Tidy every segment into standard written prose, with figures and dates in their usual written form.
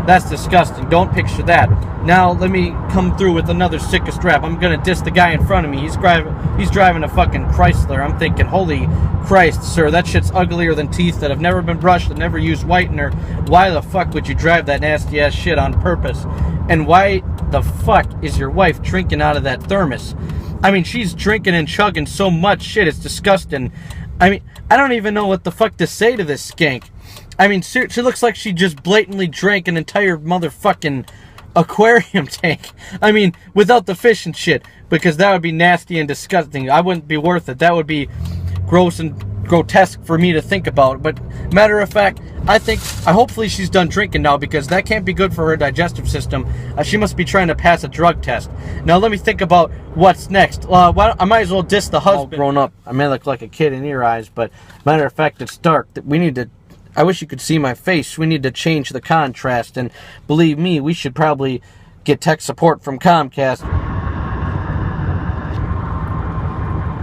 That's disgusting. Don't picture that. Now let me come through with another sickest rap. I'm gonna diss the guy in front of me. He's driving a fucking Chrysler. I'm thinking, holy Christ, sir, that shit's uglier than teeth that have never been brushed and never used whitener. Why the fuck would you drive that nasty ass shit on purpose? And why the fuck is your wife drinking out of that thermos? I mean, she's drinking and chugging so much shit, it's disgusting. I mean, I don't even know what the fuck to say to this skank. I mean, she looks like she just blatantly drank an entire motherfucking aquarium tank. I mean, without the fish and shit, because that would be nasty and disgusting. I wouldn't be worth it. That would be gross and grotesque for me to think about. But matter of fact, hopefully she's done drinking now, because that can't be good for her digestive system. She must be trying to pass a drug test. Now let me think about what's next. I might as well diss the husband. All grown up. I may look like a kid in your eyes, but matter of fact, it's dark. I wish you could see my face. We need to change the contrast, and believe me, we should probably get tech support from Comcast.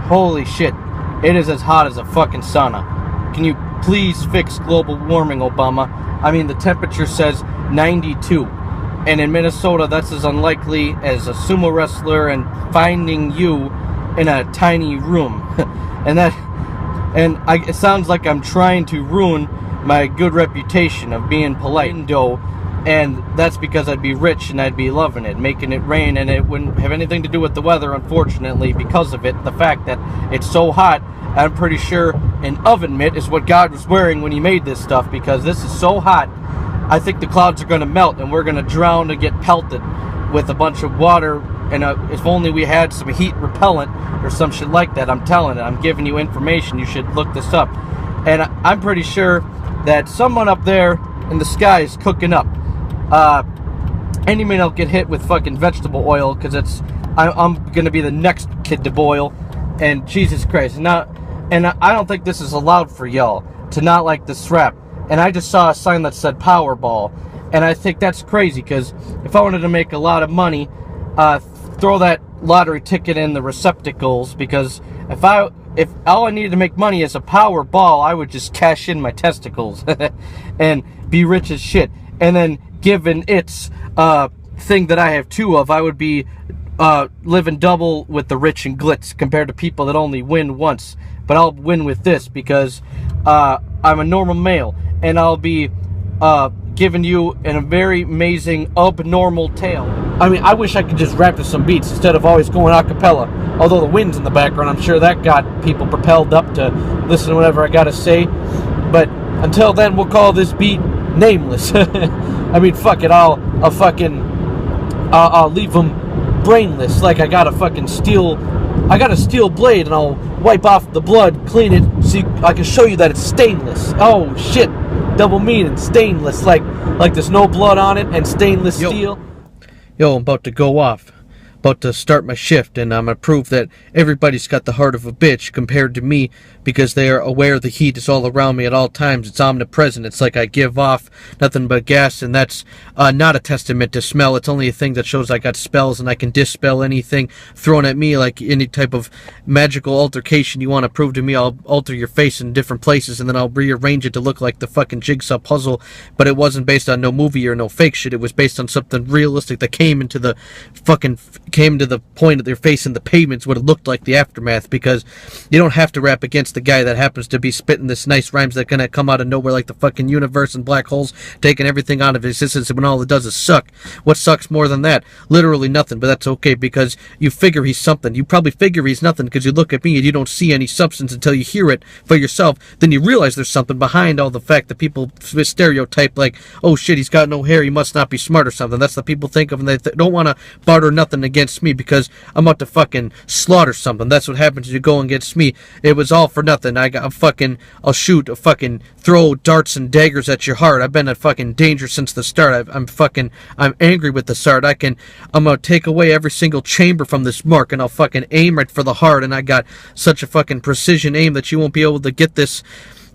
Holy shit, it is as hot as a fucking sauna. Can you please fix global warming, Obama? I mean, the temperature says 92, and in Minnesota, that's as unlikely as a sumo wrestler and finding you in a tiny room. It sounds like I'm trying to ruin my good reputation of being polite and that's because I'd be rich and I'd be loving it, making it rain, and it wouldn't have anything to do with the weather, unfortunately, because of it. The fact that it's so hot, I'm pretty sure an oven mitt is what God was wearing when he made this stuff, because this is so hot, I think the clouds are going to melt and we're going to drown and get pelted with a bunch of water. And if only we had some heat repellent or some shit like that. I'm telling it, I'm giving you information. You should look this up. And I'm pretty sure that someone up there in the sky is cooking up. And you may not get hit with fucking vegetable oil, because I'm going to be the next kid to boil. And Jesus Christ. And I don't think this is allowed for y'all to not like this rap. And I just saw a sign that said Powerball. And I think that's crazy, because if I wanted to make a lot of money, throw that lottery ticket in the receptacles, because if all I needed to make money is a Powerball, I would just cash in my testicles and be rich as shit. And then, given its thing that I have two of, I would be living double with the rich and glitz compared to people that only win once. But I'll win with this, because I'm a normal male, and I'll be giving you a very amazing abnormal tale. I mean, I wish I could just rap to some beats instead of always going a cappella. Although the wind's in the background, I'm sure that got people propelled up to listen to whatever I gotta say. But until then, we'll call this beat nameless. I mean, fuck it, I'll leave them brainless. Like I got a steel blade, and I'll wipe off the blood, clean it, so I can show you that it's stainless. Oh shit, double meaning, stainless, like there's no blood on it, and stainless steel. Yo, I'm about to go off. About to start my shift, and I'm going to prove that everybody's got the heart of a bitch compared to me, because they are aware the heat is all around me at all times. It's omnipresent. It's like I give off nothing but gas, and that's not a testament to smell. It's only a thing that shows I got spells, and I can dispel anything thrown at me, like any type of magical altercation you want to prove to me. I'll alter your face in different places, and then I'll rearrange it to look like the fucking jigsaw puzzle. But it wasn't based on no movie or no fake shit. It was based on something realistic that came to the point of their face in the pavements, what it looked like, the aftermath. Because you don't have to rap against the guy that happens to be spitting this nice rhymes that gonna come out of nowhere like the fucking universe and black holes taking everything out of existence when all it does is suck. What sucks more than that? Literally nothing. But that's okay, because you figure he's something. You probably figure he's nothing because you look at me and you don't see any substance until you hear it for yourself. Then you realize there's something behind all the fact that people stereotype, like, oh shit, he's got no hair, he must not be smart or something. That's what people think of, and they don't want to barter nothing against me, because I'm about to fucking slaughter something. That's what happens when you go against me. It was all for nothing. I'll shoot, throw darts and daggers at your heart. I've been a fucking danger since the start. I'm angry with the start. I'm gonna take away every single chamber from this mark, and I'll fucking aim right for the heart, and I got such a fucking precision aim that you won't be able to get this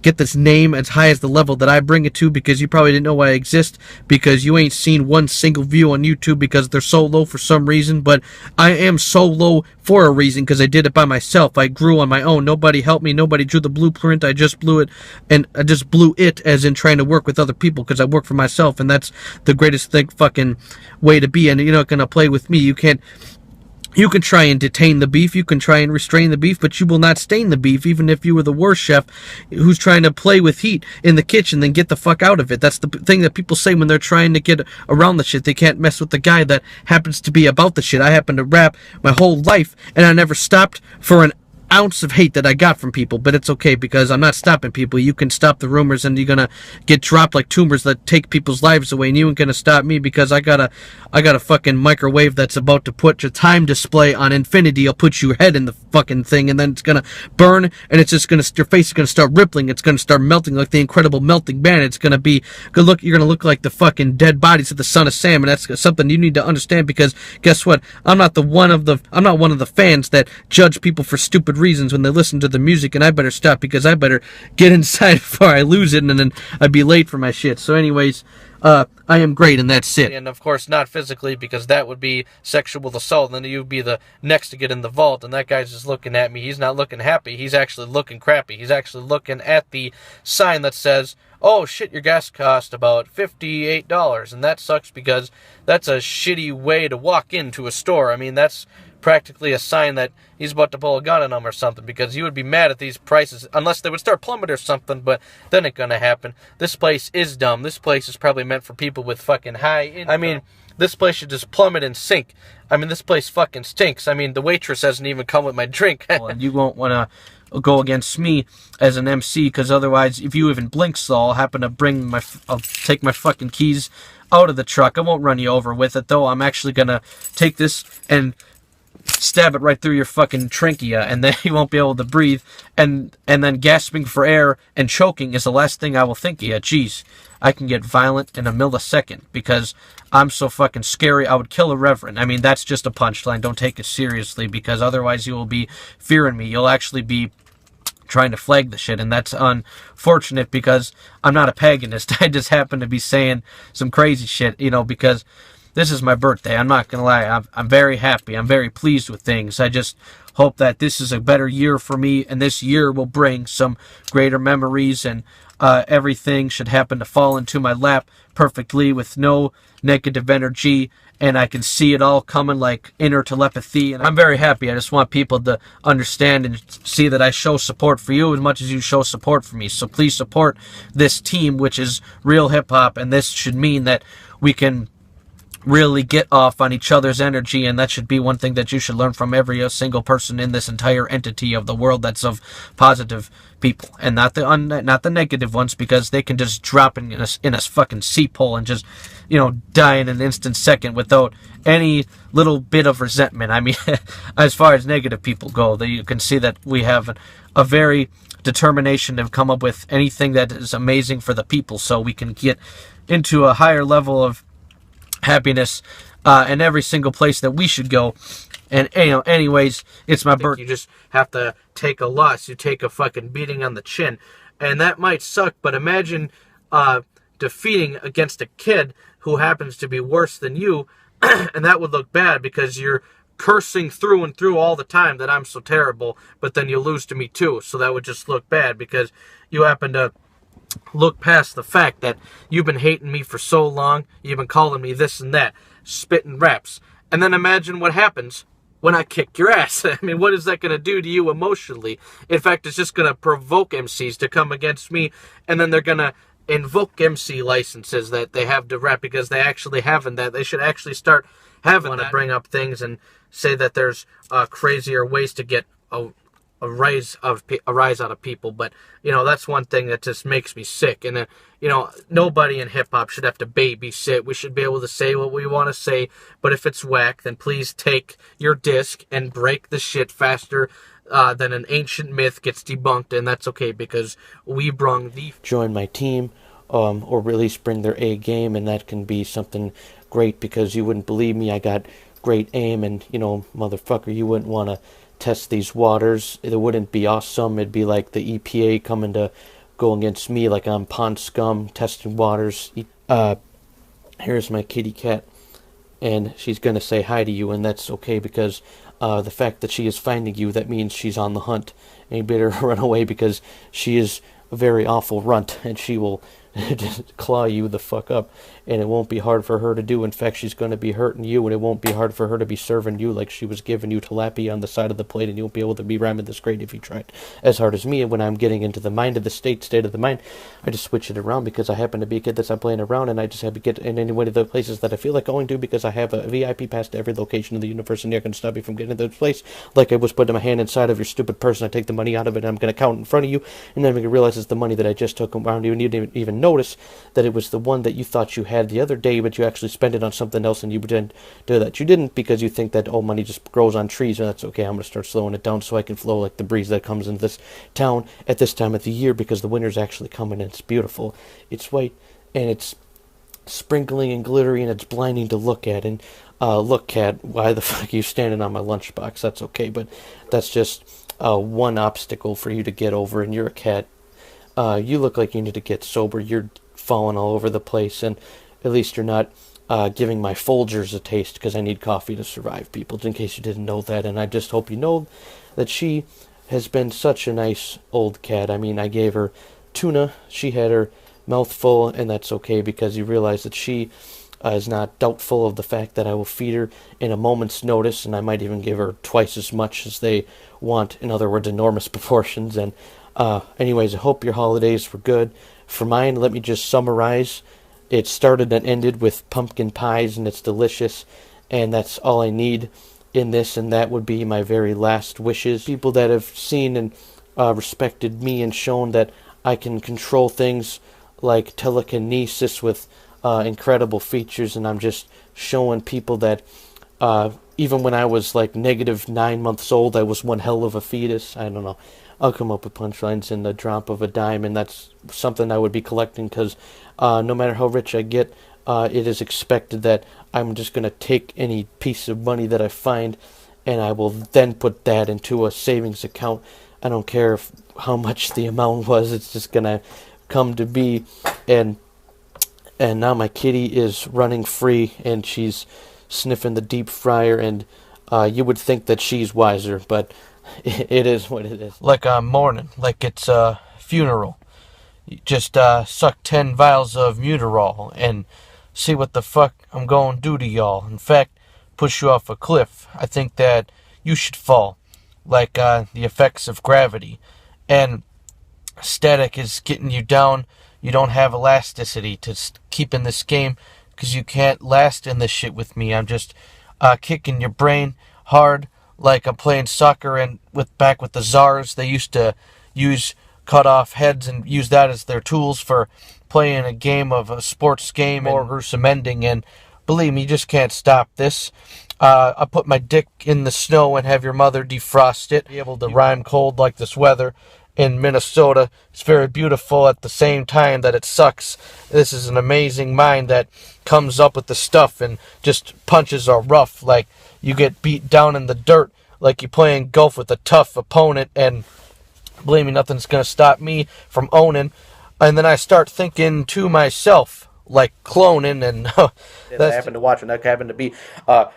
get this name as high as the level that I bring it to, because you probably didn't know I exist, because you ain't seen one single view on YouTube because they're so low for some reason. But I am so low for a reason, because I did it by myself. I grew on my own. Nobody helped me. Nobody drew the blueprint. I just blew it, and I just blew it as in trying to work with other people, because I work for myself, and that's the greatest thing, fucking way to be. And you're not gonna play with me. You can't. You can try and detain the beef, you can try and restrain the beef, but you will not stain the beef, even if you were the worst chef who's trying to play with heat in the kitchen. Then get the fuck out of it. That's the thing that people say when they're trying to get around the shit. They can't mess with the guy that happens to be about the shit. I happen to rap my whole life, and I never stopped for an ounce of hate that I got from people, but it's okay, because I'm not stopping people. You can stop the rumors, and you're gonna get dropped like tumors that take people's lives away, and you ain't gonna stop me, because I got a fucking microwave that's about to put your time display on infinity. I'll put your head in the fucking thing, and then it's gonna burn, and it's just gonna, your face is gonna start rippling, it's gonna start melting like the Incredible Melting Man. It's gonna be good. Look, you're gonna look like the fucking dead bodies of the Son of Sam, and that's something you need to understand, because guess what? I'm not one of the fans that judge people for stupid reasons when they listen to the music, and I better stop, because I better get inside before I lose it, and then I'd be late for my shit. So anyways, I am great, and that's it. And of course not physically, because that would be sexual assault, and then you'd be the next to get in the vault, and that guy's just looking at me. He's not looking happy. He's actually looking crappy. He's actually looking at the sign that says, oh shit, your gas cost about $58, and that sucks, because that's a shitty way to walk into a store. I mean, that's practically a sign that he's about to pull a gun on him or something, because you would be mad at these prices unless they would start plummeting or something, but that ain't gonna happen. This place is dumb. This place is probably meant for people with fucking high income. I mean, this place should just plummet and sink. I mean, this place fucking stinks. I mean, the waitress hasn't even come with my drink. And you won't want to go against me as an MC, because otherwise, if you even blink, so I'll happen to I'll take my fucking keys out of the truck. I won't run you over with it, though. I'm actually gonna take this and stab it right through your fucking trachea, and then you won't be able to breathe, and then gasping for air and choking is the last thing I will think of you. Jeez, I can get violent in a millisecond, because I'm so fucking scary. I would kill a reverend. I mean, that's just a punchline. Don't take it seriously, because otherwise you will be fearing me. You'll actually be trying to flag the shit, and that's unfortunate, because I'm not a paganist. I just happen to be saying some crazy shit, because this is my birthday. I'm not going to lie. I'm very happy. I'm very pleased with things. I just hope that this is a better year for me, and this year will bring some greater memories, and everything should happen to fall into my lap perfectly with no negative energy, and I can see it all coming like inner telepathy, and I'm very happy. I just want people to understand and see that I show support for you as much as you show support for me. So please support this team, which is real hip-hop, and this should mean that we can really get off on each other's energy, and that should be one thing that you should learn from every single person in this entire entity of the world that's of positive people, and not the negative ones, because they can just drop in a fucking seep hole and just die in an instant second without any little bit of resentment. I mean, as far as negative people go, you can see that we have a very determination to come up with anything that is amazing for the people, so we can get into a higher level of happiness in every single place that we should go. And anyways, it's my birthday. You just have to take a loss. You take a fucking beating on the chin, and that might suck, but imagine defeating against a kid who happens to be worse than you, and that would look bad, because you're cursing through and through all the time that I'm so terrible, but then you lose to me too, so that would just look bad, because you happen to look past the fact that you've been hating me for so long. You've been calling me this and that, spitting raps, and then imagine what happens when I kick your ass. I mean, what is that going to do to you emotionally? In fact, it's just going to provoke MCs to come against me, and then they're going to invoke MC licenses that they have to rap, because they actually haven't that. They should actually start having to bring up things and say that there's crazier ways to get a rise out of people. But that's one thing that just makes me sick. And nobody in hip-hop should have to babysit. We should be able to say what we want to say, but if it's whack, then please take your disc and break the shit faster than an ancient myth gets debunked. And that's okay, because we brung the join my team, or at least bring their A game, and that can be something great, because you wouldn't believe me. I got great aim, and motherfucker, you wouldn't want to test these waters. It wouldn't be awesome. It'd be like the EPA coming to go against me like I'm pond scum, testing waters. Here's my kitty cat, and she's going to say hi to you, and that's okay because the fact that she is finding you, that means she's on the hunt. And you better run away because she is a very awful runt, and she will just claw you the fuck up, and it won't be hard for her to do. In fact, she's going to be hurting you, and it won't be hard for her to be serving you like she was giving you tilapia on the side of the plate, and you won't be able to be rhyming this great if you tried as hard as me. And when I'm getting into the mind of the state of the mind, I just switch it around because I happen to be a kid that's not playing around, and I just have to get in any one of the places that I feel like going to because I have a VIP pass to every location in the universe, and you're going to stop me from getting to this place. Like I was putting my hand inside of your stupid purse, and I take the money out of it, and I'm going to count in front of you, and then I'm going to realize it's the money that I just took around you, and you didn't even notice that it was the one that you thought you had the other day, but you actually spent it on something else, and you didn't do that. You didn't because you think that, oh, money just grows on trees, and that's okay. I'm going to start slowing it down so I can flow like the breeze that comes into this town at this time of the year because the winter's actually coming, and it's beautiful. It's white, and it's sprinkling and glittery, and it's blinding to look at. And look, cat, why the fuck are you standing on my lunchbox? That's okay, but that's just one obstacle for you to get over, and you're a cat. You look like you need to get sober. You're falling all over the place, and at least you're not giving my Folgers a taste because I need coffee to survive, people, in case you didn't know that. And I just hope you know that she has been such a nice old cat. I mean, I gave her tuna. She had her mouth full, and that's okay because you realize that she is not doubtful of the fact that I will feed her in a moment's notice, and I might even give her twice as much as they want. In other words, enormous proportions. And anyways, I hope your holidays were good. For mine, let me just summarize. It started and ended with pumpkin pies, and it's delicious, and that's all I need in this, and that would be my very last wishes. People that have seen and respected me and shown that I can control things like telekinesis with incredible features, and I'm just showing people that even when I was like -9 months old, I was one hell of a fetus. I don't know. I'll come up with punchlines in the drop of a dime, and that's something I would be collecting because no matter how rich I get, it is expected that I'm just going to take any piece of money that I find, and I will then put that into a savings account. I don't care how much the amount was, it's just going to come to be. And now my kitty is running free, and she's sniffing the deep fryer, and you would think that she's wiser, but it is what it is. Like I'm mourning, like it's a funeral. You just suck 10 vials of Mutarol and see what the fuck I'm going to do to y'all. In fact, push you off a cliff. I think that you should fall, like the effects of gravity. And static is getting you down. You don't have elasticity to keep in this game because you can't last in this shit with me. I'm just kicking your brain hard like I'm playing soccer and back with the czars. They used to use cut off heads and use that as their tools for playing a game of a sports game or gruesome ending. And believe me, you just can't stop this. I put my dick in the snow and have your mother defrost it. Be able to rhyme cold like this weather in Minnesota. It's very beautiful at the same time that it sucks. This is an amazing mind that comes up with the stuff and just punches are rough. Like you get beat down in the dirt like you're playing golf with a tough opponent, and believe me, nothing's going to stop me from owning. And then I start thinking to myself, like cloning, and I happened to watch, and that happened to be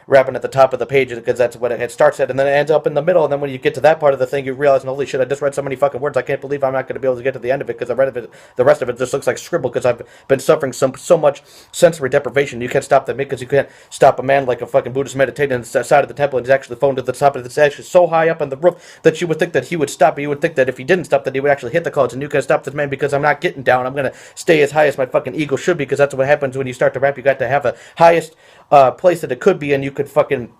rapping at the top of the page because that's what it starts at, and then it ends up in the middle. And then when you get to that part of the thing, you realize, holy shit, I just read so many fucking words. I can't believe I'm not going to be able to get to the end of it because the rest of it just looks like scribble because I've been suffering so much sensory deprivation. You can't stop that because you can't stop a man like a fucking Buddhist meditating on the side of the temple, and he's actually phoned to the top of it. It's actually so high up on the roof that you would think that he would stop. But you would think that if he didn't stop, that he would actually hit the clouds, and you can't stop this man because I'm not getting down. I'm going to stay as high as my fucking ego should be because that's what happens when you start to rap. You got to have the highest place that it could be, and you could fucking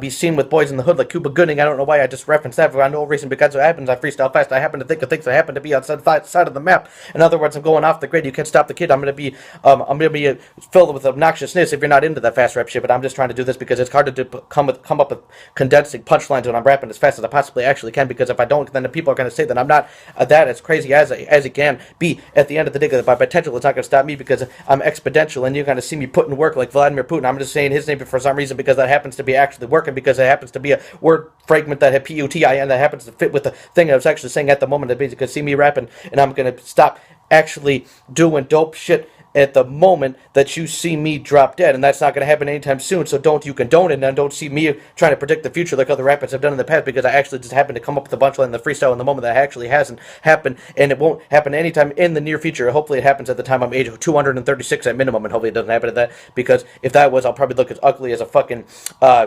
be seen with boys in the hood like Cuba Gooding. I don't know why I just referenced that for no reason because what happens, I freestyle fast. I happen to think of things that happen to be on the side of the map. In other words, I'm going off the grid. You can't stop the kid. I'm gonna be filled with obnoxiousness if you're not into that fast rap shit. But I'm just trying to do this because it's hard to come up with condensing punchlines when I'm rapping as fast as I possibly actually can. Because if I don't, then the people are gonna say that I'm not that as crazy as it can be. At the end of the day, by potential, it's not gonna stop me because I'm exponential, and you're gonna see me putting work like Vladimir Putin. I'm just saying his name for some reason because that happens to be actually working because it happens to be a word fragment that had P-U-T-I-N that happens to fit with the thing I was actually saying at the moment. That basically see me rapping, and I'm going to stop actually doing dope shit at the moment that you see me drop dead, and that's not going to happen anytime soon. So don't you condone it, and don't see me trying to predict the future like other rappers have done in the past, because I actually just happened to come up with a punchline in the freestyle in the moment that actually hasn't happened, and it won't happen anytime in the near future. Hopefully it happens at the time I'm age 236 at minimum, and hopefully it doesn't happen at that, because if that was, I'll probably look as ugly as a fucking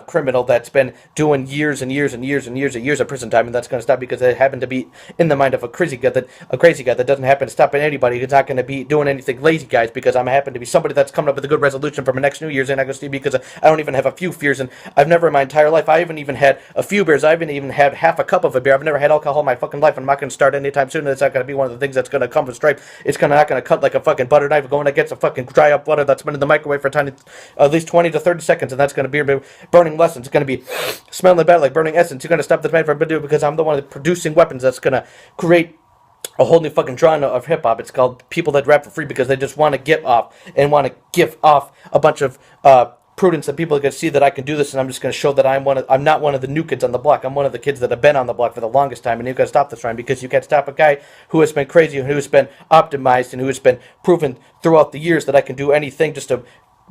criminal that's been doing years and years and years and years and years of prison time, and that's going to stop because it happened to be in the mind of a crazy guy that doesn't happen to stop anybody. He's not going to be doing anything lazy, guys, because I'm happen to be somebody that's coming up with a good resolution for my next New Year's, and I'm going to see because I don't even have a few fears, and I've never in my entire life, I haven't even had a few beers, I haven't even had half a cup of a beer, I've never had alcohol in my fucking life, and I'm not going to start anytime soon, and it's not going to be one of the things that's going to come with stripe. It's not going to cut like a fucking butter knife going against a fucking dry up butter that's been in the microwave for at least 20 to 30 seconds, and that's going to be burning lessons. It's going to be smelling bad like burning essence. You're going to stop this man from doing it because I'm the one producing weapons that's going to create a whole new fucking genre of hip hop. It's called people that rap for free because they just want to get off and want to give off a bunch of prudence that people are going to see that I can do this, and I'm just going to show that I'm not one of the new kids on the block. I'm one of the kids that have been on the block for the longest time, and you've got to stop this rhyme because you can't stop a guy who has been crazy, who has been optimized, and who has been proven throughout the years that I can do anything just to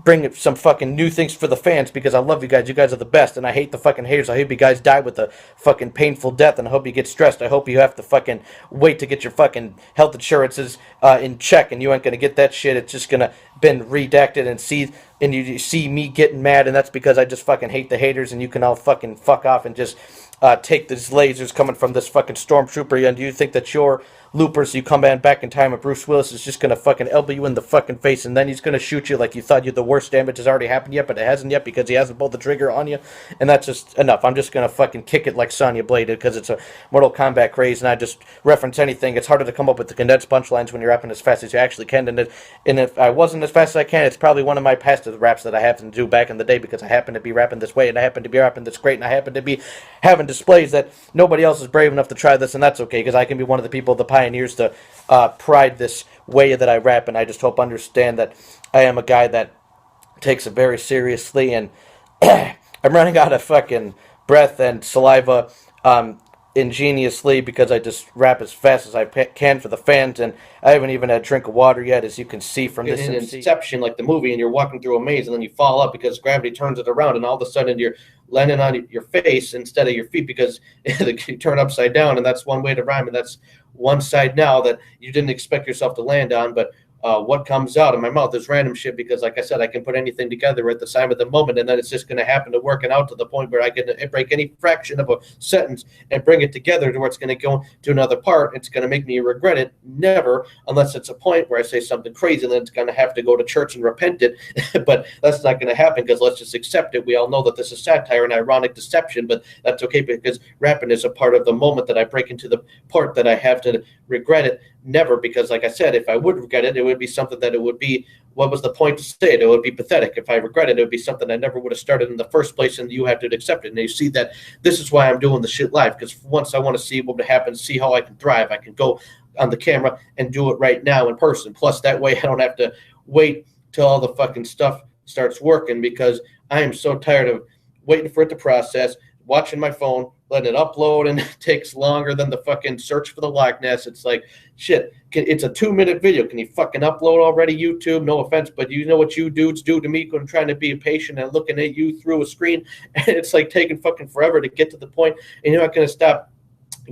bring some fucking new things for the fans, because I love you guys. You guys are the best, and I hate the fucking haters. I hope you guys die with a fucking painful death, and I hope you get stressed. I hope you have to fucking wait to get your fucking health insurances in check, and you ain't gonna get that shit. It's just gonna been redacted, and you see me getting mad, and that's because I just fucking hate the haters, and you can all fucking fuck off and just take these lasers coming from this fucking stormtrooper, and you think that your loopers, you come back in time, and Bruce Willis is just gonna fucking elbow you in the fucking face, and then he's gonna shoot you like you thought the worst damage has already happened yet, but it hasn't yet because he hasn't pulled the trigger on you, and that's just enough. I'm just gonna fucking kick it like Sonya Blade did because it's a Mortal Kombat craze, and I just reference anything. It's harder to come up with the condensed punchlines when you're rapping as fast as you actually can, and if I wasn't as fast as I can, it's probably one of my past raps that I happened to do back in the day because I happen to be rapping this way, and I happen to be rapping this great, and I happen to be having displays that nobody else is brave enough to try this, and that's okay because I can be one of the people, the pioneers, to pride this way that I rap, and I just hope understand that I am a guy that takes it very seriously, and I'm running out of fucking breath and saliva ingeniously because I just rap as fast as I can for the fans, and I haven't even had a drink of water yet, as you can see from this Inception, like the movie, and you're walking through a maze, and then you fall up because gravity turns it around, and all of a sudden you're landing on your face instead of your feet because you turn upside down, and that's one way to rhyme, and that's one side now that you didn't expect yourself to land on, but what comes out of my mouth is random shit because, like I said, I can put anything together at the time of the moment, and then it's just going to happen to working out to the point where I can break any fraction of a sentence and bring it together to where it's going to go to another part. It's going to make me regret it. Never, unless it's a point where I say something crazy, and then it's going to have to go to church and repent it. But that's not going to happen because let's just accept it. We all know that this is satire and ironic deception, but that's okay because rapping is a part of the moment that I break into the part that I have to regret it. Never, because like I said, if I would regret it, it would be something that it would be, what was the point to say it? It would be pathetic. If I regret it, it would be something I never would have started in the first place, and you have to accept it. And you see that this is why I'm doing the shit live, because once I want to see what happens, see how I can thrive, I can go on the camera and do it right now in person. Plus, that way I don't have to wait till all the fucking stuff starts working, because I am so tired of waiting for it to process, watching my phone, letting it upload, and it takes longer than the fucking search for the likeness. It's like, shit, it's a 2-minute video. Can you fucking upload already, YouTube? No offense, but you know what you dudes do to me when I'm trying to be patient and looking at you through a screen, and it's like taking fucking forever to get to the point, and you're not going to stop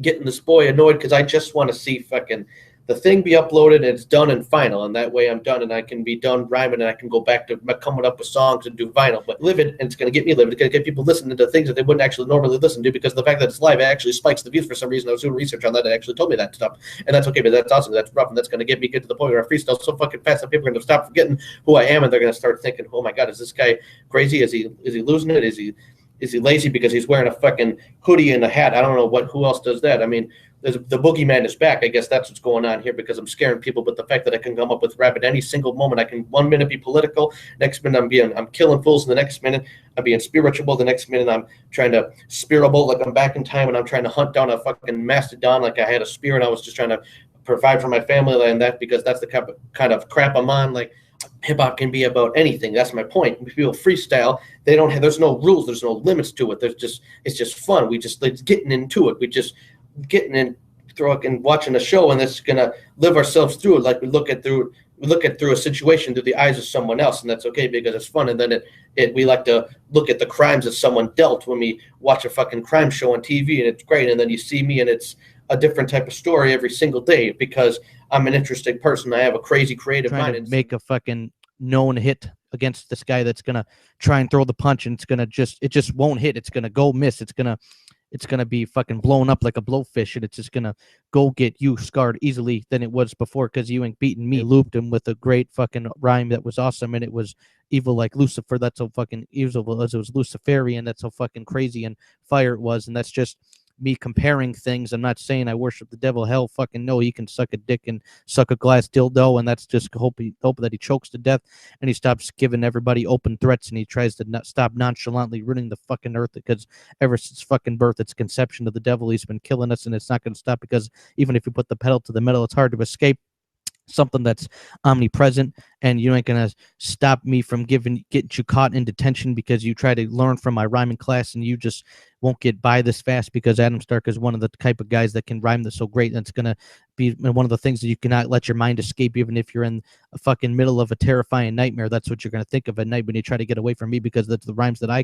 getting this boy annoyed because I just want to see fucking the thing be uploaded and it's done and final, and that way I'm done and I can be done rhyming and I can go back to coming up with songs and do vinyl. But live it, and it's going to get me live. It's going to get people listening to things that they wouldn't actually normally listen to, because the fact that it's live, it actually spikes the views for some reason. I was doing research on that, and it actually told me that stuff, and that's okay, but that's awesome. That's rough, and that's going to get me to the point where I freestyle so fucking fast that people are going to stop forgetting who I am, and they're going to start thinking, oh my God, is this guy crazy? Is he losing it? Is he lazy because he's wearing a fucking hoodie and a hat? I don't know who else does that. I mean, the boogeyman is back. I guess that's what's going on here, because I'm scaring people. But the fact that I can come up with rap at any single moment, I can 1 minute be political, next minute I'm killing fools, and the next minute I'm being spiritual, the next minute I'm trying to spirable like I'm back in time, and I'm trying to hunt down a fucking mastodon like I had a spear and I was just trying to provide for my family and that, because that's the kind of crap I'm on. Like, hip hop can be about anything. That's my point. When people freestyle, they don't have. There's no rules. There's no limits to it. It's just fun. We just like getting into it. We just getting in, and watching a show, and it's gonna live ourselves through it. Like we look at through a situation through the eyes of someone else, and that's okay because it's fun. And then we like to look at the crimes that someone dealt when we watch a fucking crime show on TV, and it's great. And then you see me, and it's a different type of story every single day because I'm an interesting person. I have a crazy creative mind. To make a fucking known hit against this guy that's gonna try and throw the punch, and it just won't hit. It's gonna go miss. It's gonna be fucking blown up like a blowfish, and it's just gonna go get you scarred easily than it was before because you ain't beaten me. Looped him with a great fucking rhyme that was awesome, and it was evil like Lucifer. That's how fucking evil as it was Luciferian. That's how fucking crazy and fire it was, and that's just me comparing things. I'm not saying I worship the devil. Hell fucking no, he can suck a dick and suck a glass dildo, and that's just hope that he chokes to death and he stops giving everybody open threats and he tries to stop nonchalantly ruining the fucking earth because ever since fucking birth, its conception of the devil, he's been killing us, and it's not going to stop because even if you put the pedal to the metal, it's hard to escape something that's omnipresent, and you ain't gonna stop me from getting you caught in detention because you try to learn from my rhyming class and you just won't get by this fast because Adam Stark is one of the type of guys that can rhyme this so great, and it's gonna be one of the things that you cannot let your mind escape even if you're in a fucking middle of a terrifying nightmare. That's what you're gonna think of at night when you try to get away from me because that's the rhymes that I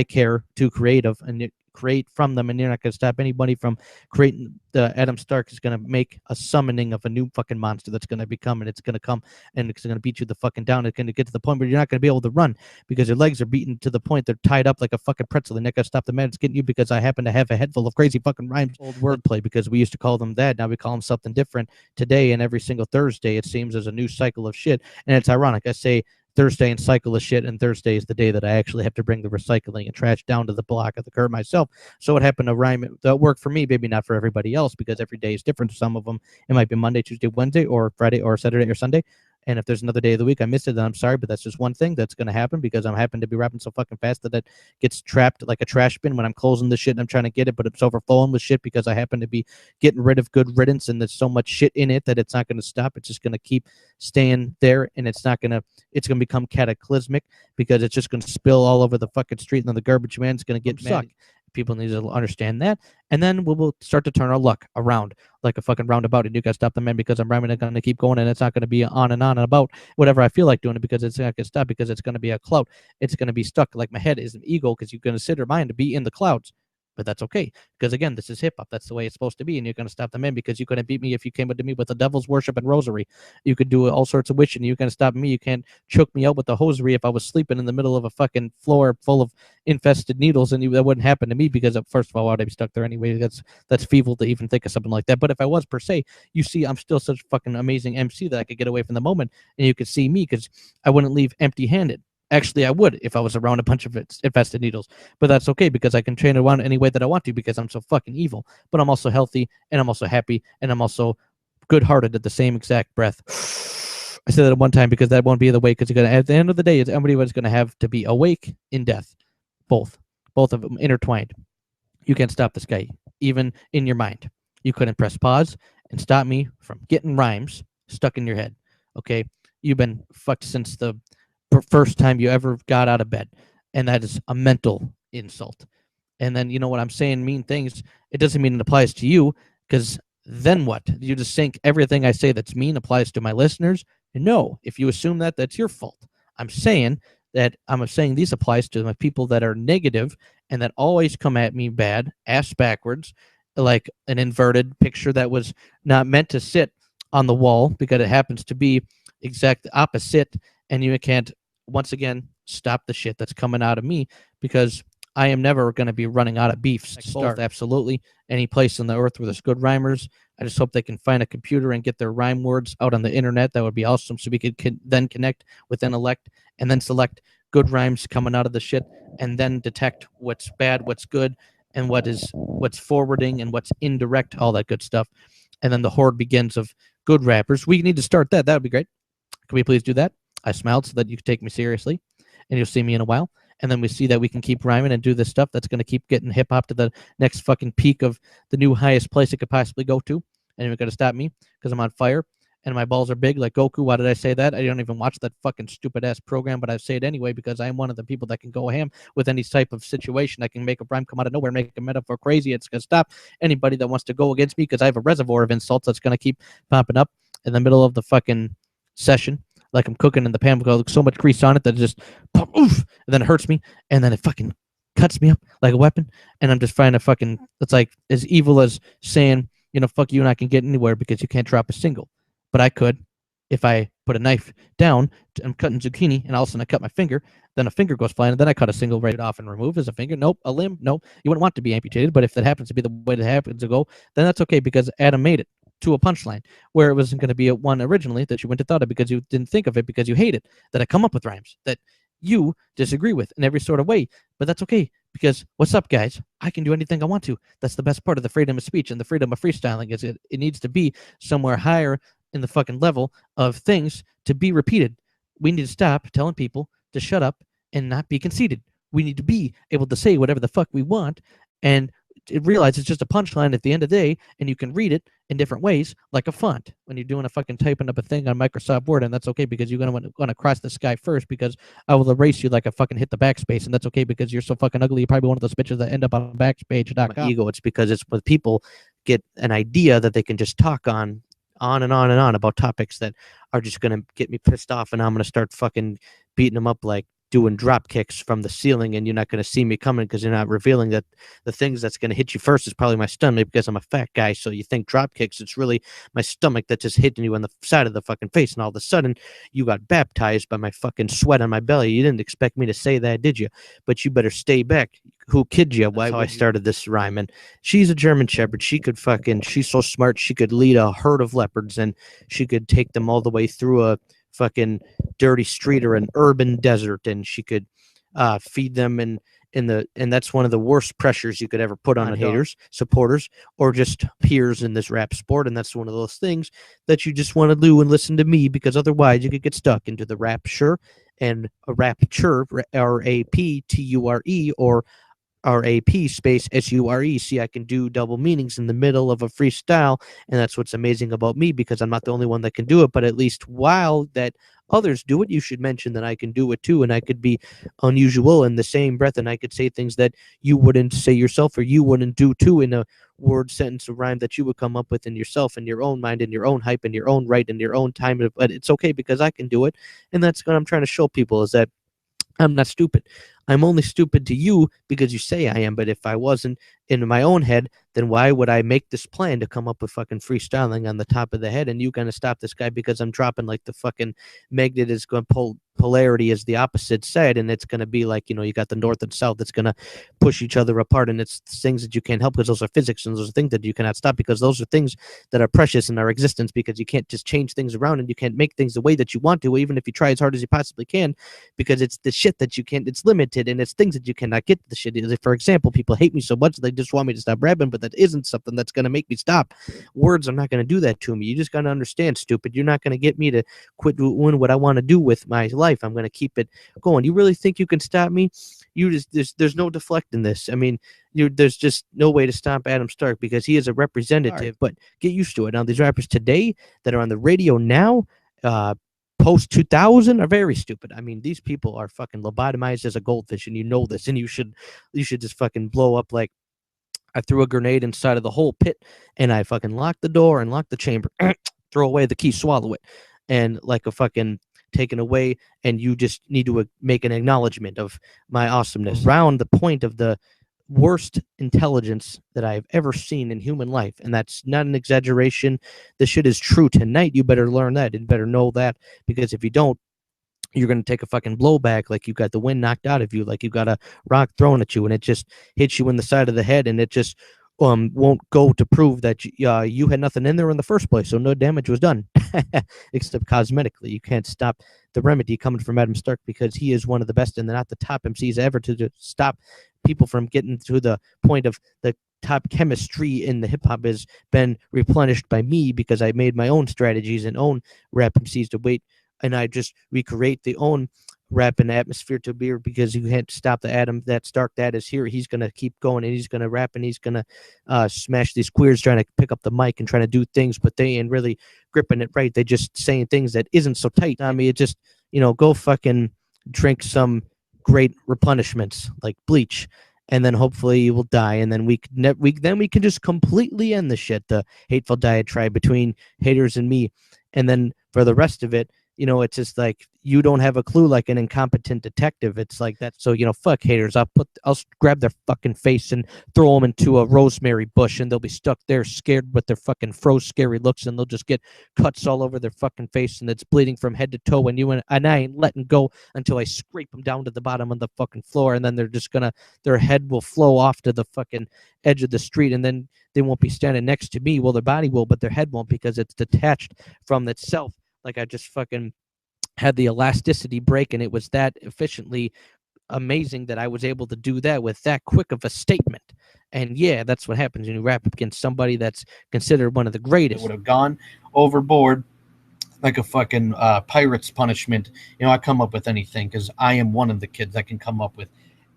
care to create of and create from them, and you're not going to stop anybody from creating. Adam Stark is going to make a summoning of a new fucking monster that's going to become, and it's going to come and it's going to beat you the fucking down. It's going to get to the point where you're not going to be able to run because your legs are beaten to the point they're tied up like a fucking pretzel. And they're going to stop the man. It's getting you because I happen to have a head full of crazy fucking rhymes, old wordplay, because we used to call them that. Now we call them something different today, and every single Thursday it seems there's a new cycle of shit. And it's ironic. I say Thursday and cycle of shit, and Thursday is the day that I actually have to bring the recycling and trash down to the block of the curb myself. So it happened to rhyme. That worked for me, maybe not for everybody else, because every day is different. Some of them, it might be Monday, Tuesday, Wednesday, or Friday, or Saturday, or Sunday. And if there's another day of the week I missed it, then I'm sorry, but that's just one thing that's going to happen because I'm happen to be rapping so fucking fast that it gets trapped like a trash bin when I'm closing the shit and I'm trying to get it, but it's overflowing with shit because I happen to be getting rid of good riddance, and there's so much shit in it that it's not going to stop. It's just going to keep staying there, and it's going to become cataclysmic because it's just going to spill all over the fucking street, and then the garbage man's going to get sucked. People need to understand that, and then we'll start to turn our luck around like a fucking roundabout, and you gotta stop the man because I'm rhyming. I'm gonna keep going, and it's not gonna be on and about whatever I feel like doing it because it's not gonna stop because it's gonna be a clout. It's gonna be stuck like my head is an eagle because you consider mine to be in the clouds. But that's okay because again, this is hip hop. That's the way it's supposed to be, and you're gonna stop the man because you couldn't beat me if you came to me with the devil's worship and rosary. You could do all sorts of wishing. You can stop me. You can't choke me out with the hosiery if I was sleeping in the middle of a fucking floor full of infested needles, and that wouldn't happen to me because first of all, I'd be stuck there anyway. That's feeble to even think of something like that. But if I was per se, you see, I'm still such a fucking amazing MC that I could get away from the moment, and you could see me because I wouldn't leave empty-handed. Actually, I would if I was around a bunch of infested needles, but that's okay because I can train around any way that I want to because I'm so fucking evil. But I'm also healthy, and I'm also happy, and I'm also good-hearted at the same exact breath. I said that one time because that won't be the way because at the end of the day, everybody's going to have to be awake in death. Both of them intertwined. You can't stop this guy, even in your mind. You couldn't press pause and stop me from getting rhymes stuck in your head. Okay? You've been fucked since the first time you ever got out of bed, and that is a mental insult. And then, you know what I'm saying, mean things, it doesn't mean it applies to you, because then what? You just think everything I say that's mean applies to my listeners? No, if you assume that, that's your fault. I'm saying these applies to my people that are negative and that always come at me bad, ass backwards, like an inverted picture that was not meant to sit on the wall because it happens to be exact opposite, and you can't, once again, stop the shit that's coming out of me because I am never going to be running out of beefs. Both, absolutely. Any place on the earth where there's good rhymers, I just hope they can find a computer and get their rhyme words out on the internet. That would be awesome. So we could then connect with intellect and then select good rhymes coming out of the shit and then detect what's bad, what's good, and what's forwarding and what's indirect, all that good stuff. And then the horde begins of good rappers. We need to start that. That would be great. Can we please do that? I smiled so that you could take me seriously, and you'll see me in a while. And then we see that we can keep rhyming and do this stuff that's going to keep getting hip-hop to the next fucking peak of the new highest place it could possibly go to. And you're going to stop me because I'm on fire. and my balls are big like Goku. Why did I say that? I don't even watch that fucking stupid ass program, but I say it anyway because I'm one of the people that can go ham with any type of situation. I can make a rhyme come out of nowhere, make a metaphor crazy. It's gonna stop anybody that wants to go against me because I have a reservoir of insults that's gonna keep popping up in the middle of the fucking session. Like I'm cooking in the pan with so much grease on it that it just oof, and then it hurts me, and then it fucking cuts me up like a weapon, and I'm just trying to fucking. It's like as evil as saying, fuck you, and I can get anywhere because you can't drop a single, but I could if I put a knife down. I'm cutting zucchini, and all of a sudden I cut my finger. Then a finger goes flying, and then I cut a single right off and remove as a finger. Nope, a limb. Nope, you wouldn't want to be amputated, but if that happens to be the way it happens to go, then that's okay because Adam made it to a punchline where it wasn't going to be a one originally that you wouldn't have thought of because you didn't think of it because you hate it. That I come up with rhymes that you disagree with in every sort of way, but that's okay because what's up, guys? I can do anything I want to. That's the best part of the freedom of speech and the freedom of freestyling is it needs to be somewhere higher in the fucking level of things to be repeated. We need to stop telling people to shut up and not be conceited. We need to be able to say whatever the fuck we want and realize it's just a punchline at the end of the day, and you can read it in different ways, like a font when you're doing a fucking typing up a thing on Microsoft Word, and that's okay because you're gonna want to cross the sky first because I will erase you like I fucking hit the backspace, and that's okay because you're so fucking ugly. You're probably one of those bitches that end up on backspace.com. Ego. It's because it's when people get an idea that they can just talk on and on and on about topics that are just gonna get me pissed off, and I'm gonna start fucking beating them up like doing drop kicks from the ceiling, and you're not going to see me coming because you're not revealing that the things that's going to hit you first is probably my stomach because I'm a fat guy. So you think drop kicks, it's really my stomach that's just hitting you on the side of the fucking face. And all of a sudden you got baptized by my fucking sweat on my belly. You didn't expect me to say that, did you? But you better stay back. Who kid you? Why I started this rhyme. And she's a German Shepherd. She's so smart. She could lead a herd of leopards and she could take them all the way through a fucking dirty street or an urban desert, and she could feed them and that's one of the worst pressures you could ever put on haters, supporters, or just peers in this rap sport. And that's one of those things that you just want to do and listen to me because otherwise you could get stuck into the rapture and a rapture, rapture, or RAP space SURE. See, I can do double meanings in the middle of a freestyle, and that's what's amazing about me because I'm not the only one that can do it, but at least while that others do it, you should mention that I can do it too, and I could be unusual in the same breath, and I could say things that you wouldn't say yourself or you wouldn't do too in a word, sentence, or rhyme that you would come up with in yourself, in your own mind, in your own hype, in your own right, in your own time. But it's okay because I can do it, and that's what I'm trying to show people is that I'm not stupid. I'm only stupid to you because you say I am. But if I wasn't in my own head, then why would I make this plan to come up with fucking freestyling on the top of the head? And you gonna stop this guy because I'm dropping like the fucking magnet is going to pull polarity is the opposite side, and it's gonna be like you got the north and south that's gonna push each other apart, and it's things that you can't help because those are physics and those are things that you cannot stop because those are things that are precious in our existence because you can't just change things around and you can't make things the way that you want to even if you try as hard as you possibly can because it's the shit that you can't. It's limited and it's things that you cannot get. The shit is, for example, people hate me so much they just want me to stop rapping, but that isn't something that's gonna make me stop. Words are not gonna do that to me. You just gotta understand, stupid. You're not gonna get me to quit doing what I want to do with my life. I'm gonna keep it going. You really think you can stop me? There's no deflecting this. I mean, there's just no way to stop Adam Stark because he is a representative. Right. But get used to it. Now, these rappers today that are on the radio now, post 2000 are very stupid. I mean, these people are fucking lobotomized as a goldfish, and you know this, and you should just fucking blow up like I threw a grenade inside of the whole pit, and I fucking locked the door and locked the chamber, throw away the key, swallow it, and like a fucking taken away, and you just need to make an acknowledgement of my awesomeness around the point of the worst intelligence that I've ever seen in human life, and that's not an exaggeration. This shit is true tonight. You better learn that. You better know that, because if you don't, you're going to take a fucking blowback like you got the wind knocked out of you, like you got a rock thrown at you, and it just hits you in the side of the head, and it just won't go to prove that you had nothing in there in the first place, so no damage was done, except cosmetically. You can't stop the remedy coming from Adam Stark because he is one of the best and not the top MCs ever to stop people from getting to the point of the top chemistry in the hip-hop has been replenished by me because I made my own strategies and own rap MCs to wait, and I just recreate the own rapping atmosphere to beer because you can't stop the Adam that's dark that is here. He's gonna keep going and he's gonna rap and he's gonna smash these queers trying to pick up the mic and trying to do things, but they ain't really gripping it right. They just saying things that isn't so tight. I mean, it just, go fucking drink some great replenishments like bleach, and then hopefully you will die, and then we can just completely end the shit, the hateful diatribe between haters and me, and then for the rest of it, it's just like you don't have a clue, like an incompetent detective. It's like that. So fuck haters. I'll grab their fucking face and throw them into a rosemary bush, and they'll be stuck there, scared with their fucking froze, scary looks, and they'll just get cuts all over their fucking face, and it's bleeding from head to toe. And I ain't letting go until I scrape them down to the bottom of the fucking floor, and then their head will flow off to the fucking edge of the street, and then they won't be standing next to me. Well, their body will, but their head won't, because it's detached from itself. Like I just fucking had the elasticity break, and it was that efficiently amazing that I was able to do that with that quick of a statement. And yeah, that's what happens when you rap against somebody that's considered one of the greatest. It would have gone overboard like a fucking pirate's punishment. I come up with anything because I am one of the kids that can come up with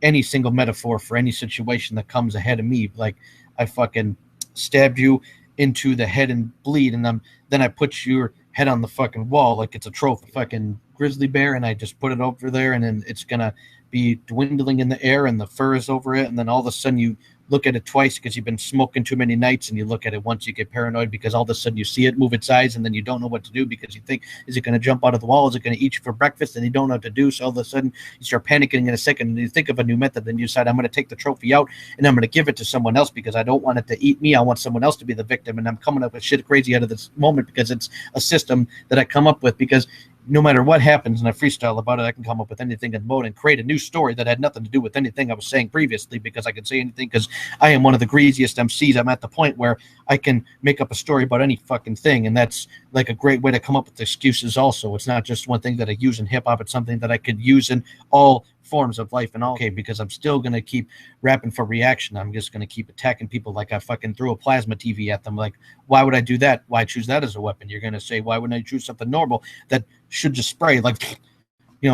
any single metaphor for any situation that comes ahead of me. Like I fucking stabbed you into the head and bleed, and then I put your head on the fucking wall like it's a trophy, fucking grizzly bear, and I just put it over there, and then it's gonna be dwindling in the air, and the fur is over it, and then all of a sudden you look at it twice because you've been smoking too many nights, and you look at it once, you get paranoid because all of a sudden you see it move its eyes, and then you don't know what to do because you think, is it going to jump out of the wall? Is it going to eat you for breakfast? And you don't know what to do. So all of a sudden you start panicking in a second, and you think of a new method. Then you decide, I'm going to take the trophy out and I'm going to give it to someone else because I don't want it to eat me. I want someone else to be the victim. And I'm coming up with shit crazy out of this moment because it's a system that I come up with, because no matter what happens and I freestyle about it, I can come up with anything in the mode and create a new story that had nothing to do with anything I was saying previously, because I can say anything because I am one of the greasiest MCs. I'm at the point where I can make up a story about any fucking thing, and that's like a great way to come up with excuses also. It's not just one thing that I use in hip-hop. It's something that I could use in all forms of life and all. Okay, because I'm still going to keep rapping for reaction. I'm just going to keep attacking people like I fucking threw a plasma TV at them. Like, why would I do that? Why choose that as a weapon? You're going to say, why wouldn't I choose something normal that should just spray? Like,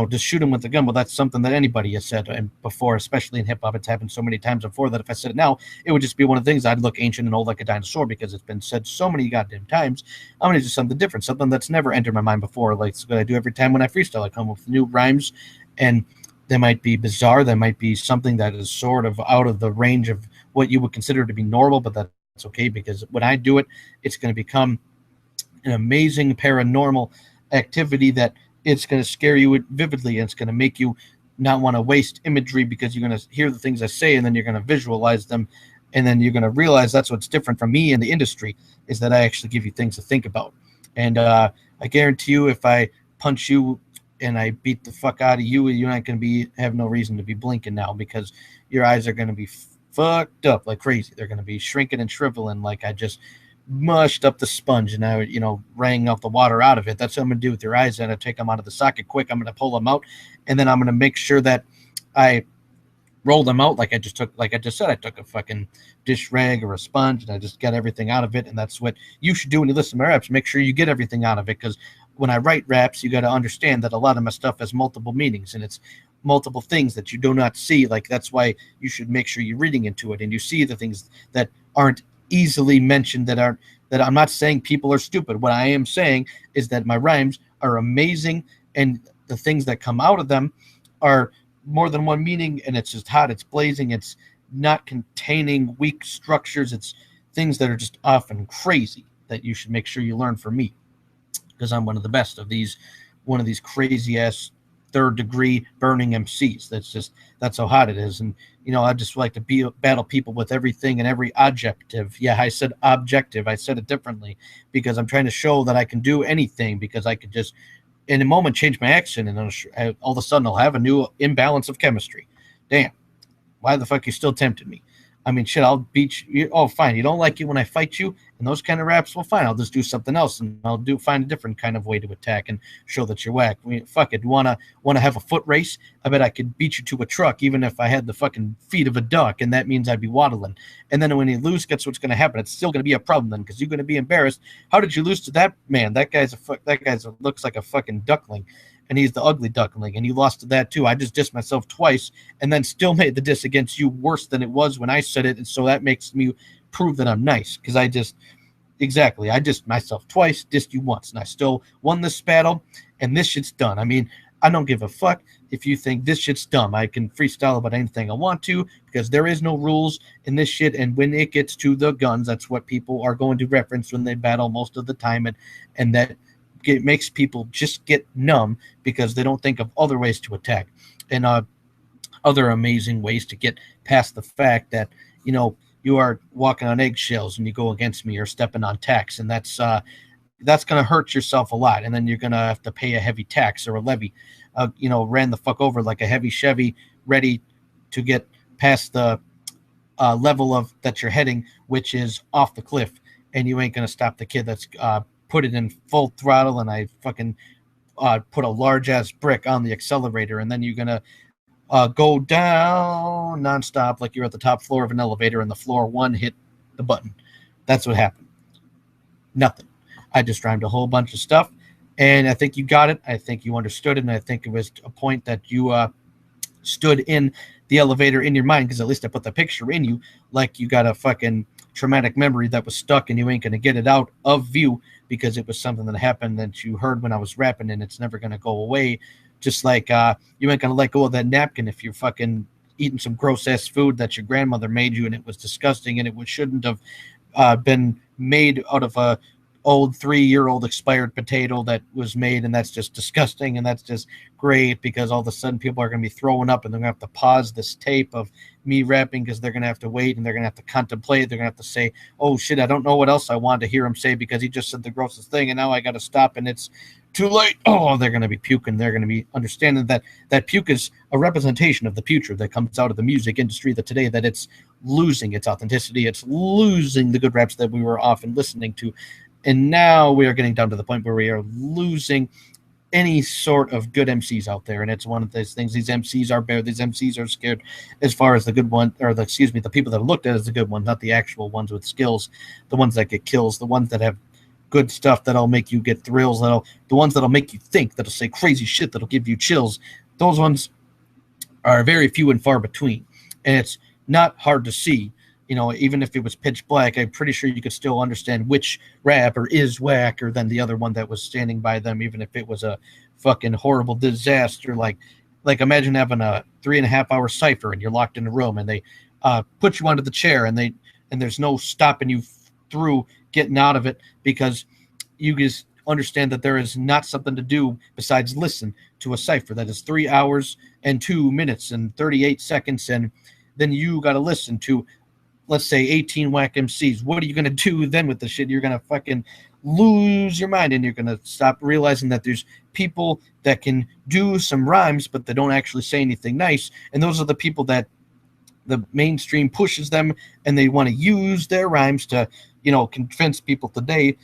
just shoot him with a gun. Well, that's something that anybody has said before, especially in hip-hop. It's happened so many times before that if I said it now, it would just be one of the things. I'd look ancient and old like a dinosaur because it's been said so many goddamn times. I'm going to do something different, something that's never entered my mind before. Like it's what I do every time when I freestyle. I come up with new rhymes, and they might be bizarre. They might be something that is sort of out of the range of what you would consider to be normal, but that's okay, because when I do it, it's going to become an amazing paranormal activity that it's going to scare you vividly, and it's going to make you not want to waste imagery because you're going to hear the things I say, and then you're going to visualize them, and then you're going to realize that's what's different from me in the industry, is that I actually give you things to think about. And I guarantee you, if I punch you and I beat the fuck out of you, you're not going to have no reason to be blinking now, because your eyes are going to be fucked up like crazy. They're going to be shrinking and shriveling like I just mushed up the sponge and I, wrang out the water out of it. That's what I'm going to do with your eyes. And I take them out of the socket quick. I'm going to pull them out, and then I'm going to make sure that I roll them out like I just said, I took a fucking dish rag or a sponge and I just got everything out of it. And that's what you should do when you listen to my raps. Make sure you get everything out of it, because when I write raps, you got to understand that a lot of my stuff has multiple meanings, and it's multiple things that you do not see. Like that's why you should make sure you're reading into it and you see the things that aren't easily mentioned, that I'm not saying people are stupid. What I am saying is that my rhymes are amazing, and the things that come out of them are more than one meaning, and it's just hot, it's blazing, it's not containing weak structures. It's things that are just often crazy that you should make sure you learn from me, because I'm one of the best of these, one of these crazy ass third degree burning MCs. That's how hot it is. And I just like to battle people with everything and every adjective. Yeah, I said objective. I said it differently because I'm trying to show that I can do anything, because I could just in a moment change my accent, and all of a sudden I'll have a new imbalance of chemistry. Damn, why the fuck you still tempted me? I mean, shit, I'll beat you. Oh, fine. You don't like it when I fight you and those kind of raps? Well, fine. I'll just do something else, and I'll find a different kind of way to attack and show that you're whack. I mean, fuck it. Want to have a foot race? I bet I could beat you to a truck, even if I had the fucking feet of a duck, and that means I'd be waddling. And then when you lose, guess what's going to happen? It's still going to be a problem then, because you're going to be embarrassed. How did you lose to that man? That guy's looks like a fucking duckling. and he's the ugly duckling, and you lost to that too. I just dissed myself twice, and then still made the diss against you worse than it was when I said it, and so that makes me prove that I'm nice because I just exactly. I dissed myself twice, dissed you once, and I still won this battle, and this shit's done. I mean, I don't give a fuck if you think this shit's dumb. I can freestyle about anything I want to because there is no rules in this shit. And when it gets to the guns, that's what people are going to reference when they battle most of the time, and that makes people just get numb because they don't think of other ways to attack and other amazing ways to get past the fact that you are walking on eggshells and you go against me or stepping on tax, and that's going to hurt yourself a lot, and then you're going to have to pay a heavy tax or a levy. Ran the fuck over like a heavy Chevy, ready to get past the level of that you're heading, which is off the cliff, and you ain't going to stop the kid that's put it in full throttle, and I fucking put a large ass brick on the accelerator, and then you're going to go down nonstop like you're at the top floor of an elevator, and the floor one hit the button. That's what happened. Nothing. I just rhymed a whole bunch of stuff, and I think you got it. I think you understood it, and I think it was a point that you stood in the elevator in your mind, because at least I put the picture in you, like you got a fucking traumatic memory that was stuck, and you ain't going to get it out of view because it was something that happened that you heard when I was rapping, and it's never going to go away. Just like you ain't going to let go of that napkin if you're fucking eating some gross-ass food that your grandmother made you, and it was disgusting, and it shouldn't have been made out of a old 3-year-old expired potato that was made, and that's just disgusting, and that's just great because all of a sudden people are going to be throwing up, and they're going to have to pause this tape of me rapping because they're going to have to wait, and they're going to have to contemplate. They're going to have to say, oh shit, I don't know what else I wanted to hear him say because he just said the grossest thing, and now I got to stop, and it's too late. Oh, they're going to be puking. They're going to be understanding that puke is a representation of the future that comes out of the music industry that today, that it's losing its authenticity. It's losing the good raps that we were often listening to. And now we are getting down to the point where we are losing any sort of good MCs out there. And it's one of those things. These MCs are bare. These MCs are scared as far as the good one, or the people that are looked at as the good ones, not the actual ones with skills, the ones that get kills, the ones that have good stuff that'll make you get thrills, the ones that'll make you think, that'll say crazy shit, that'll give you chills. Those ones are very few and far between. And it's not hard to see. Even if it was pitch black, I'm pretty sure you could still understand which rapper is whacker than the other one that was standing by them, even if it was a fucking horrible disaster. Like imagine having a 3.5-hour cipher and you're locked in a room, and they put you onto the chair, and there's no stopping you through getting out of it, because you just understand that there is not something to do besides listen to a cipher that is 3 hours and 2 minutes and 38 seconds, and then you got to listen to, let's say, 18 whack MCs. What are you going to do then with the shit? You're going to fucking lose your mind, and you're going to stop realizing that there's people that can do some rhymes, but they don't actually say anything nice. And those are the people that the mainstream pushes them, and they want to use their rhymes to, convince people today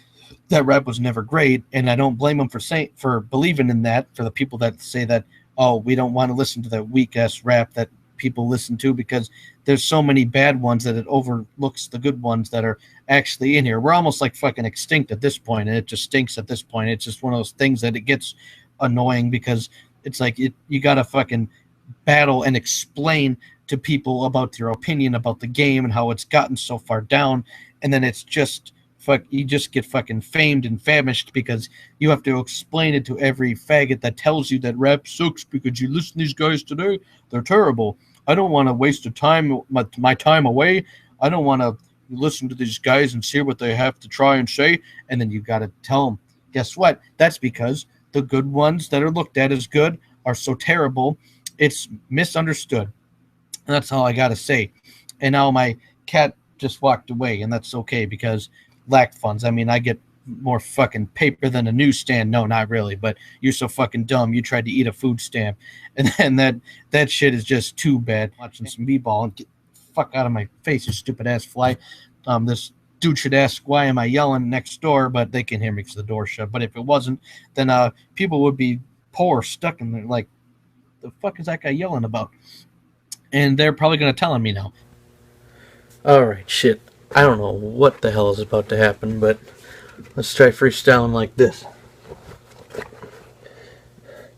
that rap was never great. And I don't blame them for believing in that, for the people that say that, oh, we don't want to listen to that weak-ass rap that people listen to, because there's so many bad ones that it overlooks the good ones that are actually in here. We're almost like fucking extinct at this point, and it just stinks at this point. It's just one of those things that it gets annoying, because it's like you gotta fucking battle and explain to people about your opinion about the game and how it's gotten so far down, and then it's just you just get fucking famed and famished because you have to explain it to every faggot that tells you that rap sucks because you listen to these guys today, they're terrible. I don't want to waste my time away. I don't want to listen to these guys and see what they have to try and say. And then you got to tell them, guess what? That's because the good ones that are looked at as good are so terrible, it's misunderstood. And that's all I got to say. And now my cat just walked away, and that's okay because lack funds. I mean, I get more fucking paper than a newsstand. No, not really, but you're so fucking dumb. You tried to eat a food stamp, and then that shit is just too bad. Watching some b-ball and get the fuck out of my face, you stupid ass fly. This dude should ask, why am I yelling next door? But they can hear me because the door shut. But if it wasn't, then people would be poor, stuck in there, like, the fuck is that guy yelling about? And they're probably going to tell on me now. Alright, shit. I don't know what the hell is about to happen, but let's try freestyling like this.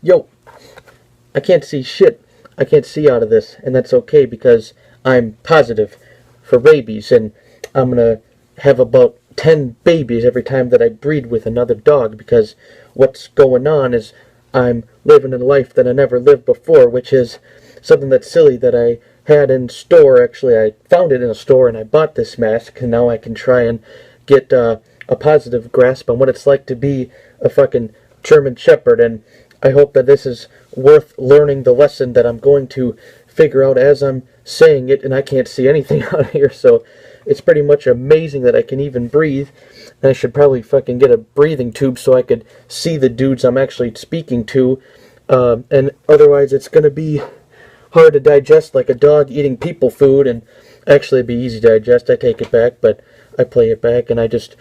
yo, I can't see shit. I can't see out of this, and that's okay because I'm positive for rabies, and I'm gonna have about 10 babies every time that I breed with another dog, because what's going on is I'm living a life that I never lived before, which is something that's silly that I had in store. Actually, I found it in a store and I bought this mask, and now I can try and get a positive grasp on what it's like to be a fucking German Shepherd, and I hope that this is worth learning the lesson that I'm going to figure out as I'm saying it, and I can't see anything out here, so it's pretty much amazing that I can even breathe. And I should probably fucking get a breathing tube so I could see the dudes I'm actually speaking to, and otherwise it's going to be hard to digest like a dog eating people food. And actually it'd be easy to digest, I take it back, but I play it back and I just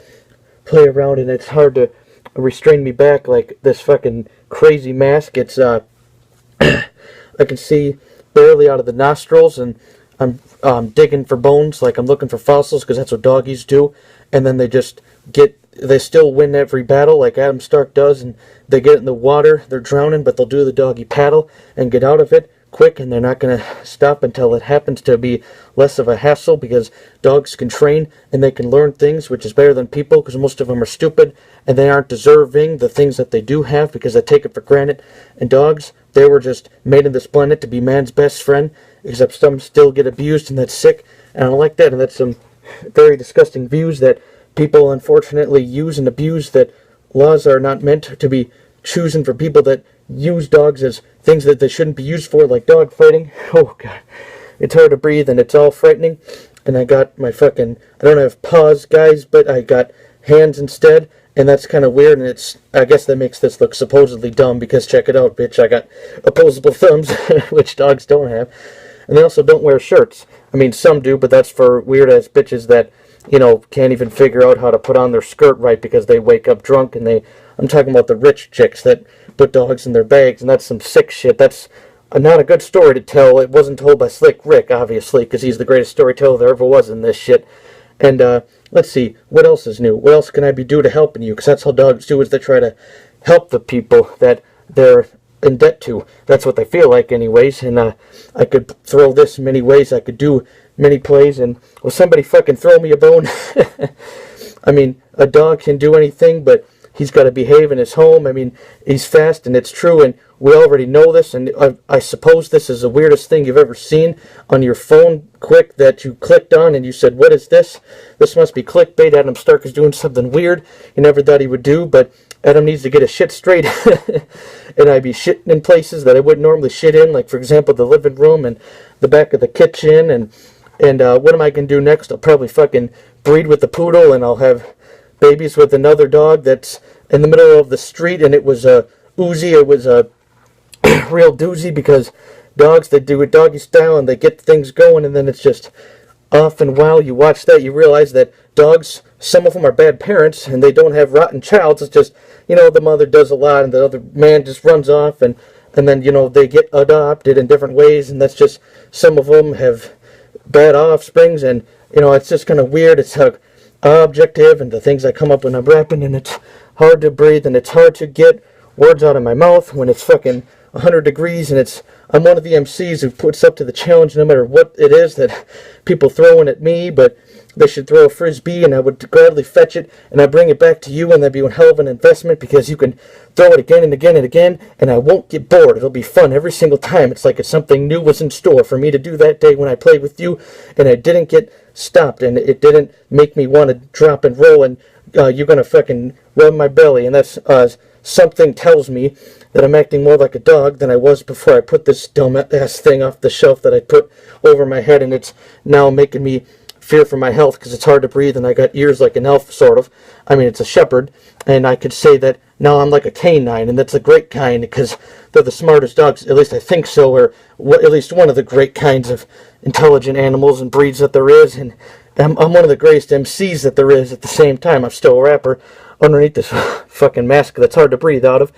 play around, and it's hard to restrain me back like this fucking crazy mask. It's I can see barely out of the nostrils, and I'm digging for bones, like I'm looking for fossils, because that's what doggies do. And then they still win every battle like Adam Stark does, and they get in the water, they're drowning, but they'll do the doggy paddle and get out of it quick, and they're not going to stop until it happens to be less of a hassle, because dogs can train and they can learn things, which is better than people, because most of them are stupid and they aren't deserving the things that they do have because they take it for granted. And dogs, they were just made on this planet to be man's best friend, except some still get abused, and that's sick, and I don't like that. And that's some very disgusting views that people unfortunately use and abuse, that laws are not meant to be choosing for people that use dogs as things that they shouldn't be used for, like dog fighting. Oh god, it's hard to breathe and it's all frightening. And I got my fucking, I don't have paws, guys, but I got hands instead, and that's kind of weird. And I guess that makes this look supposedly dumb, because check it out, bitch, I got opposable thumbs, which dogs don't have. And they also don't wear shirts. I mean, some do, but that's for weird ass bitches that, you know, can't even figure out how to put on their skirt right because they wake up drunk. And I'm talking about the rich chicks that put dogs in their bags, and that's some sick shit. That's not a good story to tell. It wasn't told by Slick Rick, obviously, because he's the greatest storyteller there ever was in this shit. And let's see, what else is new? What else can I be do to helping you? Because that's how dogs do, is they try to help the people that they're in debt to. That's what they feel like anyways. And I could throw this in many ways. I could do many plays, and will somebody fucking throw me a bone? I mean, a dog can do anything, but he's got to behave in his home. I mean, he's fast, and it's true, and we already know this, and I suppose this is the weirdest thing you've ever seen on your phone, quick, that you clicked on, and you said, what is this? This must be clickbait. Adam Stark is doing something weird you never thought he would do, but Adam needs to get his shit straight. And I'd be shitting in places that I wouldn't normally shit in, like, for example, the living room and the back of the kitchen, and what am I going to do next? I'll probably fucking breed with the poodle, and I'll have babies with another dog that's in the middle of the street, and it was a Uzi. It was a real doozy, because dogs, they do it doggy style, and they get things going, and then it's just off. And while you watch that, you realize that dogs, some of them are bad parents, and they don't have rotten childs. It's just, you know, the mother does a lot, and the other man just runs off, and then, you know, they get adopted in different ways, and that's just, some of them have bad offsprings, and, you know, it's just kind of weird. It's objective, and the things I come up when I'm rapping, and it's hard to breathe, and it's hard to get words out of my mouth when it's fucking 100 degrees, and I'm one of the MCs who puts up to the challenge no matter what it is that people throwing at me. But they should throw a frisbee, and I would gladly fetch it, and I bring it back to you, and that'd be a hell of an investment, because you can throw it again and again and again, and I won't get bored. It'll be fun every single time. It's like something new was in store for me to do that day when I played with you, and I didn't get stopped, and it didn't make me want to drop and roll, and you're gonna fucking rub my belly, and that's something tells me that I'm acting more like a dog than I was before I put this dumb ass thing off the shelf that I put over my head, and it's now making me fear for my health, because it's hard to breathe, and I got ears like an elf, sort of. I mean, it's a shepherd, and I could say that now I'm like a canine, and that's a great kind, because they're the smartest dogs, at least I think so, or at least one of the great kinds of intelligent animals and breeds that there is, and I'm one of the greatest MCs that there is at the same time. I'm still a rapper underneath this fucking mask that's hard to breathe out of,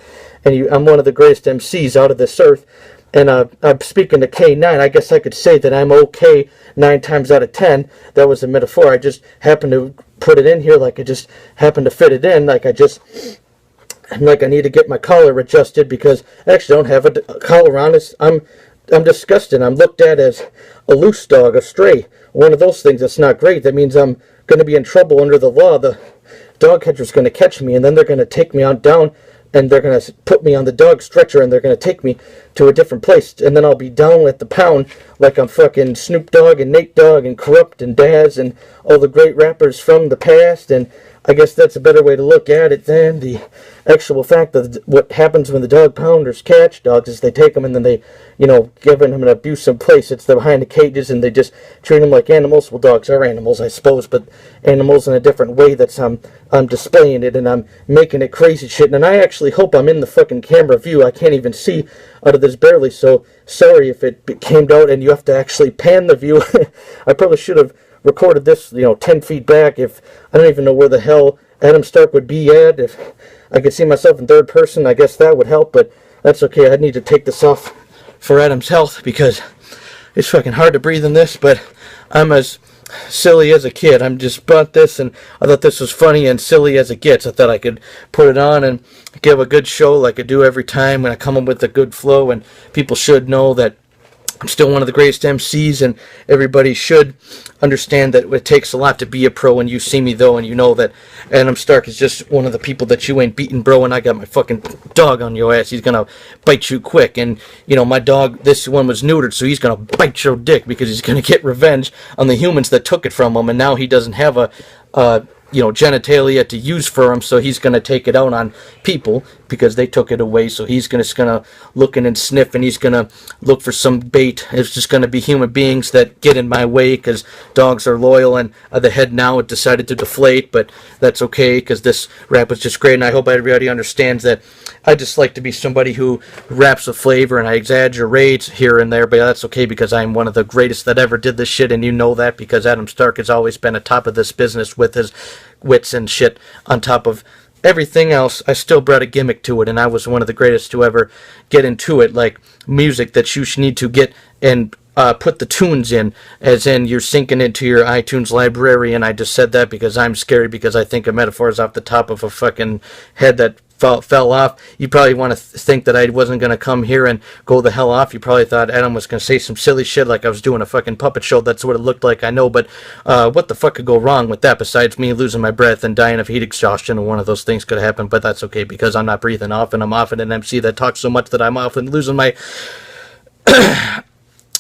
and I'm one of the greatest MCs out of this earth. And I'm speaking to K9. I guess I could say that I'm okay 9 times out of 10. That was a metaphor. I just happened to put it in here, like I just happened to fit it in, like I just and like I need to get my collar adjusted because I actually don't have a collar on. I'm disgusted. I'm looked at as a loose dog, a stray, one of those things. That's not great. That means I'm going to be in trouble under the law. The dog catcher's going to catch me, and then they're going to take me on down, and they're going to put me on the dog stretcher, and they're going to take me to a different place, and then I'll be down at the pound like I'm fucking Snoop Dogg and Nate Dogg and Corrupt and Daz and all the great rappers from the past. And I guess that's a better way to look at it than the actual fact that what happens when the dog pounders catch dogs is they take them and then they, give them an abusive place. It's they're behind the cages and they just treat them like animals. Well, dogs are animals, I suppose, but animals in a different way. That's I'm displaying it and I'm making it crazy shit. And I actually hope I'm in the fucking camera view. I can't even see out of this barely, so sorry if it came out and you have to actually pan the view. I probably should have recorded this, 10 feet back. If I don't even know where the hell Adam Stark would be at. If I could see myself in third person, I guess that would help, but that's okay. I need to take this off for Adam's health because it's fucking hard to breathe in this, but I'm as silly as a kid. I'm just bought this and I thought this was funny and silly as it gets. I thought I could put it on and give a good show like I do every time when I come up with a good flow, and people should know that I'm still one of the greatest MCs, and everybody should understand that it takes a lot to be a pro. And you see me, though, and you know that Adam Stark is just one of the people that you ain't beating, bro, and I got my fucking dog on your ass. He's going to bite you quick. And, my dog, this one was neutered, so he's going to bite your dick because he's going to get revenge on the humans that took it from him, and now he doesn't have a genitalia to use for him, so he's going to take it out on people because they took it away. So he's just going to look in and sniff, and he's going to look for some bait. It's just going to be human beings that get in my way because dogs are loyal, and the head now it decided to deflate, but that's okay because this rap was just great, and I hope everybody understands that I just like to be somebody who raps with flavor, and I exaggerate here and there, but that's okay because I'm one of the greatest that ever did this shit, and you know that because Adam Stark has always been atop of this business with his wits and shit on top of everything else. I still brought a gimmick to it, and I was one of the greatest to ever get into it, like music that you need to get and put the tunes in, as in you're syncing into your iTunes library. And I just said that because I'm scary, because I think of metaphors off the top of a fucking head that fell off. You probably want to think that I wasn't going to come here and go the hell off. You probably thought Adam was going to say some silly shit like I was doing a fucking puppet show. That's what it looked like, I know, but what the fuck could go wrong with that besides me losing my breath and dying of heat exhaustion? And one of those things could happen, but that's okay because I'm not breathing off, and I'm often an MC that talks so much that I'm often losing my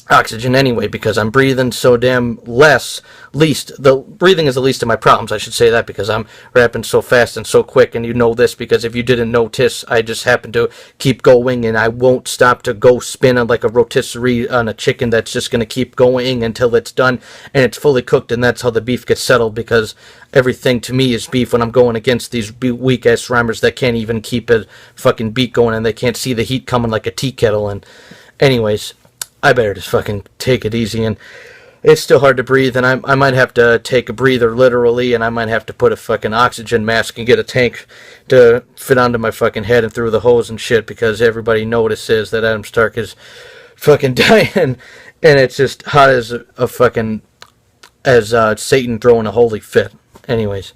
oxygen anyway because I'm breathing so damn the breathing is the least of my problems. I should say that because I'm rapping so fast and so quick, and you know this because if you didn't notice, I just happen to keep going and I won't stop to go spinning like a rotisserie on a chicken that's just going to keep going until it's done and it's fully cooked, and that's how the beef gets settled because everything to me is beef when I'm going against these weak ass rhymers that can't even keep a fucking beat going and they can't see the heat coming like a tea kettle. And anyways, I better just fucking take it easy, and it's still hard to breathe, and I might have to take a breather literally, and I might have to put a fucking oxygen mask and get a tank to fit onto my fucking head and through the hose and shit because everybody notices that Adam Stark is fucking dying, and it's just hot as a fucking, as Satan throwing a holy fit. Anyways,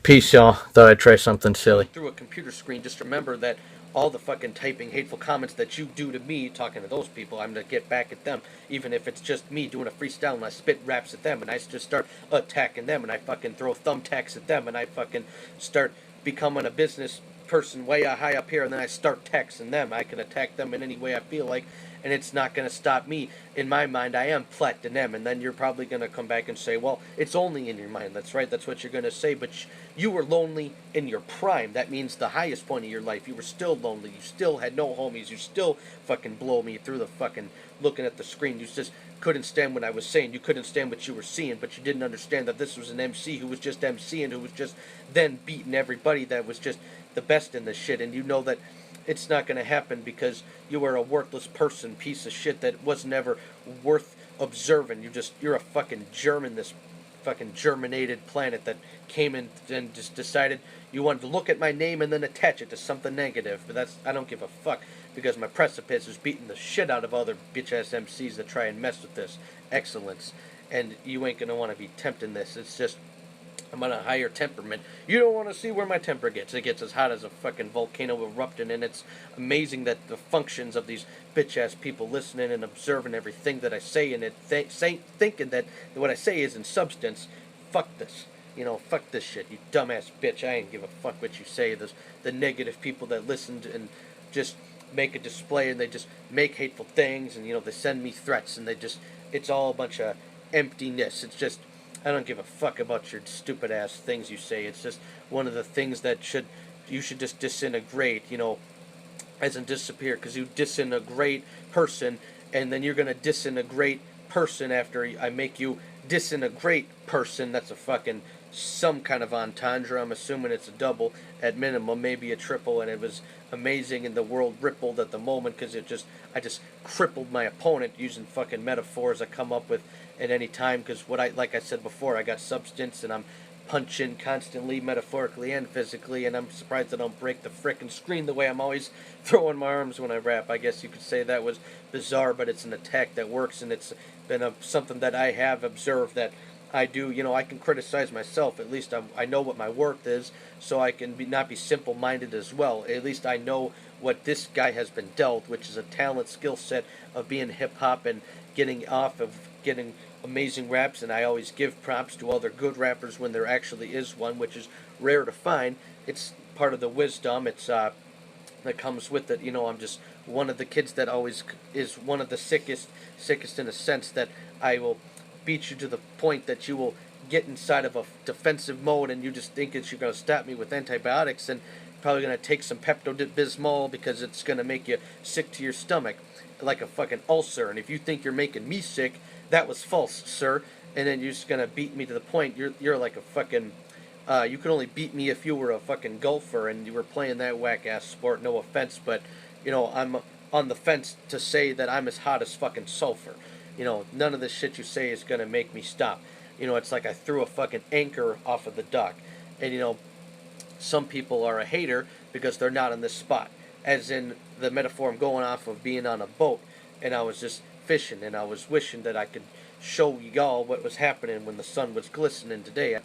peace, y'all. Thought I'd try something silly. Through a computer screen, just remember that all the fucking typing hateful comments that you do to me, talking to those people, I'm gonna get back at them. Even if it's just me doing a freestyle and I spit raps at them and I just start attacking them and I fucking throw thumbtacks at them and I fucking start becoming a business person way high up here and then I start texting them. I can attack them in any way I feel like, and it's not going to stop me. In my mind, I am platinum, and then you're probably going to come back and say, well, it's only in your mind. That's right, that's what you're going to say, but you were lonely in your prime. That means the highest point of your life. You were still lonely. You still had no homies. You still fucking blow me through the fucking looking at the screen. You just couldn't stand what I was saying. You couldn't stand what you were seeing, but you didn't understand that this was an MC who was just MCing, who was just then beating everybody that was just the best in this shit, and you know that it's not going to happen because you were a worthless person, piece of shit that was never worth observing. You're a fucking German, this fucking germinated planet that came in and just decided you wanted to look at my name and then attach it to something negative. But I don't give a fuck because my precipice is beating the shit out of other bitch-ass MCs that try and mess with this excellence. And you ain't going to want to be tempting this. It's just I'm on a higher temperament. You don't want to see where my temper gets. It gets as hot as a fucking volcano erupting, and it's amazing that the functions of these bitch-ass people listening and observing everything that I say, and thinking that what I say is in substance. Fuck this. You know, fuck this shit, you dumbass bitch. I ain't give a fuck what you say. There's the negative people that listen and just make a display, and they just make hateful things, and, you know, they send me threats, and it's all a bunch of emptiness. It's just, I don't give a fuck about your stupid ass things you say. It's just one of the things that you should just disintegrate, you know, as in disappear, because you disintegrate person, and then you're gonna disintegrate person after I make you disintegrate person. That's a fucking some kind of entendre. I'm assuming it's a double at minimum, maybe a triple, and it was amazing, and the world rippled at the moment because I just crippled my opponent using fucking metaphors I come up with at any time, because like I said before, I got substance, and I'm punching constantly, metaphorically and physically, and I'm surprised I don't break the frickin' screen the way I'm always throwing my arms when I rap. I guess you could say that was bizarre, but it's an attack that works, and it's been something that I have observed that I do. You know, I can criticize myself. At least I know what my worth is, so I can not be simple-minded as well. At least I know what this guy has been dealt, which is a talent, skill set of being hip-hop and getting amazing raps, and I always give props to other good rappers when there actually is one, which is rare to find. It's part of the wisdom. It's that comes with it. You know, I'm just one of the kids that always is one of the sickest in a sense that I will beat you to the point that you will get inside of a defensive mode, and you just think that you're going to stop me with antibiotics, and probably going to take some Pepto-Bismol because it's going to make you sick to your stomach like a fucking ulcer. And if you think you're making me sick, that was false, sir. And then you're just gonna beat me to the point. You're like a fucking. You could only beat me if you were a fucking golfer and you were playing that whack ass sport. No offense, but you know, I'm on the fence to say that I'm as hot as fucking sulfur. You know, none of this shit you say is gonna make me stop. You know, it's like I threw a fucking anchor off of the dock. And you know, some people are a hater because they're not in this spot. As in the metaphor I'm going off of being on a boat, and I was just fishing, and I was wishing that I could show y'all what was happening when the sun was glistening today.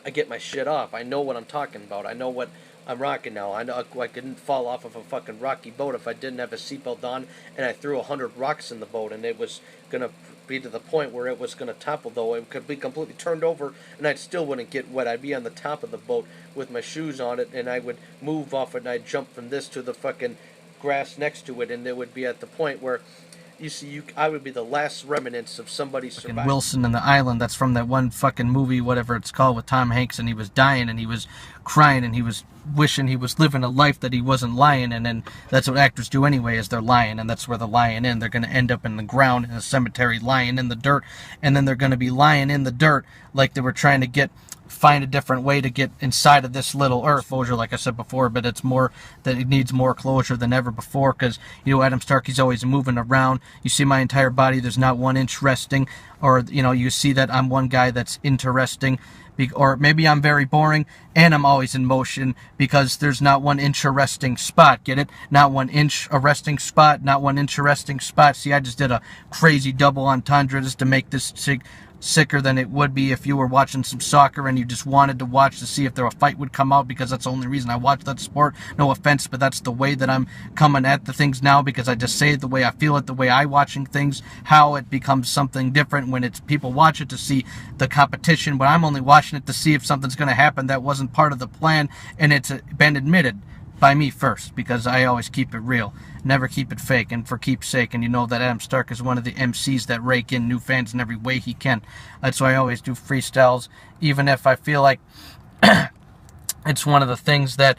I get my shit off. I know what I'm talking about. I know what I'm rocking now. I know I couldn't fall off of a fucking rocky boat if I didn't have a seatbelt on, and I threw 100 rocks in the boat, and it was gonna be to the point where it was gonna topple, though. It could be completely turned over, and I still wouldn't get wet. I'd be on the top of the boat with my shoes on it, and I would move off it, and I'd jump from this to the fucking grass next to it, and it would be at the point where I would be the last remnants of somebody surviving. Wilson and the Island, that's from that one fucking movie, whatever it's called, with Tom Hanks, and he was dying, and he was crying, and he was wishing he was living a life that he wasn't lying, and then that's what actors do anyway, is they're lying, and that's where they're lying in. They're going to end up in the ground, in a cemetery, lying in the dirt, and then they're going to be lying in the dirt like they were trying to find a different way to get inside of this little earth closure, like I said before, but it's more that it needs more closure than ever before, because, you know, Adam Starkey's always moving around. You see my entire body, there's not 1 inch resting, or, you know, you see that I'm one guy that's interesting, or maybe I'm very boring, and I'm always in motion, because there's not 1 inch a resting spot, get it? Not 1 inch a resting spot, not 1 inch a resting spot. See, I just did a crazy double entendre just to make this sicker than it would be if you were watching some soccer and you just wanted to watch to see if a fight would come out, because that's the only reason I watch that sport. No offense, but that's the way that I'm coming at the things now, because I just say it the way I feel it, the way I watching things, how it becomes something different when it's people watch it to see the competition, but I'm only watching it to see if something's going to happen that wasn't part of the plan, and it's been admitted by me first, because I always keep it real, never keep it fake, and for keepsake. And you know that Adam Stark is one of the MCs that rake in new fans in every way he can. That's why I always do freestyles, even if I feel like it's one of the things that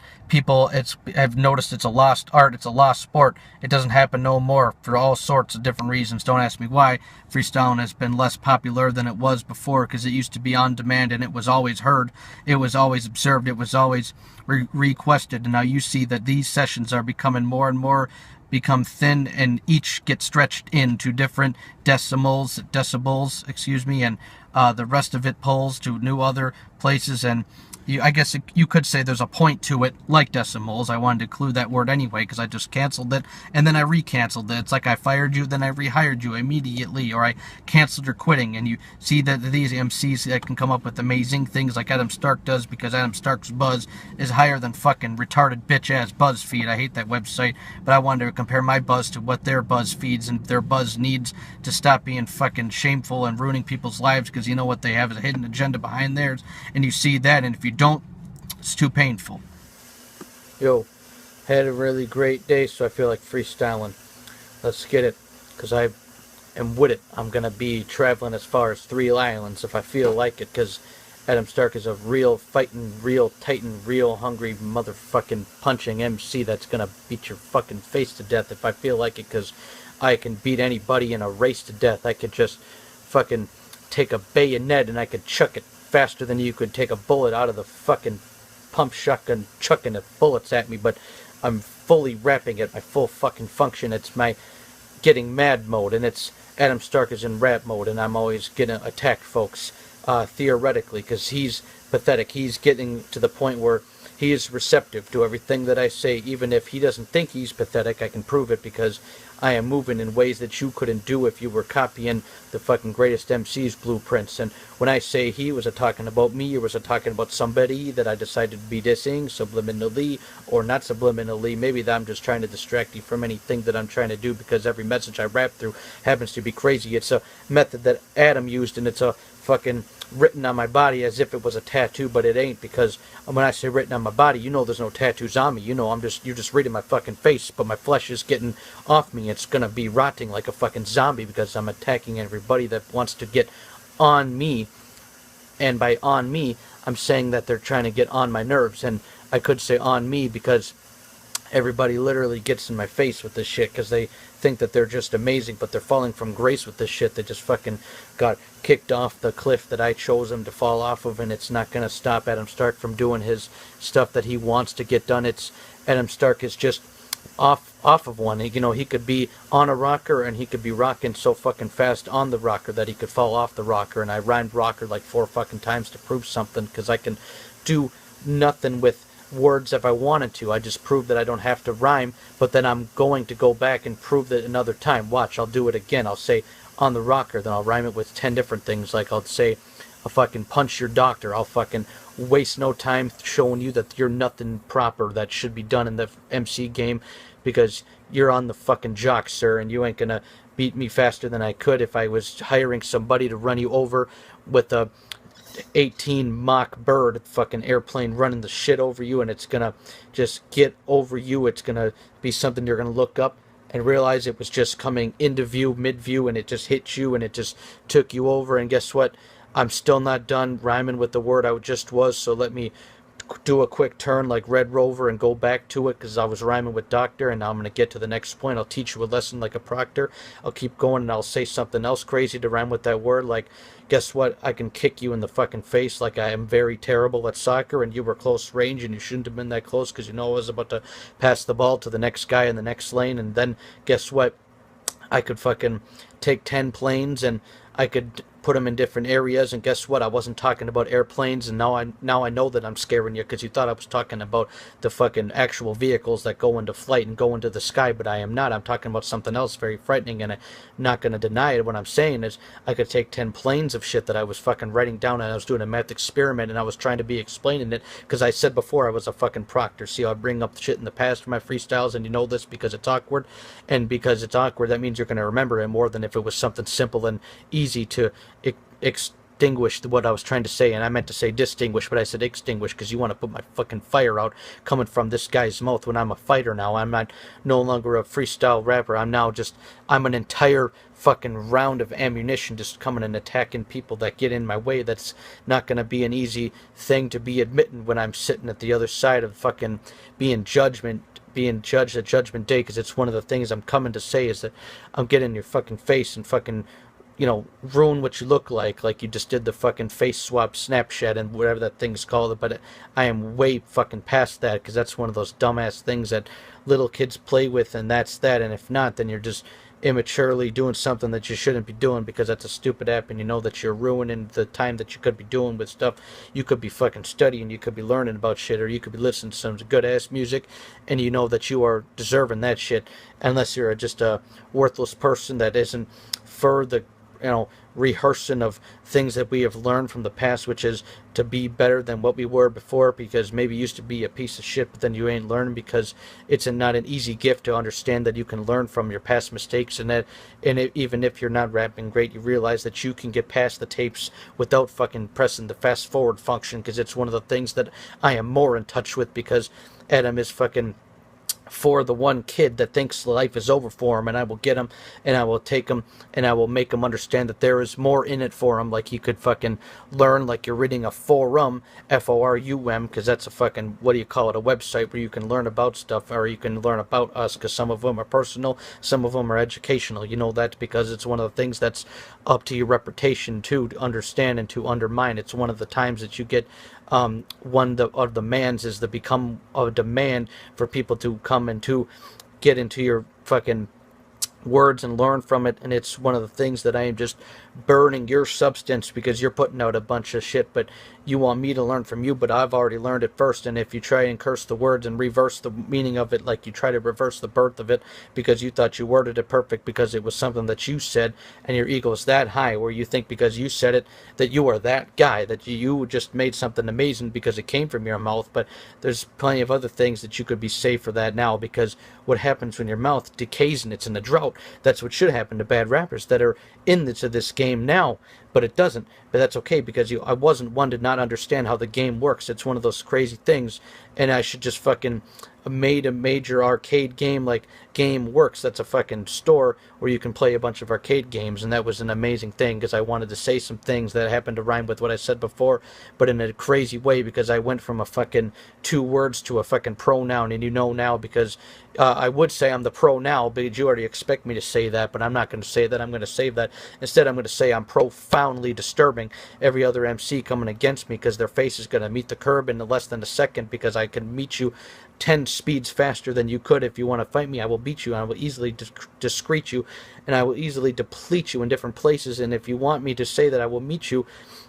I've noticed it's a lost art, it's a lost sport. It doesn't happen no more for all sorts of different reasons. Don't ask me why. Freestyling has been less popular than it was before, because it used to be on demand, and it was always heard, it was always observed, it was always requested. And now you see that these sessions are becoming more and more become thin, and each get stretched into different decibels, and the rest of it pulls to new other places, and I guess you could say there's a point to it, like decimals. I wanted to include that word anyway because I just canceled it, and then I re-canceled it. It's like I fired you, then I rehired you immediately, or I canceled your quitting. And you see that these MCs that can come up with amazing things like Adam Stark does, because Adam Stark's buzz is higher than fucking retarded bitch-ass BuzzFeed. I hate that website, but I wanted to compare my buzz to what their buzz feeds and their buzz needs to stop being fucking shameful and ruining people's lives, because you know what they have is a hidden agenda behind theirs, and you see that, and if you don't, it's too painful. Yo, had a really great day, so I feel like freestyling. Let's get it, because I am with it. I'm going to be traveling as far as 3 islands if I feel like it, because Adam Stark is a real fighting, real titan, real hungry motherfucking punching MC that's going to beat your fucking face to death if I feel like it, because I can beat anybody in a race to death. I could just fucking take a bayonet and I could chuck it faster than you could take a bullet out of the fucking pump shotgun, chucking the bullets at me, but I'm fully rapping at my full fucking function. It's my getting mad mode, and it's Adam Stark is in rap mode, and I'm always gonna attack folks theoretically, because he's pathetic. He's getting to the point where he is receptive to everything that I say, even if he doesn't think he's pathetic. I can prove it because I am moving in ways that you couldn't do if you were copying the fucking greatest MC's blueprints. And when I say he, was it talking about me, or was it talking about somebody that I decided to be dissing subliminally or not subliminally? Maybe that I'm just trying to distract you from anything that I'm trying to do, because every message I rap through happens to be crazy. It's a method that Adam used, and it's a fucking written on my body as if it was a tattoo, but it ain't, because when I say written on my body, you know there's no tattoos on me. You know you're just reading my fucking face, but my flesh is getting off me. It's gonna be rotting like a fucking zombie, because I'm attacking everybody that wants to get on me. And by on me, I'm saying that they're trying to get on my nerves. And I could say on me because everybody literally gets in my face with this shit, because they think that they're just amazing, but they're falling from grace with this shit. They just fucking got kicked off the cliff that I chose them to fall off of, and it's not going to stop Adam Stark from doing his stuff that he wants to get done. It's Adam Stark is just off of one. You know, he could be on a rocker, and he could be rocking so fucking fast on the rocker that he could fall off the rocker, and I rhymed rocker like 4 fucking times to prove something, because I can do nothing with words if I wanted to. I just proved that I don't have to rhyme, but then I'm going to go back and prove that another time. Watch, I'll do it again. I'll say on the rocker, then I'll rhyme it with 10 different things. Like I'll say, I'll fucking punch your doctor. I'll fucking waste no time showing you that you're nothing proper that should be done in the MC game, because you're on the fucking jock, sir, and you ain't gonna beat me faster than I could if I was hiring somebody to run you over with a 18 Mach bird fucking airplane running the shit over you, and it's gonna just get over you. It's gonna be something you're gonna look up and realize it was just coming into view, mid view, and it just hit you and it just took you over. And guess what? I'm still not done rhyming with the word I just was, so let me do a quick turn like Red Rover and go back to it, because I was rhyming with doctor, and now I'm going to get to the next point. I'll teach you a lesson like a proctor. I'll keep going, and I'll say something else crazy to rhyme with that word, like, guess what? I can kick you in the fucking face, like I am very terrible at soccer, and you were close range, and you shouldn't have been that close, because you know I was about to pass the ball to the next guy in the next lane. And then guess what? I could fucking take 10 planes, and I could put them in different areas, and guess what? I wasn't talking about airplanes, and now I know that I'm scaring you, because you thought I was talking about the fucking actual vehicles that go into flight and go into the sky, but I am not. I'm talking about something else very frightening, and I'm not going to deny it. What I'm saying is I could take 10 planes of shit that I was fucking writing down, and I was doing a math experiment, and I was trying to be explaining it, because I said before I was a fucking proctor. See how I bring up shit in the past for my freestyles, and you know this because it's awkward, and because it's awkward, that means you're going to remember it more than if it was something simple and easy to extinguish what I was trying to say. And I meant to say distinguish, but I said extinguish, because you want to put my fucking fire out coming from this guy's mouth when I'm a fighter now. I'm not no longer a freestyle rapper. I'm an entire fucking round of ammunition just coming and attacking people that get in my way. That's not going to be an easy thing to be admitting when I'm sitting at the other side of fucking being judged at Judgment Day, because it's one of the things I'm coming to say is that I'm getting in your fucking face and fucking, you know, ruin what you look like you just did the fucking face swap Snapchat and whatever that thing's called. But I am way fucking past that, because that's one of those dumbass things that little kids play with, and that's that. And if not, then you're just immaturely doing something that you shouldn't be doing because that's a stupid app, and you know that you're ruining the time that you could be doing with stuff. You could be fucking studying, you could be learning about shit, or you could be listening to some good ass music, and you know that you are deserving that shit, unless you're just a worthless person that isn't for the, rehearsing of things that we have learned from the past, which is to be better than what we were before, because maybe you used to be a piece of shit, but then you ain't learning, because it's not an easy gift to understand that you can learn from your past mistakes, and that, even if you're not rapping great, you realize that you can get past the tapes without fucking pressing the fast forward function, because it's one of the things that I am more in touch with, because Adam is fucking for the one kid that thinks life is over for him, and I will get him, and I will take him, and I will make him understand that there is more in it for him. Like, he could fucking learn, like you're reading a forum, Forum, because that's a fucking, what do you call it, a website where you can learn about stuff, or you can learn about us, because some of them are personal, some of them are educational. You know that because it's one of the things that's up to your reputation to understand and to undermine. It's one of the times that you get one of the demands is to become a demand for people to come and to get into your fucking words and learn from it. And it's one of the things that I am just burning your substance, because you're putting out a bunch of shit, but you want me to learn from you, but I've already learned it first. And if you try and curse the words and reverse the meaning of it, like you try to reverse the birth of it because you thought you worded it perfect because it was something that you said, and your ego is that high where you think because you said it that you are that guy, that you just made something amazing because it came from your mouth. But there's plenty of other things that you could be saved for that now, because what happens when your mouth decays and it's in a drought, that's what should happen to bad rappers that are into this game now, but it doesn't. But that's okay, because I wasn't one to not understand how the game works. It's one of those crazy things, and I should just fucking made a major arcade game like Game Works. That's a fucking store where you can play a bunch of arcade games, and that was an amazing thing, because I wanted to say some things that happened to rhyme with what I said before, but in a crazy way, because I went from a fucking 2 words to a fucking pronoun. And you know now, because I would say I'm the pro now, but you already expect me to say that, but I'm not going to say that. I'm going to save that. Instead, I'm going to say I'm profoundly disturbing every other MC coming against me, because their face is going to meet the curb in less than a second, because I can meet you 10 speeds faster than you could. If you want to fight me, I will beat you, and I will easily discreet you, and I will easily deplete you in different places. And if you want me to say that I will meet you,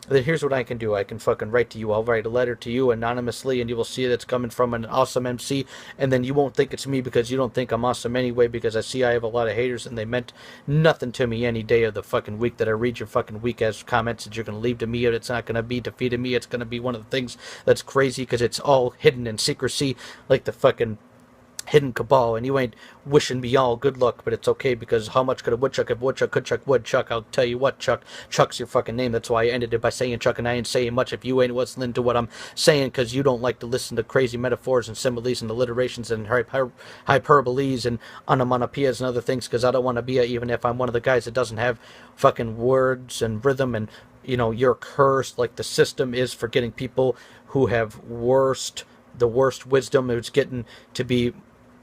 then here's what I can do. I can fucking write to you. I'll write a letter to you anonymously, and you will see that it's coming from an awesome MC, and then you won't think it's me, because you don't think I'm awesome anyway, because I see I have a lot of haters, and they meant nothing to me any day of the fucking week that I read your fucking weak-ass comments that you're going to leave to me, and it's not going to be defeating me. It's going to be one of the things that's crazy, because it's all hidden in secrecy, like the fucking hidden cabal, and you ain't wishing me all good luck, but it's okay, because how much could a woodchuck if woodchuck could chuck wood? Chuck, I'll tell you what, Chuck. Chuck's your fucking name. That's why I ended it by saying Chuck, and I ain't saying much if you ain't listening to what I'm saying, because you don't like to listen to crazy metaphors and similes and alliterations and hyperboles and onomatopoeias and other things, because I don't want to be even if I'm one of the guys that doesn't have fucking words and rhythm, and you're cursed like the system is for getting people who have the worst wisdom. It's getting to be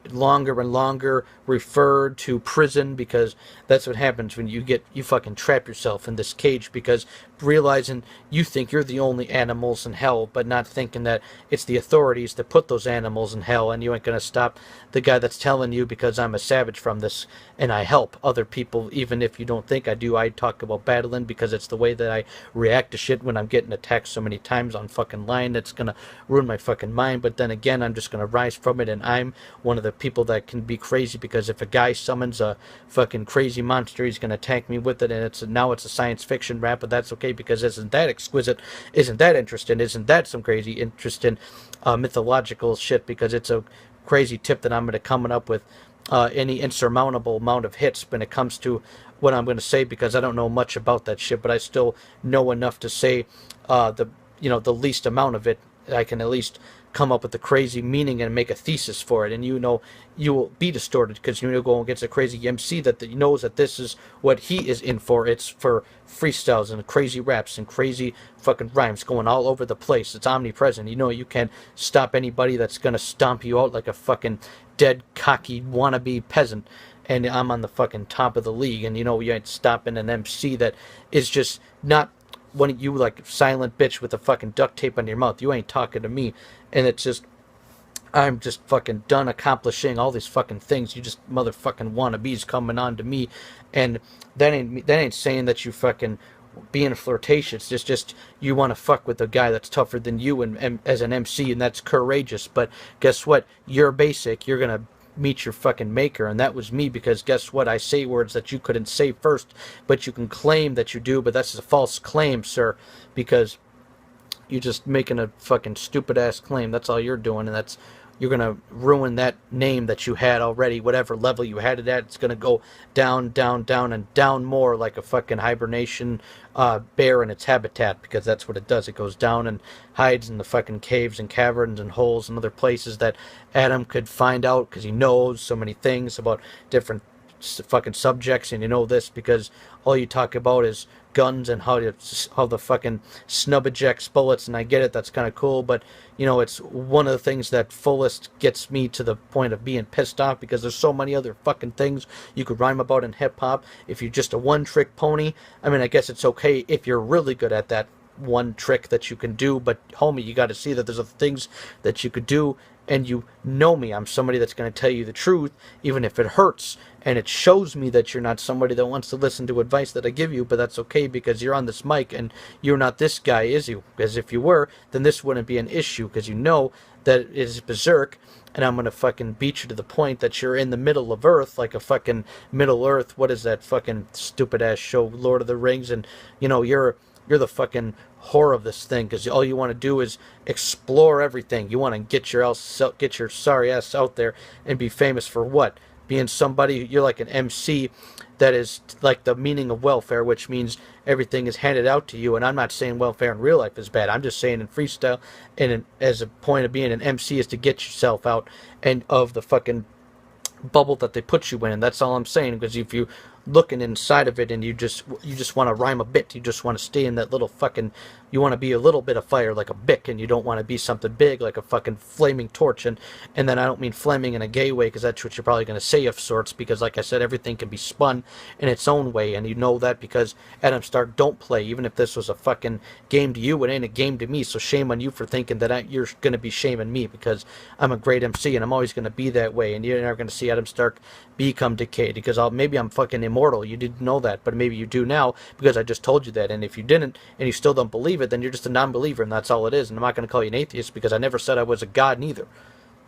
longer and longer referred to prison, because that's what happens when you fucking trap yourself in this cage, because realizing you think you're the only animals in hell, but not thinking that it's the authorities that put those animals in hell, and you ain't gonna stop the guy that's telling you, because I'm a savage from this, and I help other people, even if you don't think I do. I talk about battling because it's the way that I react to shit when I'm getting attacked so many times on fucking line that's gonna ruin my fucking mind. But then again, I'm just gonna rise from it, and I'm one of the people that can be crazy, because if a guy summons a fucking crazy monster, he's gonna attack me with it, and it's a science fiction rap, but that's okay, because isn't that exquisite, isn't that interesting, isn't that some crazy interesting mythological shit, because it's a crazy tip that I'm going to coming up with any insurmountable amount of hits when it comes to what I'm going to say, because I don't know much about that shit, but I still know enough to say the least amount of it. I can at least come up with the crazy meaning and make a thesis for it, and you will be distorted, because you go against a crazy MC that knows that this is what he is in for. It's for freestyles and crazy raps and crazy fucking rhymes going all over the place. It's omnipresent. You can't stop anybody that's gonna stomp you out like a fucking dead cocky wannabe peasant, and I'm on the fucking top of the league, and you ain't stopping an MC that is just not when you like silent bitch with a fucking duct tape on your mouth. You ain't talking to me. And it's just I'm just fucking done accomplishing all these fucking things. You just motherfucking wannabes coming on to me, and that ain't saying that you fucking being flirtatious. It's just you want to fuck with a guy that's tougher than you and as an MC, and that's courageous. But guess what? You're basic. You're gonna meet your fucking maker, and that was me, because guess what? I say words that you couldn't say first, but you can claim that you do, but that's a false claim, sir, because you're just making a fucking stupid ass claim. That's all you're doing, and that's you're gonna ruin that name that you had already. Whatever level you had it at, it's gonna go down, down, down, and down more, like a fucking hibernation bear in its habitat, because that's what it does. It goes down and hides in the fucking caves and caverns and holes and other places that Adam could find out, because he knows so many things about different fucking subjects, and you know this because all you talk about is guns and how the fucking snub ejects bullets, and I get it, that's kind of cool, but you know, it's one of the things that fullest gets me to the point of being pissed off, because there's so many other fucking things you could rhyme about in hip-hop. If you're just a one-trick pony, I mean, I guess it's okay if you're really good at that one trick that you can do, but homie, you got to see that there's other things that you could do, and you know me, I'm somebody that's going to tell you the truth, even if it hurts, and it shows me that you're not somebody that wants to listen to advice that I give you, but that's okay, because you're on this mic, and you're not this guy, is you? Because if you were, then this wouldn't be an issue, because you know that it is berserk, and I'm gonna fucking beat you to the point that you're in the middle of Earth, like a fucking Middle Earth, what is that fucking stupid ass show, Lord of the Rings, and you know, you're the fucking whore of this thing, because all you want to do is explore everything. You want to get your sorry ass out there and be famous for what? Being somebody. You're like an MC that is like the meaning of welfare, which means everything is handed out to you. And I'm not saying welfare in real life is bad. I'm just saying in freestyle, and as a point of being an MC, is to get yourself out and of the fucking bubble that they put you in, and that's all I'm saying. Because if you looking inside of it and you just want to rhyme a bit, you just want to stay in that little fucking, you want to be a little bit of fire like a bick, and you don't want to be something big like a fucking flaming torch. And then I don't mean flaming in a gay way, because that's what you're probably going to say of sorts, because like I said, everything can be spun in its own way, and you know that because Adam Stark don't play. Even if this was a fucking game to you, it ain't a game to me, so shame on you for thinking that you're going to be shaming me, because I'm a great MC and I'm always going to be that way, and you're never going to see Adam Stark become decayed, because maybe I'm fucking immortal. You didn't know that, but maybe you do now, because I just told you that. And if you didn't, and you still don't believe it, then you're just a non-believer, and that's all it is. And I'm not going to call you an atheist, because I never said I was a god neither.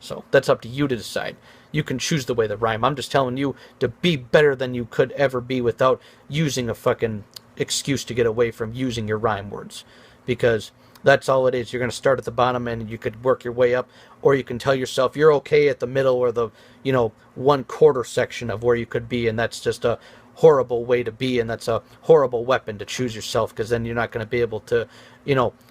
So that's up to you to decide. You can choose the way to rhyme. I'm just telling you to be better than you could ever be without using a fucking excuse to get away from using your rhyme words, because that's all it is. You're going to start at the bottom and you could work your way up, or you can tell yourself you're okay at the middle or the, 1/4 section of where you could be, and that's just a horrible way to be, and that's a horrible weapon to choose yourself, because then you're not going to be able to,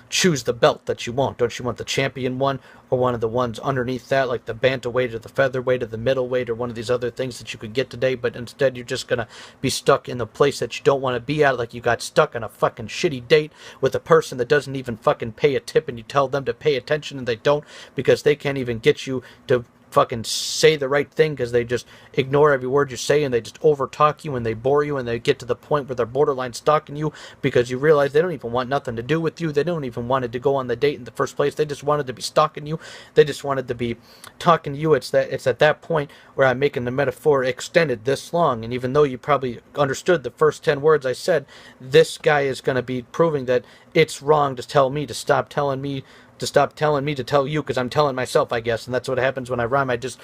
choose the belt that you want. Don't you want the champion one, or one of the ones underneath that, like the bantamweight or the featherweight or the middleweight or one of these other things that you could get today? But instead you're just gonna be stuck in the place that you don't want to be at, like you got stuck on a fucking shitty date with a person that doesn't even fucking pay a tip, and you tell them to pay attention and they don't, because they can't even get you to fucking say the right thing, because they just ignore every word you say, and they just overtalk you, and they bore you, and they get to the point where they're borderline stalking you, because you realize they don't even want nothing to do with you. They don't even wanted to go on the date in the first place. They just wanted to be stalking you. They just wanted to be talking to you. It's at that point where I'm making the metaphor extended this long, and even though you probably understood the first 10 words I said, this guy is going to be proving that it's wrong to tell me to stop telling me to tell you, because I'm telling myself, I guess. And that's what happens when I rhyme. I just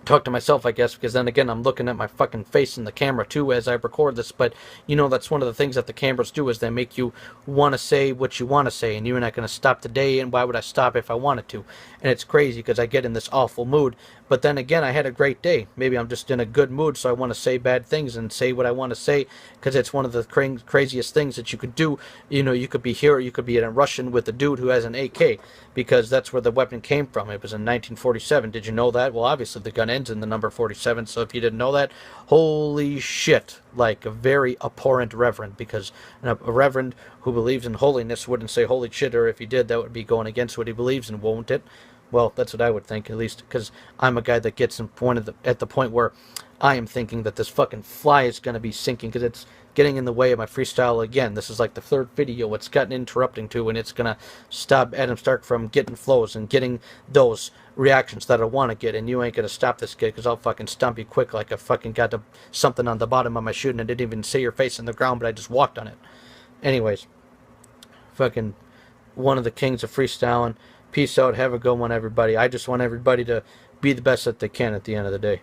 talk to myself, I guess, because then again, I'm looking at my fucking face in the camera too as I record this. But that's one of the things that the cameras do, is they make you want to say what you want to say, and you're not going to stop today, and why would I stop if I wanted to? And it's crazy, because I get in this awful mood, but then again, I had a great day. Maybe I'm just in a good mood, so I want to say bad things and say what I want to say, because it's one of the craziest things that you could do. You could be here, or you could be in a Russian with a dude who has an AK, because that's where the weapon came from. It was in 1947. Did you know that? Well, obviously the gun ends in the number 47, so if you didn't know that, holy shit, like a very abhorrent reverend, because a reverend who believes in holiness wouldn't say holy shit, or if he did, that would be going against what he believes in, won't it? Well, that's what I would think, at least, because I'm a guy that gets at the point where I am thinking that this fucking fly is going to be sinking, because it's getting in the way of my freestyle again. This is like the third video it's gotten interrupting to, and it's going to stop Adam Stark from getting flows and getting those reactions that I want to get, and you ain't gonna stop this kid because I'll fucking stomp you quick like I fucking got something on the bottom of my shoe and I didn't even see your face in the ground, but I just walked on it. Anyways, fucking one of the kings of freestyling. Peace out. Have a good one, everybody. I just want everybody to be the best that they can at the end of the day.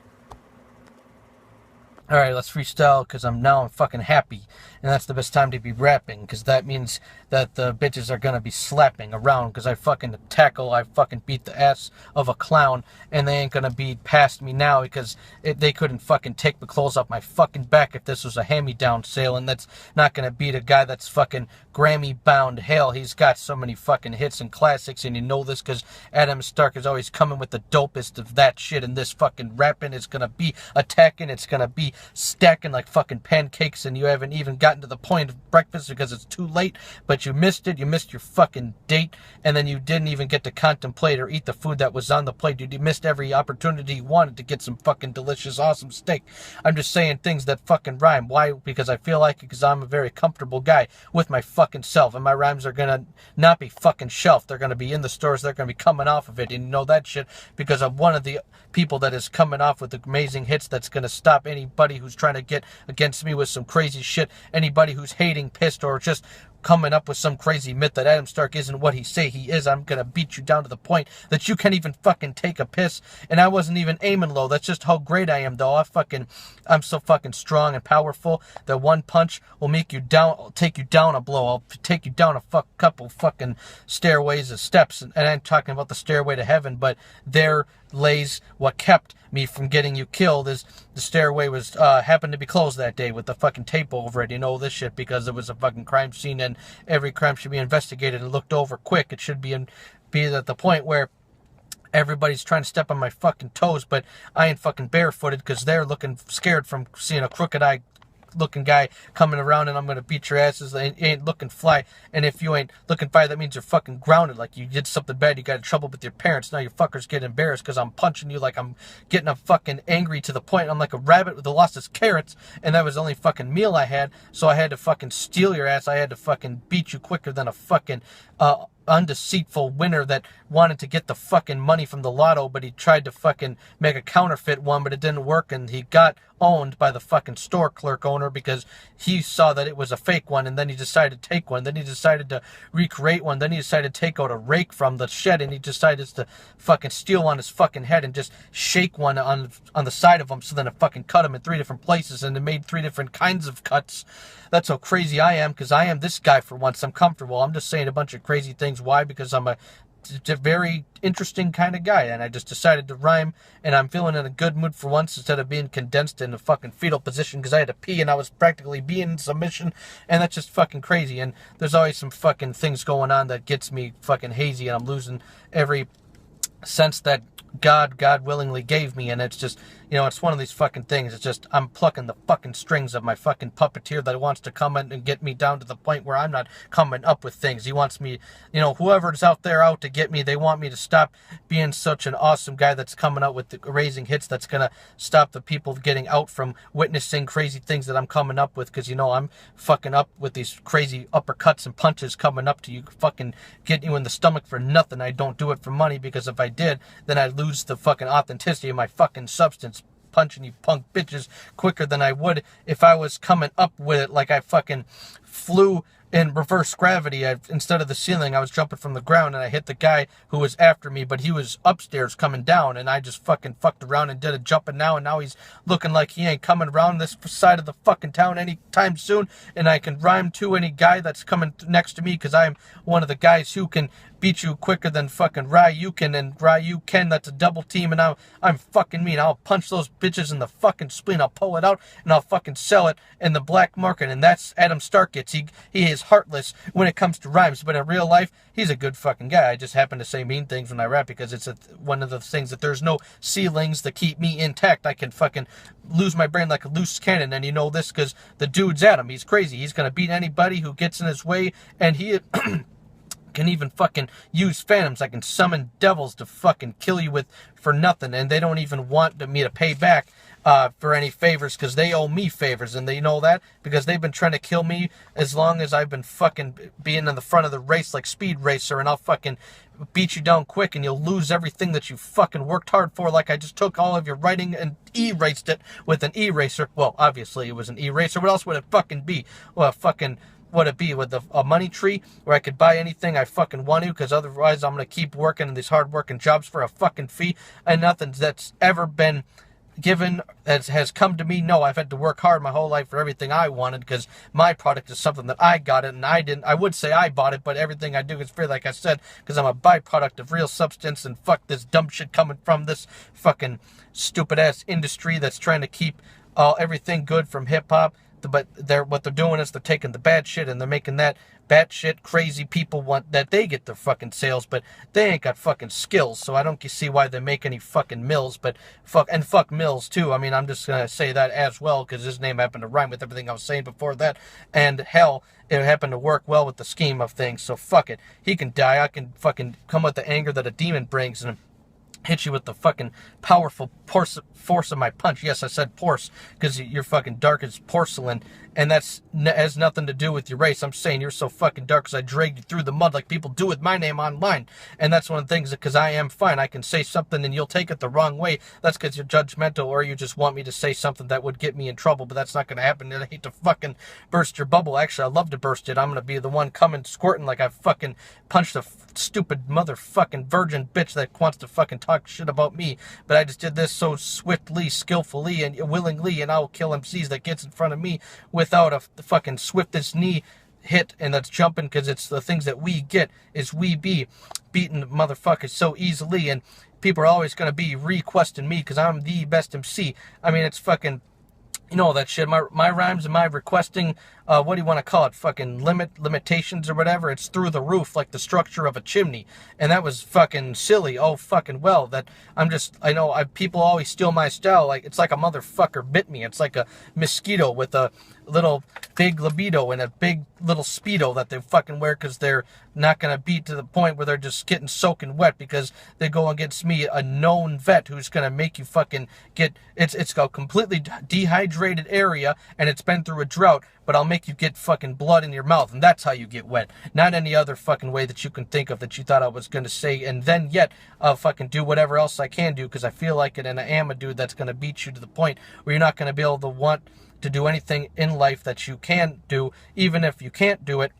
Alright, let's freestyle because I'm fucking happy. And that's the best time to be rapping because that means that the bitches are going to be slapping around because I fucking tackle, I fucking beat the ass of a clown and they ain't going to be past me now because they couldn't fucking take the clothes off my fucking back if this was a hand-me-down sale, and that's not going to beat a guy that's fucking Grammy-bound. Hell, he's got so many fucking hits and classics, and you know this because Adam Stark is always coming with the dopest of that shit, and this fucking rapping is going to be attacking, it's going to be stacking like fucking pancakes, and you haven't even gotten to the point of breakfast because it's too late, but you missed it. You missed your fucking date, and then you didn't even get to contemplate or eat the food that was on the plate. You missed every opportunity you wanted to get some fucking delicious, awesome steak. I'm just saying things that fucking rhyme. Why? Because I feel like it, because I'm a very comfortable guy with my fucking self, and my rhymes are gonna not be fucking shelved. They're gonna be in the stores. They're gonna be coming off of it, and you know that shit because I'm one of the people that is coming off with amazing hits that's gonna stop anybody who's trying to get against me with some crazy shit. Anybody who's hating, pissed, or just coming up with some crazy myth that Adam Stark isn't what he say he is, I'm gonna beat you down to the point that you can't even fucking take a piss. And I wasn't even aiming low. That's just how great I am, though. I'm so fucking strong and powerful that one punch will make you down. I'll take you down a blow. I'll take you down a couple fucking stairways of steps. And I'm talking about the stairway to heaven, but there lays what kept me from getting you killed. Is the stairway was happened to be closed that day with the fucking tape over it. You know this shit because it was a fucking crime scene, and every crime should be investigated and looked over quick. It should be at the point where everybody's trying to step on my fucking toes, but I ain't fucking barefooted because they're looking scared from seeing a crooked eye looking guy coming around, and I'm gonna beat your asses. You ain't looking fly, and if you ain't looking fly, that means you're fucking grounded. Like you did something bad, you got in trouble with your parents. Now you fuckers get embarrassed because I'm punching you like I'm getting a fucking angry to the point I'm like a rabbit with the lost his carrots, and that was the only fucking meal I had, so I had to fucking steal your ass. I had to fucking beat you quicker than a fucking undeceitful winner that wanted to get the fucking money from the lotto, but he tried to fucking make a counterfeit one, but it didn't work, and he got owned by the fucking store clerk owner because he saw that it was a fake one, and then he decided to take one, then he decided to recreate one, then he decided to take out a rake from the shed, and he decided to fucking steal on his fucking head and just shake one on the side of him, so then it fucking cut him in 3 different places, and it made 3 different kinds of cuts. That's how crazy I am, because I am this guy for once. I'm comfortable. I'm just saying a bunch of crazy things. Why? Because I'm a very interesting kind of guy, and I just decided to rhyme, and I'm feeling in a good mood for once instead of being condensed in a fucking fetal position because I had to pee and I was practically being in submission, and that's just fucking crazy. And there's always some fucking things going on that gets me fucking hazy, and I'm losing every sense that God willingly gave me, and it's just, you know, it's one of these fucking things. It's just, I'm plucking the fucking strings of my fucking puppeteer that wants to come in and get me down to the point where I'm not coming up with things. He wants me, you know, whoever's out there out to get me, they want me to stop being such an awesome guy that's coming out with the raising hits that's gonna stop the people getting out from witnessing crazy things that I'm coming up with, because, you know, I'm fucking up with these crazy uppercuts and punches coming up to you, fucking getting you in the stomach for nothing. I don't do it for money, because if I did, then I'd lose the fucking authenticity of my fucking substance, punching you punk bitches quicker than I would if I was coming up with it like I fucking flew in reverse gravity. Instead of the ceiling, I was jumping from the ground, and I hit the guy who was after me, but he was upstairs coming down, and I just fucking fucked around and did a jumping now, and now he's looking like he ain't coming around this side of the fucking town anytime soon, and I can rhyme to any guy that's coming next to me, because I'm one of the guys who can beat you quicker than fucking Ryuken, and Ryuken, that's a double team, and I'm fucking mean. I'll punch those bitches in the fucking spleen, I'll pull it out, and I'll fucking sell it in the black market, and that's Adam Stark gets. He is heartless when it comes to rhymes, but in real life, he's a good fucking guy. I just happen to say mean things when I rap, because it's one of the things that there's no ceilings that keep me intact. I can fucking lose my brain like a loose cannon, and you know this because the dude's Adam. He's crazy. He's gonna beat anybody who gets in his way, and he can even fucking use phantoms. I can summon devils to fucking kill you with for nothing, and they don't even want me to pay back for any favors, because they owe me favors, and they know that because they've been trying to kill me as long as I've been fucking being in the front of the race like Speed Racer, and I'll fucking beat you down quick, and you'll lose everything that you fucking worked hard for. Like I just took all of your writing and erased it with an eraser. Well, obviously it was an eraser. What else would it fucking be? Well, fucking would it be with a money tree where I could buy anything I fucking want to, because otherwise I'm gonna keep working in these hard working jobs for a fucking fee, and nothing that's ever been given has come to me. No, I've had to work hard my whole life for everything I wanted, because my product is something that I got it, and I would say I bought it, but everything I do is free, like I said, because I'm a byproduct of real substance, and fuck this dumb shit coming from this fucking stupid ass industry that's trying to keep everything good from hip hop. But what they're doing is they're taking the bad shit and they're making that bad shit crazy people want that they get their fucking sales, but they ain't got fucking skills. So I don't see why they make any fucking Mills, but fuck Mills too. I mean, I'm just gonna say that as well because his name happened to rhyme with everything I was saying before that, and hell, it happened to work well with the scheme of things. So fuck it, he can die. I can fucking come with the anger that a demon brings and hit you with the fucking powerful force of my punch. Yes, I said porce, because you're fucking dark as porcelain, and that's has nothing to do with your race. I'm saying you're so fucking dark because I dragged you through the mud like people do with my name online, and that's one of the things, because I am fine. I can say something and you'll take it the wrong way. That's because you're judgmental, or you just want me to say something that would get me in trouble, but that's not going to happen. I hate to fucking burst your bubble. Actually, I'd love to burst it. I'm going to be the one coming squirting like I fucking punched a stupid motherfucking virgin bitch that wants to fucking talk shit about me, but I just did this so swiftly, skillfully, and willingly, and I'll kill MCs that gets in front of me without a fucking swiftest knee hit, and that's jumping, because it's the things that we get is we be beating motherfuckers so easily, and people are always going to be requesting me because I'm the best MC. I mean, it's fucking, you know, that shit. My rhymes and my requesting, what do you want to call it? Fucking limitations or whatever. It's through the roof, like the structure of a chimney. And that was fucking silly. Oh, fucking well. That I know people always steal my style. Like, it's like a motherfucker bit me. It's like a mosquito with a little big libido and a big little Speedo that they fucking wear because they're not going to beat to the point where they're just getting soaking wet because they go against me, a known vet who's going to make you fucking get, it's a completely dehydrated area and it's been through a drought, but I'll make you get fucking blood in your mouth, and that's how you get wet. Not any other fucking way that you can think of that you thought I was going to say, and then yet I'll fucking do whatever else I can do because I feel like it, and I am a dude that's going to beat you to the point where you're not going to be able to want to do anything in life that you can do, even if you can't do it,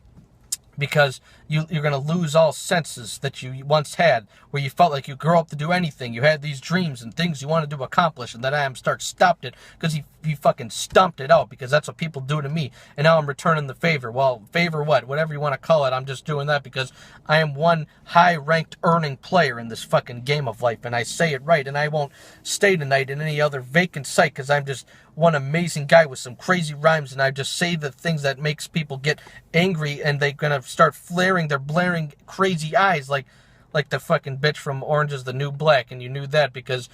because you're going to lose all senses that you once had, where you felt like you grew up to do anything. You had these dreams and things you wanted to accomplish, and then I stopped it because he fucking stomped it out, because that's what people do to me, and now I'm returning the favor. Well, favor what? Whatever you want to call it, I'm just doing that because I am one high-ranked earning player in this fucking game of life, and I say it right, and I won't stay tonight in any other vacant site because I'm just one amazing guy with some crazy rhymes, and I just say the things that makes people get angry, and they're gonna start flaring their blaring crazy eyes like the fucking bitch from Orange is the New Black, and you knew that because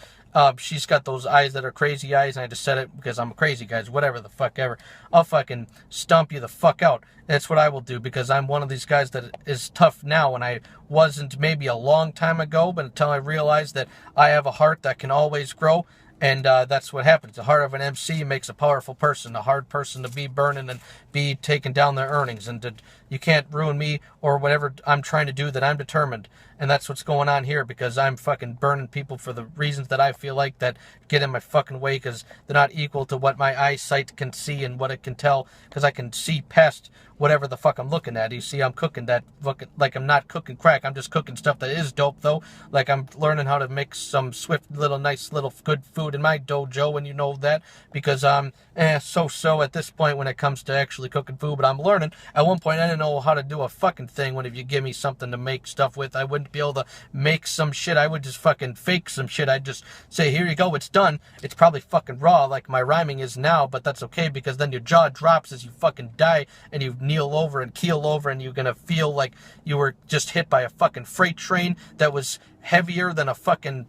she's got those eyes that are crazy eyes, and I just said it because I'm a crazy guy, whatever the fuck ever. I'll fucking stomp you the fuck out. That's what I will do, because I'm one of these guys that is tough now, and I wasn't maybe a long time ago, but until I realized that I have a heart that can always grow. And that's what happens. The heart of an MC makes a powerful person, a hard person to be burning and be taking down their earnings. And you can't ruin me or whatever I'm trying to do, that I'm determined. And that's what's going on here, because I'm fucking burning people for the reasons that I feel like that get in my fucking way, because they're not equal to what my eyesight can see and what it can tell, because I can see past whatever the fuck I'm looking at. You see, I'm cooking that fucking, like I'm not cooking crack. I'm just cooking stuff that is dope, though. Like I'm learning how to make some swift little nice little good food in my dojo, and you know that, because I'm so at this point when it comes to actually cooking food, but I'm learning. At one point I didn't know how to do a fucking thing. When if you give me something to make stuff with, I wouldn't be able to make some shit. I would just fucking fake some shit. I'd just say, here you go, it's done. It's probably fucking raw like my rhyming is now, but that's okay, because then your jaw drops as you fucking die and you kneel over and keel over, and you're gonna feel like you were just hit by a fucking freight train that was heavier than a fucking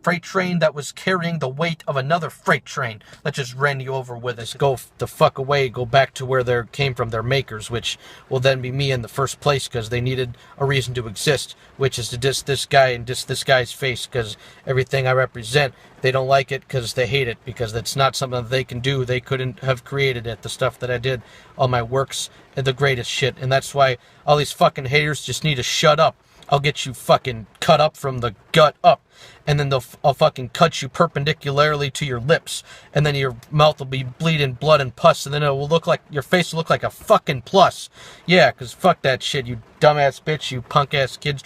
freight train that was carrying the weight of another freight train that just ran you over with it. Go the fuck away, go back to where they came from, their makers, which will then be me in the first place because they needed a reason to exist, which is to diss this guy and diss this guy's face because everything I represent, they don't like it because they hate it, because it's not something that they can do. They couldn't have created it, the stuff that I did, all my works, and the greatest shit. And that's why all these fucking haters just need to shut up. I'll get you fucking cut up from the gut up, and then I'll fucking cut you perpendicularly to your lips, and then your mouth will be bleeding blood and pus, and then it will look like, your face will look like a fucking plus. Yeah, because fuck that shit, you dumbass bitch, you punk ass kids.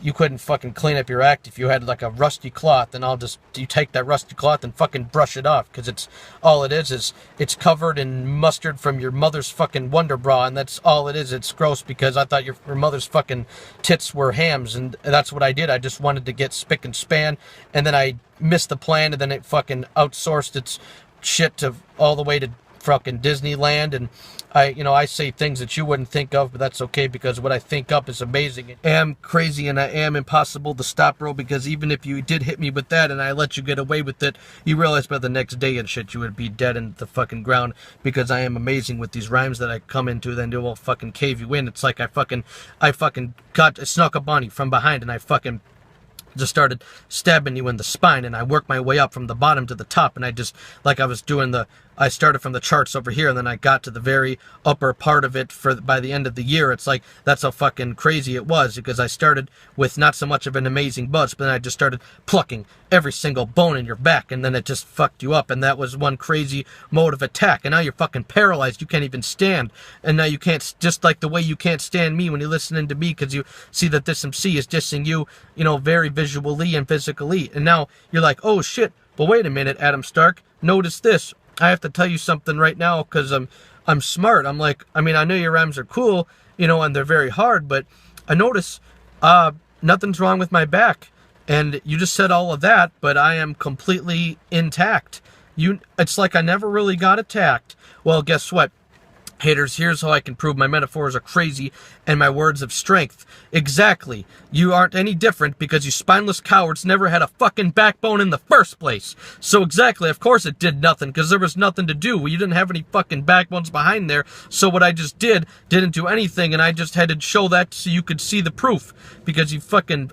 You couldn't fucking clean up your act if you had like a rusty cloth, and you take that rusty cloth and fucking brush it off, because all it is it's covered in mustard from your mother's fucking Wonder Bra, and that's all it is. It's gross because I thought your mother's fucking tits were hams, and that's what I did. I just wanted to get spick and span, and then I missed the plan, and then it fucking outsourced its shit to all the way to fucking Disneyland, and I say things that you wouldn't think of, but that's okay, because what I think up is amazing. I am crazy and I am impossible to stop, bro, because even if you did hit me with that and I let you get away with it, you realize by the next day and shit you would be dead in the fucking ground, because I am amazing with these rhymes that I come into, then they will fucking cave you in. It's like I snuck up on you from behind, and I fucking just started stabbing you in the spine, and I worked my way up from the bottom to the top, and I just, like I started from the charts over here, and then I got to the very upper part of it by the end of the year. It's like, that's how fucking crazy it was, because I started with not so much of an amazing buzz, but then I just started plucking every single bone in your back, and then it just fucked you up, and that was one crazy mode of attack, and now you're fucking paralyzed. You can't even stand, and now you can't, just like the way you can't stand me when you're listening to me, because you see that this MC is dissing you, very visually and physically, and now you're like, oh shit, but wait a minute, Adam Stark, notice this. I have to tell you something right now, because I'm smart. I'm like, I know your rhymes are cool, and they're very hard, but I notice nothing's wrong with my back. And you just said all of that, but I am completely intact. It's like I never really got attacked. Well, guess what? Haters, here's how I can prove my metaphors are crazy and my words of strength. Exactly. You aren't any different, because you spineless cowards never had a fucking backbone in the first place. So exactly, of course it did nothing, because there was nothing to do. You didn't have any fucking backbones behind there. So what I just didn't do anything, and I just had to show that so you could see the proof. Because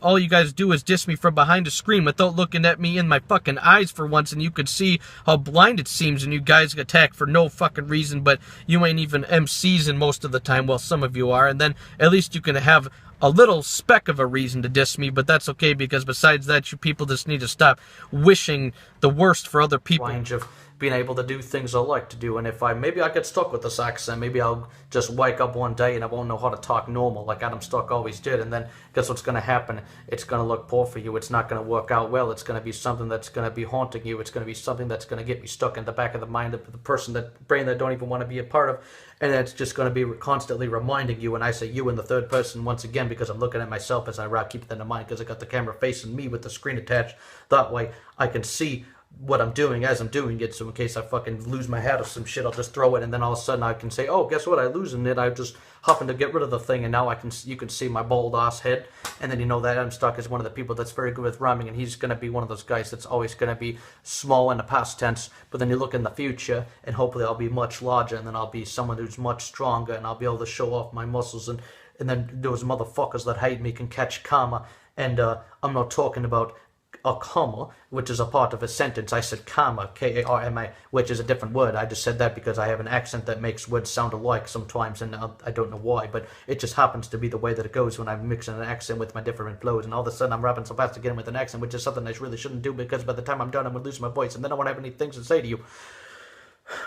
all you guys do is diss me from behind a screen without looking at me in my fucking eyes for once, and you could see how blind it seems, and you guys attack for no fucking reason, but you ain't even MCs in most of the time. Well, some of you are, and then at least you can have a little speck of a reason to diss me, but that's okay, because besides that, you people just need to stop wishing the worst for other people. Of being able to do things I like to do, and if maybe I get stuck with this accent, maybe I'll just wake up one day and I won't know how to talk normal like Adam Stark always did, and then guess what's going to happen? It's going to look poor for you. It's not going to work out well. It's going to be something that's going to be haunting you. It's going to be something that's going to get you stuck in the back of the mind of the brain that don't even want to be a part of, and it's just going to be constantly reminding you, and I say you in the third person once again, because I'm looking at myself as I rap. Keep that in mind, because I got the camera facing me with the screen attached. That way I can see what I'm doing as I'm doing it, so in case I fucking lose my hat or some shit, I'll just throw it, and then all of a sudden I can say, oh, guess what, I losing it, I just happened to get rid of the thing, and now you can see my bald ass head, and then you know that Adam Stark is one of the people that's very good with rhyming, and he's going to be one of those guys that's always going to be small in the past tense, but then you look in the future, and hopefully I'll be much larger, and then I'll be someone who's much stronger, and I'll be able to show off my muscles, and then those motherfuckers that hate me can catch karma, and I'm not talking about a comma, which is a part of a sentence. I said karma, K-A-R-M-A, which is a different word. I just said that because I have an accent that makes words sound alike sometimes, and I don't know why, but it just happens to be the way that it goes when I'm mixing an accent with my different flows, and all of a sudden I'm rapping so fast again with an accent, which is something I really shouldn't do, because by the time I'm done I'm going to lose my voice, and then I won't have any things to say to you.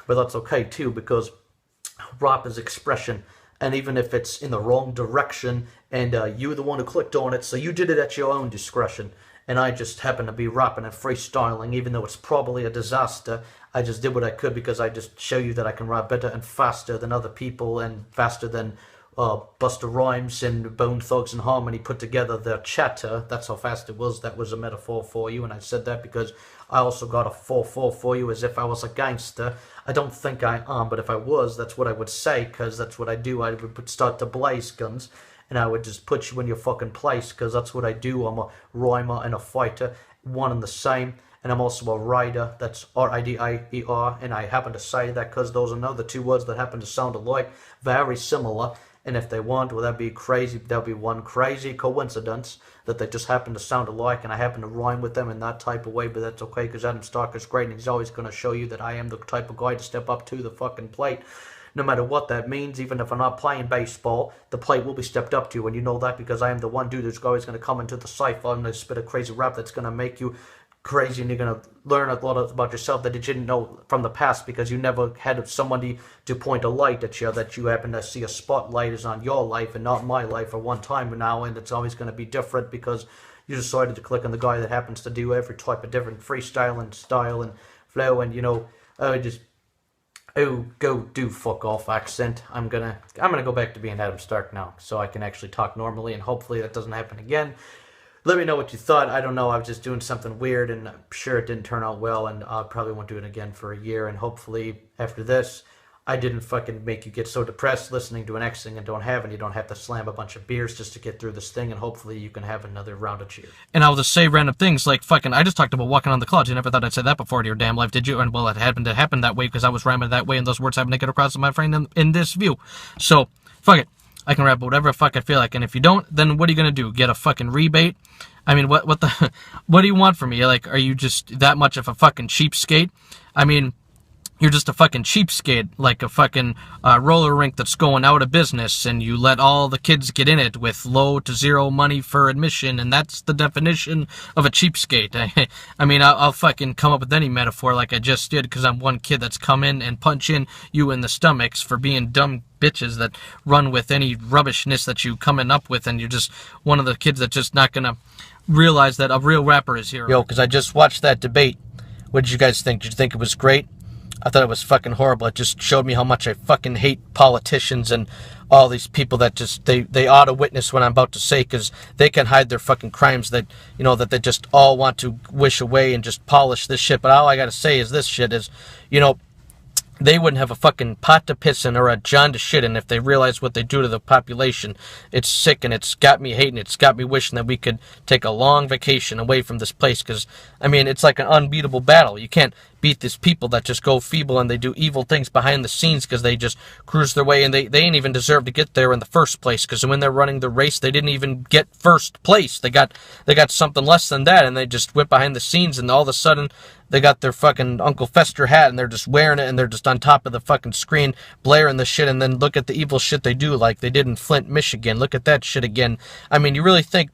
But that's okay too, because rap is expression, and even if it's in the wrong direction, and you're the one who clicked on it, so you did it at your own discretion, and I just happen to be rapping and freestyling, even though it's probably a disaster. I just did what I could, because I just show you that I can rap better and faster than other people, and faster than Busta Rhymes and Bone Thugs and Harmony put together their chatter. That's how fast it was. That was a metaphor for you, and I said that because I also got a 4-4 for you, as if I was a gangster. I don't think I am, but if I was, that's what I would say, because that's what I do. I would start to blaze guns, and I would just put you in your fucking place, because that's what I do. I'm a rhymer and a fighter, one and the same. And I'm also a rider. That's R-I-D-I-E-R. And I happen to say that because those are another two words that happen to sound alike, very similar. And if they weren't, well, that'd be crazy. That'd be one crazy coincidence that they just happen to sound alike, and I happen to rhyme with them in that type of way. But that's okay, because Adam Stark is great, and he's always going to show you that I am the type of guy to step up to the fucking plate. No matter what that means, even if I'm not playing baseball, the plate will be stepped up to, and you know that because I am the one dude that's always going to come into the cypher and spit a crazy rap that's going to make you crazy, and you're going to learn a lot about yourself that you didn't know from the past because you never had somebody to point a light at you, that you happen to see a spotlight is on your life and not my life for one time now, and it's always going to be different because you decided to click on the guy that happens to do every type of different freestyling style and flow, and go do fuck off accent. I'm gonna go back to being Adam Stark now so I can actually talk normally, and hopefully that doesn't happen again. Let me know what you thought. I don't know. I was just doing something weird, and I'm sure it didn't turn out well, and I probably won't do it again for a year. And hopefully, after this, I didn't fucking make you get so depressed listening to an X thing and you don't have to slam a bunch of beers just to get through this thing, and hopefully you can have another round of cheers. And I'll just say random things like fucking, I just talked about walking on the clouds. You never thought I'd say that before in your damn life, did you? And well, it happened to happen that way because I was rhyming that way, and those words happened to get across to my friend in this view. So, fuck it. I can rap whatever the fuck I feel like, and if you don't, then what are you gonna do? Get a fucking rebate? I mean, what do you want from me? Like, are you just that much of a fucking cheapskate? I mean, you're just a fucking cheapskate, like a fucking roller rink that's going out of business, and you let all the kids get in it with low to zero money for admission, and that's the definition of a cheapskate. I mean, I'll fucking come up with any metaphor like I just did, because I'm one kid that's come in and punch in you in the stomachs for being dumb bitches that run with any rubbishness that you coming up with, and you're just one of the kids that's just not gonna realize that a real rapper is here. Yo, because I just watched that debate. What did you guys think? Did you think it was great? I thought it was fucking horrible. It just showed me how much I fucking hate politicians and all these people that just, they ought to witness what I'm about to say, because they can hide their fucking crimes that, that they just all want to wish away and just polish this shit. But all I gotta say is this shit is, they wouldn't have a fucking pot to piss in or a John to shit in if they realized what they do to the population. It's sick, and it's got me hating. It's got me wishing that we could take a long vacation away from this place, because, I mean, it's like an unbeatable battle. You can't beat these people that just go feeble and they do evil things behind the scenes because they just cruise their way, and they ain't even deserve to get there in the first place, because when they're running the race, they didn't even get first place. They got something less than that, and they just whip behind the scenes, and all of a sudden they got their fucking Uncle Fester hat, and they're just wearing it, and they're just on top of the fucking screen, blaring the shit, and then look at the evil shit they do, like they did in Flint, Michigan. Look at that shit again. I mean, you really think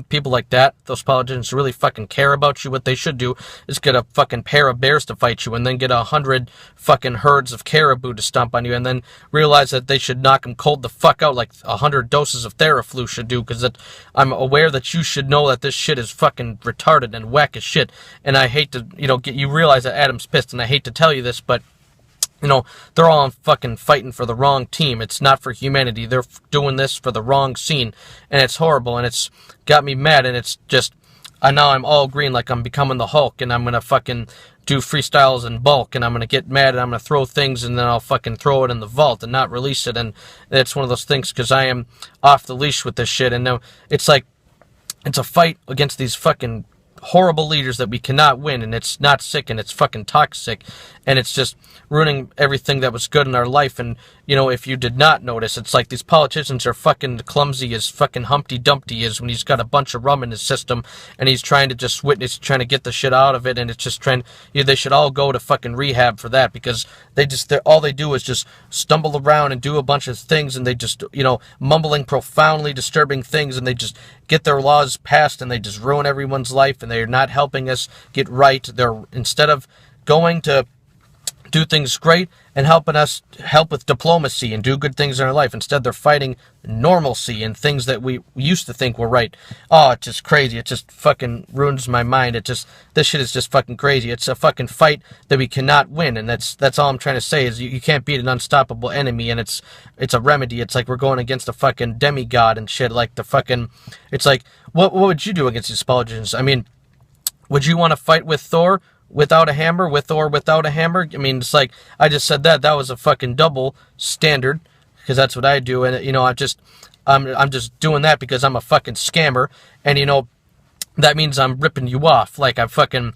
people like that, those politicians, really fucking care about you? What they should do is get a fucking pair of bears to fight you, and then get 100 fucking herds of caribou to stomp on you, and then realize that they should knock them cold the fuck out like 100 doses of Theraflu should do, because I'm aware that you should know that this shit is fucking retarded and whack as shit, and I hate to, you realize that Adam's pissed, and I hate to tell you this, but they're all fucking fighting for the wrong team. It's not for humanity. They're doing this for the wrong scene, and it's horrible, and it's got me mad, and it's just, now I'm all green like I'm becoming the Hulk, and I'm gonna fucking do freestyles in bulk, and I'm gonna get mad, and I'm gonna throw things, and then I'll fucking throw it in the vault and not release it, and it's one of those things, because I am off the leash with this shit, and now it's like, it's a fight against these fucking horrible leaders that we cannot win, and it's not sick, and it's fucking toxic, and it's just ruining everything that was good in our life. And if you did not notice, it's like these politicians are fucking clumsy as fucking Humpty Dumpty is when he's got a bunch of rum in his system and he's trying to just witness, trying to get the shit out of it, and it's just they should all go to fucking rehab for that, because all they do is just stumble around and do a bunch of things, and they just mumbling profoundly disturbing things, and they just get their laws passed, and they just ruin everyone's life, and they're not helping us get right. They're, instead of going to do things great and help with diplomacy and do good things in our life, instead they're fighting normalcy and things that we used to think were right. Oh, it's just crazy. It just fucking ruins my mind. This shit is just fucking crazy. It's a fucking fight that we cannot win, and that's all I'm trying to say is you can't beat an unstoppable enemy, and it's a remedy. It's like we're going against a fucking demigod and shit, like it's like, what would you do against these politicians? I mean, would you want to fight with Thor without a hammer, with Thor without a hammer? I mean, it's like, I just said that was a fucking double standard, because that's what I do, and I'm just doing that because I'm a fucking scammer, and that means I'm ripping you off. Like I fucking,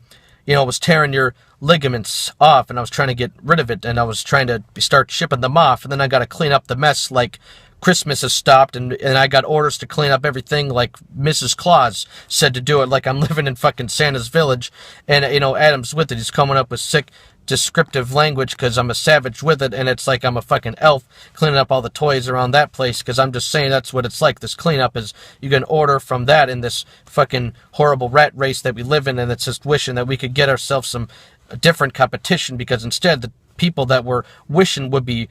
was tearing your ligaments off, and I was trying to get rid of it, and I was trying to start shipping them off, and then I got to clean up the mess like Christmas has stopped, and I got orders to clean up everything like Mrs. Claus said to do it, like I'm living in fucking Santa's village, and, Adam's with it. He's coming up with sick descriptive language because I'm a savage with it, and it's like I'm a fucking elf cleaning up all the toys around that place, because I'm just saying that's what it's like. This cleanup is, you can order from that in this fucking horrible rat race that we live in, and it's just wishing that we could get ourselves some different competition, because instead the people that we're wishing would be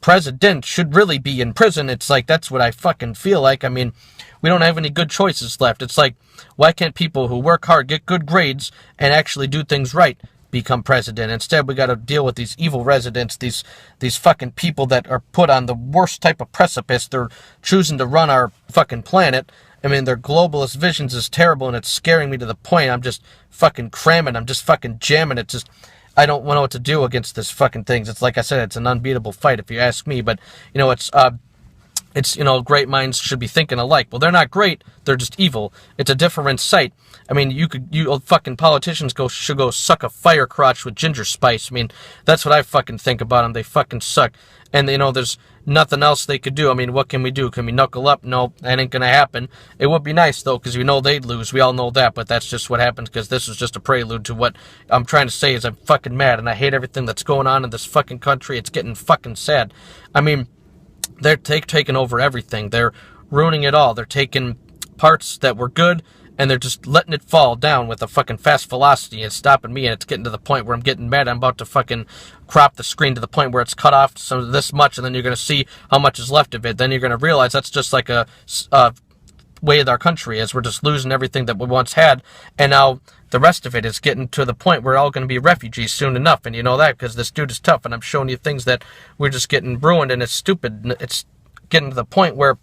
president should really be in prison. It's like, that's what I fucking feel like. I mean, we don't have any good choices left. It's like, why can't people who work hard, get good grades, and actually do things right become president? Instead, we got to deal with these evil residents, these fucking people that are put on the worst type of precipice. They're choosing to run our fucking planet. I mean, their globalist visions is terrible, and it's scaring me to the point I'm just fucking cramming. I'm just fucking jamming. It's just, I don't know what to do against this fucking things. It's like I said, it's an unbeatable fight if you ask me. But, it's great minds should be thinking alike. Well, they're not great. They're just evil. It's a different sight. I mean, you fucking politicians should go suck a fire crotch with ginger spice. I mean, that's what I fucking think about them. They fucking suck. And, there's nothing else they could do. I mean, what can we do? Can we knuckle up? No, that ain't gonna happen. It would be nice, though, because we know they'd lose. We all know that, but that's just what happens, because this is just a prelude to what I'm trying to say is I'm fucking mad, and I hate everything that's going on in this fucking country. It's getting fucking sad. I mean, they're taking over everything. They're ruining it all. They're taking parts that were good, and they're just letting it fall down with a fucking fast velocity. It's stopping me, and it's getting to the point where I'm getting mad. I'm about to fucking crop the screen to the point where it's cut off so this much, and then you're going to see how much is left of it. Then you're going to realize that's just like a way of our country is. We're just losing everything that we once had, and now the rest of it is getting to the point where we're all going to be refugees soon enough, and you know that because this dude is tough, and I'm showing you things that we're just getting ruined, and it's stupid. It's getting to the point where,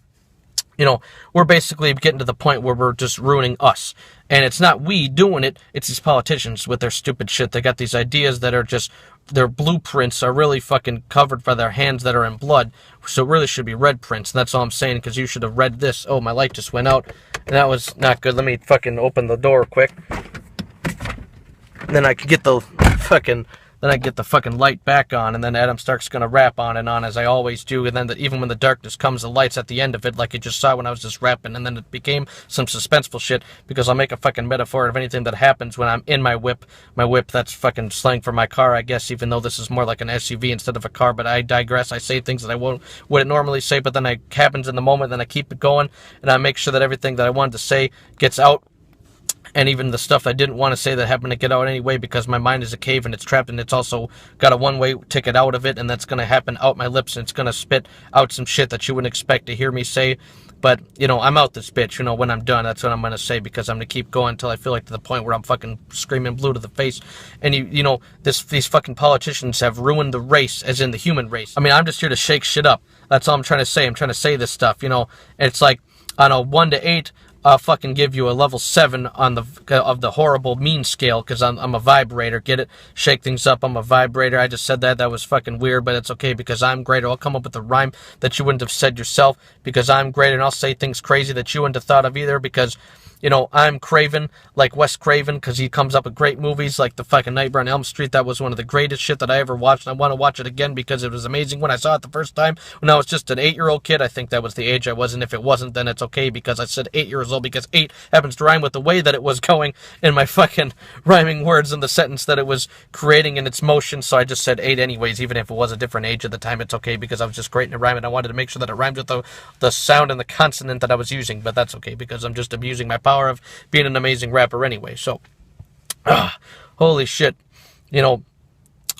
we're basically getting to the point where we're just ruining us. And it's not we doing it, it's these politicians with their stupid shit. They got these ideas that are just, their blueprints are really fucking covered by their hands that are in blood. So it really should be red prints. And that's all I'm saying, because you should have read this. Oh, my light just went out. And that was not good. Let me fucking open the door quick. And then I can get the fucking light back on, and then Adam Stark's gonna rap on and on as I always do, and then even when the darkness comes, the light's at the end of it, like you just saw when I was just rapping, and then it became some suspenseful shit, because I'll make a fucking metaphor of anything that happens when I'm in my whip. My whip, that's fucking slang for my car, I guess, even though this is more like an SUV instead of a car, but I digress. I say things that I wouldn't normally say, but then it happens in the moment, then I keep it going, and I make sure that everything that I wanted to say gets out. And even the stuff I didn't want to say that happened to get out anyway, because my mind is a cave and it's trapped, and it's also got a one-way ticket out of it, and that's going to happen out my lips, and it's going to spit out some shit that you wouldn't expect to hear me say. But, I'm out this bitch, when I'm done, that's what I'm going to say, because I'm going to keep going until I feel like to the point where I'm fucking screaming blue to the face. And, these fucking politicians have ruined the race, as in the human race. I mean, I'm just here to shake shit up. That's all I'm trying to say. I'm trying to say this stuff, and it's like, on a 1 to 8, I'll fucking give you a level 7 on of the horrible mean scale, because I'm a vibrator. Get it? Shake things up. I'm a vibrator. I just said that. That was fucking weird, but it's okay, because I'm greater. I'll come up with a rhyme that you wouldn't have said yourself, because I'm greater, and I'll say things crazy that you wouldn't have thought of either, because I'm Craven, like Wes Craven, because he comes up with great movies like the fucking Nightmare on Elm Street. That was one of the greatest shit that I ever watched, and I want to watch it again because it was amazing when I saw it the first time, when I was just an 8-year-old kid. I think that was the age I was, and if it wasn't, then it's okay, because I said 8 years old, because 8 happens to rhyme with the way that it was going in my fucking rhyming words in the sentence that it was creating in its motion, so I just said 8 anyways, even if it was a different age at the time. It's okay, because I was just great in a rhyme, and I wanted to make sure that it rhymed with the sound and the consonant that I was using, but that's okay, because I'm just abusing my power of being an amazing rapper anyway. So, holy shit, I'll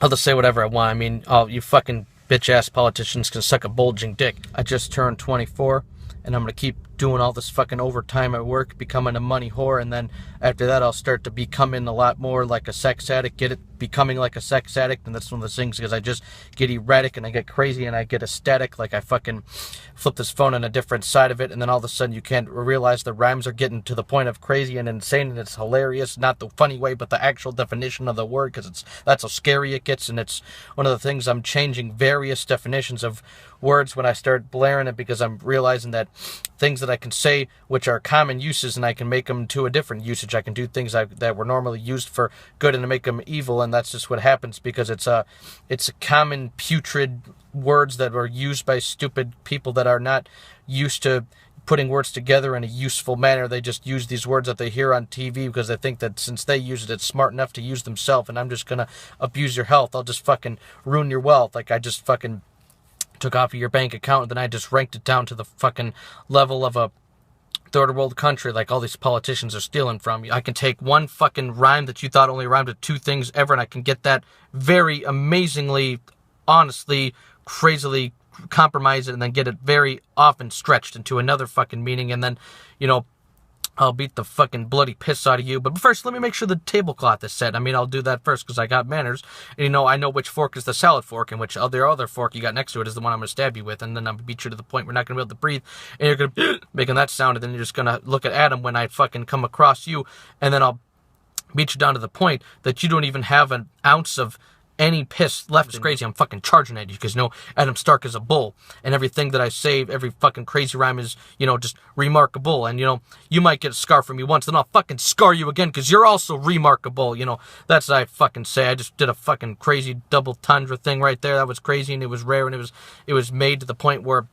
just say whatever I want. I mean, you fucking bitch-ass politicians can suck a bulging dick. I just turned 24, and I'm gonna keep doing all this fucking overtime at work, becoming a money whore, and then after that I'll start to becoming a lot more like a sex addict, becoming like a sex addict, and that's one of the things, because I just get erratic, and I get crazy, and I get ecstatic, like I fucking flip this phone on a different side of it, and then all of a sudden you can't realize the rhymes are getting to the point of crazy and insane, and it's hilarious, not the funny way, but the actual definition of the word, because that's how scary it gets, and it's one of the things I'm changing various definitions of words when I start blaring it, because I'm realizing that things that that I can say which are common uses, and I can make them to a different usage. I can do things that were normally used for good and to make them evil, and that's just what happens because it's a common putrid words that are used by stupid people that are not used to putting words together in a useful manner. They just use these words that they hear on TV because they think that since they use it, it's smart enough to use themselves, and I'm just gonna abuse your health. I'll just fucking ruin your wealth. Like I just fucking took off of your bank account, and then I just ranked it down to the fucking level of a third world country like all these politicians are stealing from you. I can take one fucking rhyme that you thought only rhymed with two things ever, and I can get that very amazingly, honestly, crazily compromise it, and then get it very often stretched into another fucking meaning, and then, you know, I'll beat the fucking bloody piss out of you. But first, let me make sure the tablecloth is set. I mean, I'll do that first because I got manners. And, you know, I know which fork is the salad fork and which other fork you got next to it is the one I'm going to stab you with. And then I'm going to beat you to the point we're not going to be able to breathe. And you're going to be making that sound. And then you're just going to look at Adam when I fucking come across you. And then I'll beat you down to the point that you don't even have an ounce of any piss left. It's crazy. I'm fucking charging at you because, you know, Adam Stark is a bull, and everything that I say, every fucking crazy rhyme is, you know, just remarkable. And, you know, you might get a scar from me once, then I'll fucking scar you again because you're also remarkable. You know, that's what I fucking say. I just did a fucking crazy double tundra thing right there. That was crazy, and it was rare, and it was made to the point where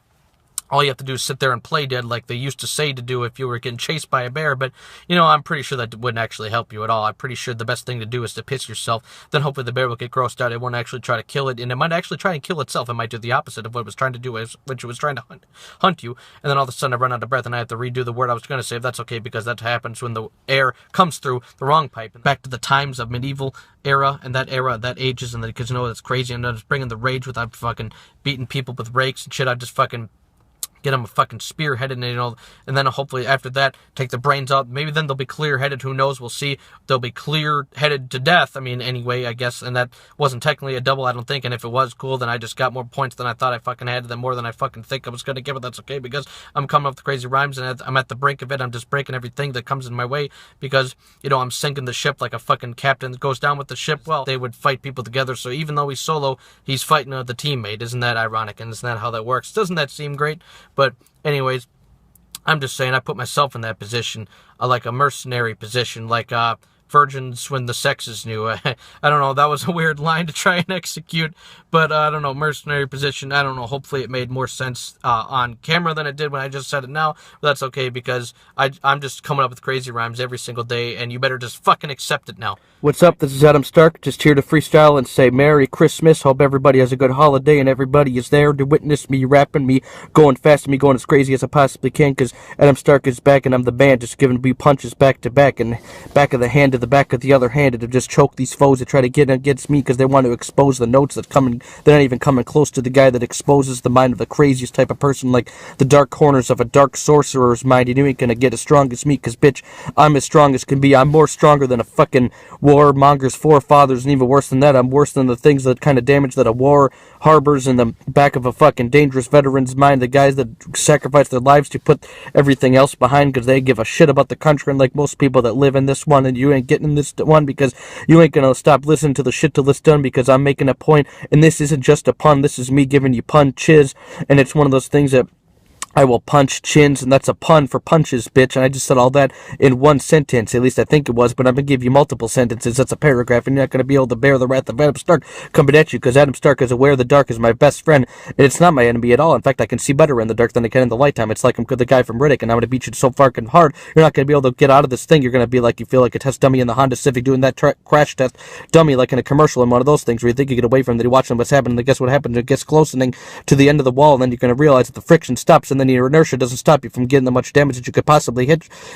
all you have to do is sit there and play dead like they used to say to do if you were getting chased by a bear. But, you know, I'm pretty sure that wouldn't actually help you at all. I'm pretty sure the best thing to do is to piss yourself. Then hopefully the bear will get grossed out. It won't actually try to kill it, and it might actually try and kill itself. It might do the opposite of what it was trying to do, which it was trying to hunt you. And then all of a sudden I run out of breath, and I have to redo the word I was going to say. If that's okay, because that happens when the air comes through the wrong pipe. Back to the times of medieval era, and that ages, and because, you know, it's crazy. And I'm just bringing the rage without fucking beating people with rakes and shit. I just fucking get them a fucking spearheaded, and, you know, and then hopefully after that, take the brains out. Maybe then they'll be clear-headed. Who knows? We'll see. They'll be clear-headed to death. I mean, anyway, I guess. And that wasn't technically a double, I don't think. And if it was, cool, then I just got more points than I thought I fucking had, then more than I fucking think I was going to get. But that's okay, because I'm coming up with crazy rhymes, and I'm at the brink of it. I'm just breaking everything that comes in my way, because, you know, I'm sinking the ship like a fucking captain that goes down with the ship. Well, they would fight people together. So even though he's solo, he's fighting the teammate. Isn't that ironic? And isn't that how that works? Doesn't that seem great? But anyways, I'm just saying, I put myself in that position, like a mercenary position, like virgins when the sex is new. I don't know, that was a weird line to try and execute, but I don't know, mercenary position, I don't know, hopefully it made more sense on camera than it did when I just said it now, but that's okay, because I'm just coming up with crazy rhymes every single day, and you better just fucking accept it now. What's up? This is Adam Stark, just here to freestyle and say Merry Christmas. Hope everybody has a good holiday, and everybody is there to witness me rapping, me going fast, and me going as crazy as I possibly can, because Adam Stark is back, and I'm the band, just giving me punches back to back, and back of the hand to the back of the other hand, and to just choke these foes that try to get against me, because they want to expose the notes that come in. They're not even coming close to the guy that exposes the mind of the craziest type of person, like the dark corners of a dark sorcerer's mind. And you ain't gonna get as strong as me, because bitch, I'm as strong as can be. I'm more stronger than a fucking warmonger's forefathers, and even worse than that, I'm worse than the things that kind of damage that a war harbors in the back of a fucking dangerous veteran's mind, the guys that sacrifice their lives to put everything else behind because they give a shit about the country, and like most people that live in this one, and you ain't getting in this one because you ain't gonna stop listening to the shit till it's done, because I'm making a point, and this isn't just a pun, this is me giving you punches, and it's one of those things that I will punch chins, and that's a pun for punches, bitch. And I just said all that in one sentence, at least I think it was, but I'm going to give you multiple sentences. That's a paragraph, and you're not going to be able to bear the wrath of Adam Stark coming at you, because Adam Stark is aware the dark is my best friend, and it's not my enemy at all. In fact, I can see better in the dark than I can in the light time. It's like I'm the guy from Riddick, and I'm going to beat you so fucking hard, you're not going to be able to get out of this thing. You're going to be like, you feel like a test dummy in the Honda Civic doing that crash test dummy, like in a commercial in one of those things where you think you get away from it, you watch them what's happening, and guess what happens? It gets closening to the end of the wall, and then you're going to realize that the friction stops, and then your inertia doesn't stop you from getting the much damage that you could possibly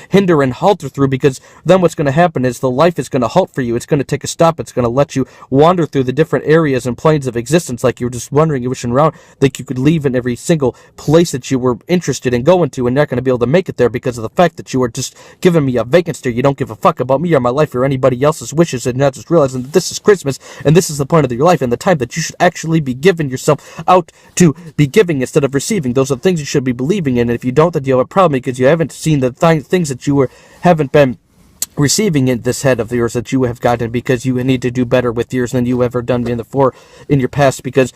hinder and halter through, because then what's going to happen is the life is going to halt for you. It's going to take a stop. It's going to let you wander through the different areas and planes of existence, like you were just wondering, you're wishing around, like you could leave in every single place that you were interested in going to, and you're not going to be able to make it there because of the fact that you are just giving me a vacant stare. You don't give a fuck about me or my life or anybody else's wishes, and not just realizing that this is Christmas, and this is the point of your life, and the time that you should actually be giving yourself out to be giving instead of receiving. Those are the things you should be believing in, and if you don't, then you have a problem, because you haven't seen the things that you haven't been receiving in this head of yours that you have gotten, because you need to do better with yours than you ever done in your past, because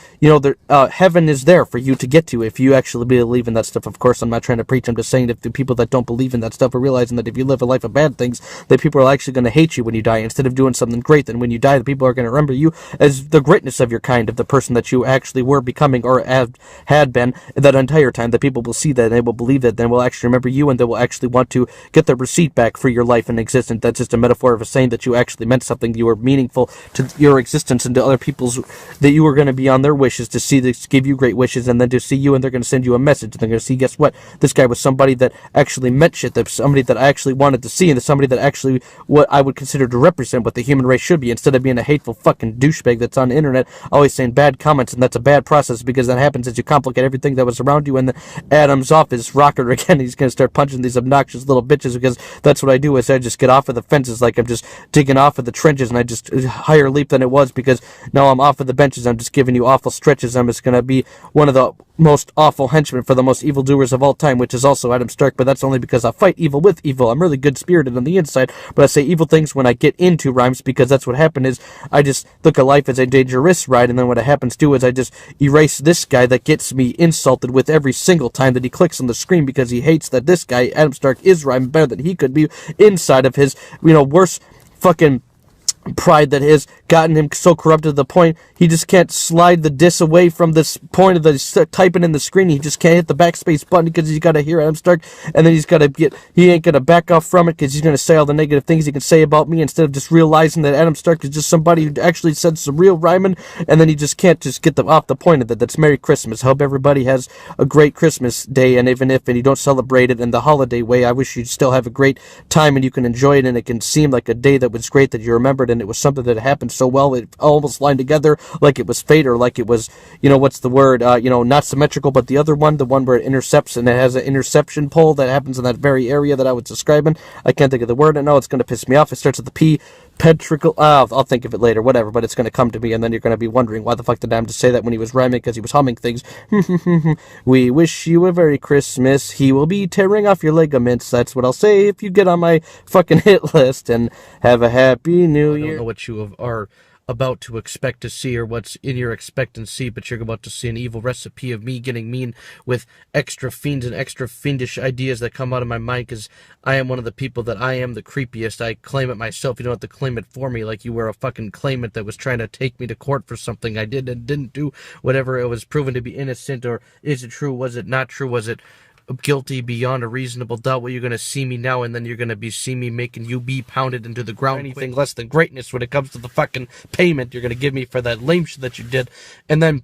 heaven is there for you to get to if you actually believe in that stuff. Of course, I'm not trying to preach. I'm just saying that the people that don't believe in that stuff are realizing that if you live a life of bad things, that people are actually going to hate you when you die. Instead of doing something great, then when you die, the people are going to remember you as the greatness of your kind, of the person that you actually were becoming or had been that entire time. The people will see that and they will believe that, then will actually remember you, and they will actually want to get their receipt back for your life and existence. That's just a metaphor of a saying that you actually meant something, you were meaningful to your existence and to other people's, that you were going to be on their wishes, to see this, give you great wishes, and then to see you, and they're going to send you a message, and they're going to see, guess what, this guy was somebody that actually meant shit, that somebody that I actually wanted to see, and somebody that actually what I would consider to represent what the human race should be, instead of being a hateful fucking douchebag that's on the internet always saying bad comments. And that's a bad process, because that happens as you complicate everything that was around you, and then Adam's off his rocker again. He's going to start punching these obnoxious little bitches, because that's what I do, is I just get off of the fences, like I'm just digging off of the trenches, and I just higher leap than it was, because now I'm off of the benches. I'm just giving you awful stretches. I'm just going to be one of the most awful henchmen for the most evildoers of all time, which is also Adam Stark, but that's only because I fight evil with evil. I'm really good-spirited on the inside, but I say evil things when I get into rhymes, because that's what happened is I just look at life as a dangerous ride, and then what happens too is I just erase this guy that gets me insulted with every single time that he clicks on the screen, because he hates that this guy, Adam Stark, is rhyming better than he could be inside of his, worse fucking pride that has gotten him so corrupted to the point he just can't slide the diss away from this point of the typing in the screen. He just can't hit the backspace button, because he's got to hear Adam Stark, and then he ain't gonna back off from it, because he's gonna say all the negative things he can say about me, instead of just realizing that Adam Stark is just somebody who actually said some real rhyming, and then he just can't just get off the point of it. That's Merry Christmas. I hope everybody has a great Christmas day, and even if you don't celebrate it in the holiday way, I wish you still have a great time and you can enjoy it, and it can seem like a day that was great, that you remembered, and it was something that happened so well it almost lined together, like it was fate, or like it was, what's the word, not symmetrical, but the other one, the one where it intercepts, and it has an interception pole that happens in that very area that I was describing. I can't think of the word, and no, it's going to piss me off. It starts with the P. Petrical. I'll think of it later, whatever, but it's going to come to me, and then you're going to be wondering why the fuck did Adam just say that when he was rhyming, because he was humming things. We wish you a Merry Christmas. He will be tearing off your ligaments. That's what I'll say if you get on my fucking hit list, and have a happy new year. I don't know what you are about to expect to see, or what's in your expectancy, but you're about to see an evil recipe of me getting mean with extra fiends and extra fiendish ideas that come out of my mind, because I am one of the people that I am the creepiest. I claim it myself. You don't have to claim it for me, like you were a fucking claimant that was trying to take me to court for something I did and didn't do, whatever. It was proven to be innocent, or is it true? Was it not true? Was it guilty beyond a reasonable doubt? Well, you're going to see me now, and then you're going to see me making you be pounded into the ground. Anything less than greatness when it comes to the fucking payment you're going to give me for that lame shit that you did. And then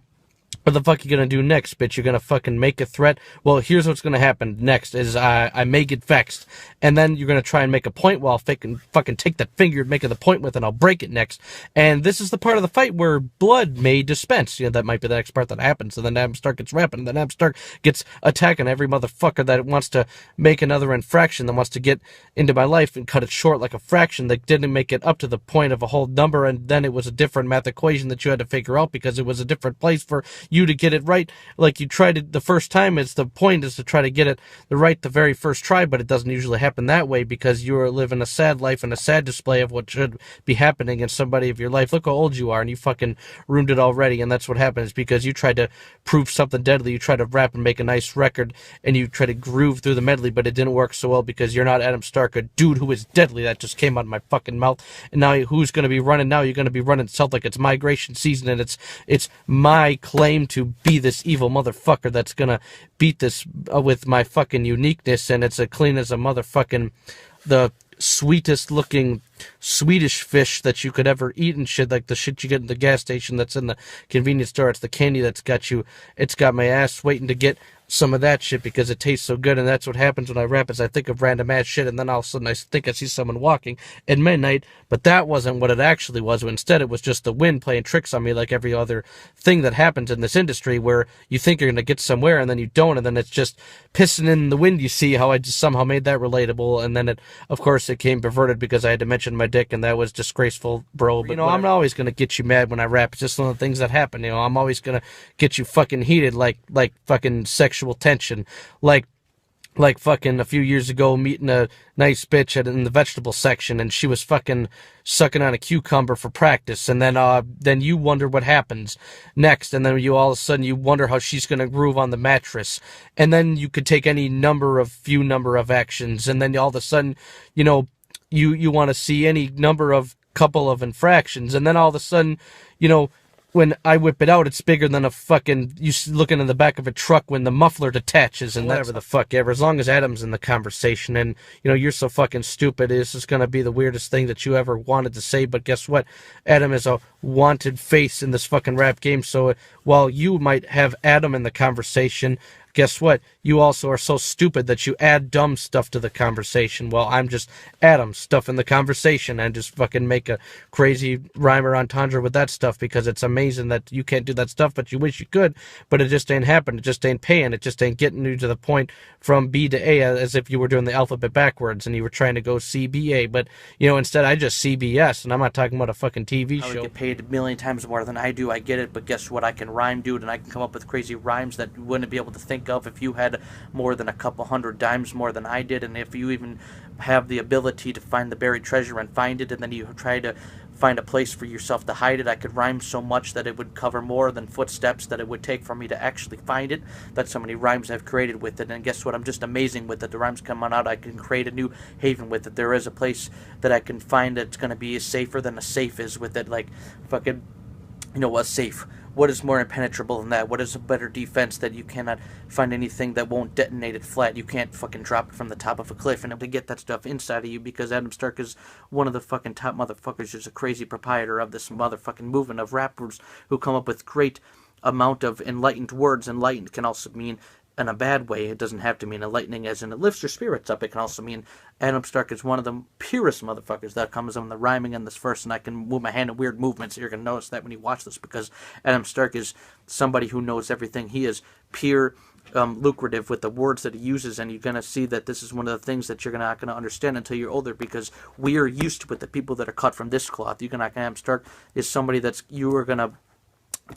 what the fuck you gonna do next, bitch? You're gonna fucking make a threat? Well, here's what's gonna happen next is I may get vexed, and then you're gonna try and make a point. Well, I'll fucking take that finger you're making the point with, and I'll break it next. And this is the part of the fight where blood may dispense. That might be the next part that happens. And then Adam Stark gets rapping, and then Adam Stark gets attacking every motherfucker that wants to make another infraction, that wants to get into my life and cut it short like a fraction, that didn't make it up to the point of a whole number, and then it was a different math equation that you had to figure out, because it was a different place for you to get it right like you tried it the first time. It's the point is to try to get it the right the very first try, but it doesn't usually happen that way, because you are living a sad life and a sad display of what should be happening in somebody of your life. Look how old you are, and you fucking ruined it already. And that's what happens, because you tried to prove something deadly. You tried to rap and make a nice record, and you try to groove through the medley, but it didn't work so well, because you're not Adam Stark, a dude who is deadly. That just came out of my fucking mouth. And now who's going to be running now? You're going to be running south like it's migration season, and it's my claim to be this evil motherfucker that's gonna beat this with my fucking uniqueness, and it's as clean as a motherfucking the sweetest looking Swedish fish that you could ever eat and shit, like the shit you get in the gas station that's in the convenience store. It's the candy that's got my ass waiting to get some of that shit, because it tastes so good. And that's what happens when I rap, is I think of random ass shit, and then all of a sudden I think I see someone walking at midnight, but that wasn't what it actually was. Instead, it was just the wind playing tricks on me, like every other thing that happens in this industry, where you think you're going to get somewhere and then you don't, and then it's just pissing in the wind. You see how I just somehow made that relatable, and then of course it came perverted, because I had to mention my dick, and that was disgraceful, bro. But I'm always going to get you mad when I rap. It's just one of the things that happen. I'm always going to get you fucking heated, like fucking sexual tension, like like fucking a few years ago meeting a nice bitch in the vegetable section, and she was fucking sucking on a cucumber for practice, and then you wonder what happens next, and then you all of a sudden you wonder how she's gonna groove on the mattress, and then you could take any few number of actions, and then all of a sudden, you know, you want to see any number of couple of infractions, and then all of a sudden, you know, when I whip it out, it's bigger than a fucking looking in the back of a truck when the muffler detaches, and whatever the fuck ever. As long as Adam's in the conversation, and you know you're so fucking stupid, this is gonna be the weirdest thing that you ever wanted to say. But guess what? Adam is a wanted face in this fucking rap game. So while you might have Adam in the conversation, guess what? You also are so stupid that you add dumb stuff to the conversation. Well, I'm just Adam stuff in the conversation and just fucking make a crazy rhyme or entendre with that stuff because it's amazing that you can't do that stuff, but you wish you could, but it just ain't happening. It just ain't paying. It just ain't getting you to the point from B to A as if you were doing the alphabet backwards and you were trying to go CBA. But, you know, instead I just CBS, and I'm not talking about a fucking TV show. I would get paid a million times more than I do. I get it, but guess what? I can rhyme, dude, and I can come up with crazy rhymes that you wouldn't be able to think of if you had more than a couple hundred dimes more than I did, and if you even have the ability to find the buried treasure and find it, and then you try to find a place for yourself to hide it, I could rhyme so much that it would cover more than footsteps that it would take for me to actually find it. That's how many rhymes I've created with it, and guess what? I'm just amazing with it. The rhymes come on out, I can create a new haven with it. There is a place that I can find that's going to be safer than a safe is with it, like fucking, you know, a safe. What is more impenetrable than that? What is a better defense that you cannot find anything that won't detonate it flat? You can't fucking drop it from the top of a cliff and to get that stuff inside of you, because Adam Stark is one of the fucking top motherfuckers, just a crazy proprietor of this motherfucking movement of rappers who come up with great amount of enlightened words. Enlightened can also mean in a bad way. It doesn't have to mean enlightening as in it lifts your spirits up. It can also mean Adam Stark is one of the purest motherfuckers that comes on the rhyming in this verse, and I can move my hand in weird movements. You're going to notice that when you watch this, because Adam Stark is somebody who knows everything. He is pure lucrative with the words that he uses, and you're going to see that this is one of the things that you're not going to understand until you're older, because we are used to it, the people that are cut from this cloth. Adam Stark is somebody that's you are going to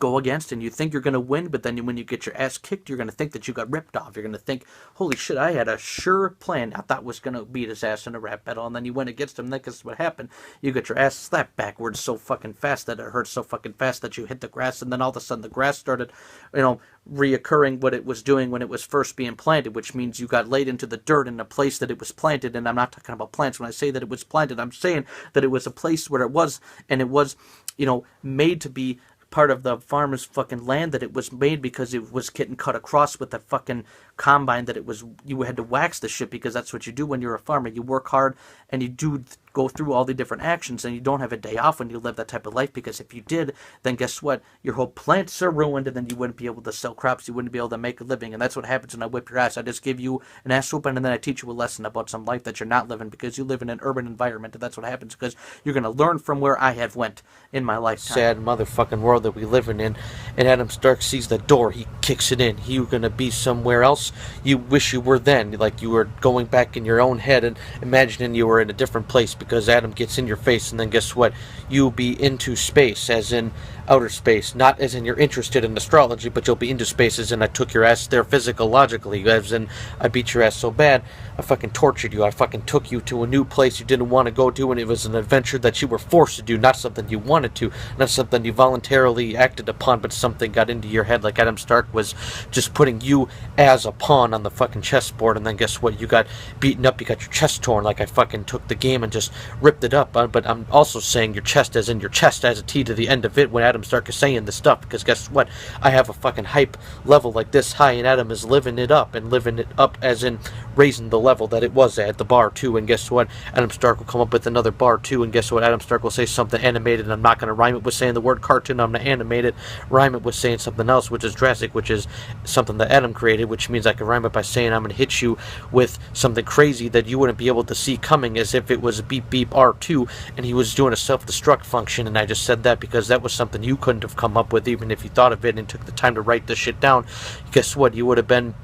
go against, and you think you're going to win, but then when you get your ass kicked, you're going to think that you got ripped off. You're going to think, holy shit, I had a sure plan. I thought was going to beat his ass in a rap battle, and then you went against him, and that's what happened. You got your ass slapped backwards so fucking fast that it hurt so fucking fast that you hit the grass, and then all of a sudden the grass started, you know, reoccurring what it was doing when it was first being planted, which means you got laid into the dirt in a place that it was planted. And I'm not talking about plants when I say that it was planted. I'm saying that it was a place where it was, and it was, you know, made to be part of the farmer's fucking land, that it was made because it was getting cut across with a fucking combine, that it was, you had to wax the shit, because that's what you do when you're a farmer. You work hard and you do go through all the different actions, and you don't have a day off when you live that type of life, because if you did, then guess what? Your whole plants are ruined, and then you wouldn't be able to sell crops, you wouldn't be able to make a living, and that's what happens when I whip your ass. I just give you an ass whooping, and then I teach you a lesson about some life that you're not living, because you live in an urban environment, and that's what happens, because you're going to learn from where I have went in my lifetime. Sad motherfucking world that we live in, and Adam Stark sees the door, he kicks it in. You're going to be somewhere else. You wish you were then, like you were going back in your own head and imagining you were in a different place, because Adam gets in your face, and then guess what? You'll be into space, as in outer space, not as in you're interested in astrology, but you'll be into space as in I took your ass there physiologically, as in I beat your ass so bad, I fucking tortured you, I fucking took you to a new place you didn't want to go to, and it was an adventure that you were forced to do, not something you wanted to, not something you voluntarily acted upon, but something got into your head, like Adam Stark was just putting you as a pawn on the fucking chessboard, and then guess what? You got beaten up, you got your chest torn, like I fucking took the game and just ripped it up, but I'm also saying your chest as in your chest as a T to the end of it when Adam Stark is saying this stuff, because guess what? I have a fucking hype level like this high, and Adam is living it up, and living it up as in raising the level that it was at the bar too, and guess what? Adam Stark will come up with another bar too, and guess what? Adam Stark will say something animated, and I'm not going to rhyme it with saying the word cartoon, I'm going to animate it, rhyme it with saying something else, which is drastic, which is something that Adam created, which means I can rhyme it by saying I'm going to hit you with something crazy that you wouldn't be able to see coming, as if it was beep beep R2, and he was doing a self-destruct function, and I just said that because that was something you couldn't have come up with, even if you thought of it and took the time to write this shit down. Guess what? You would have been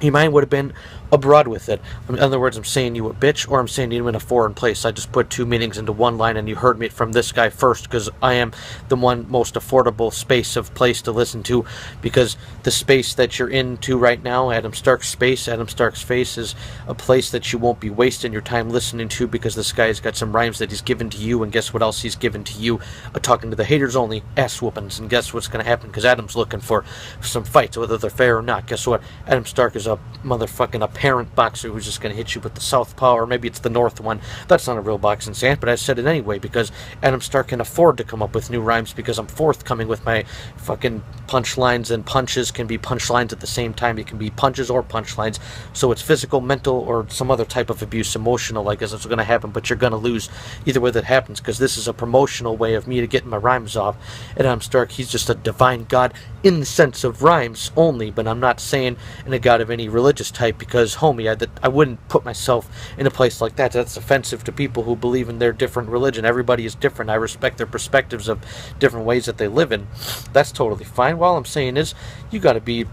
Your mind would have been abroad with it. In other words, I'm saying you a bitch, or I'm saying you in a foreign place. I just put two meanings into one line, and you heard me from this guy first, because I am the one most affordable space of place to listen to, because the space that you're into right now, Adam Stark's space, Adam Stark's face, is a place that you won't be wasting your time listening to, because this guy's got some rhymes that he's given to you, and guess what else he's given to you? Talking to the haters only, ass whoopings, and guess what's going to happen? Because Adam's looking for some fights, whether they're fair or not. Guess what? Adam Stark is a motherfucking apparent boxer who's just going to hit you with the southpaw, or maybe it's the north one. That's not a real boxing stance, but I said it anyway, because Adam Stark can afford to come up with new rhymes, because I'm forthcoming with my fucking punchlines, and punches can be punchlines at the same time. It can be punches or punchlines, so it's physical, mental, or some other type of abuse, emotional, I guess that's going to happen, but you're going to lose either way that happens, because this is a promotional way of me to get my rhymes off. And Adam Stark, he's just a divine god in the sense of rhymes only, but I'm not saying in a god of any religious type, because homie, I wouldn't put myself in a place like that. That's offensive to people who believe in their different religion. Everybody is different. I respect their perspectives of different ways that they live in. That's totally fine. All I'm saying is you got to be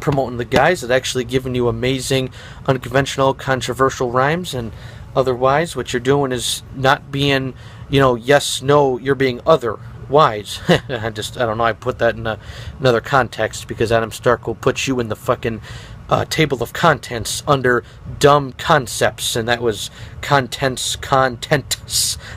promoting the guys that actually giving you amazing, unconventional, controversial rhymes, and otherwise what you're doing is not being, yes, no, you're being otherwise. I don't know, I put that in another context, because Adam Stark will put you in the fucking table of contents under dumb concepts, and that was contents.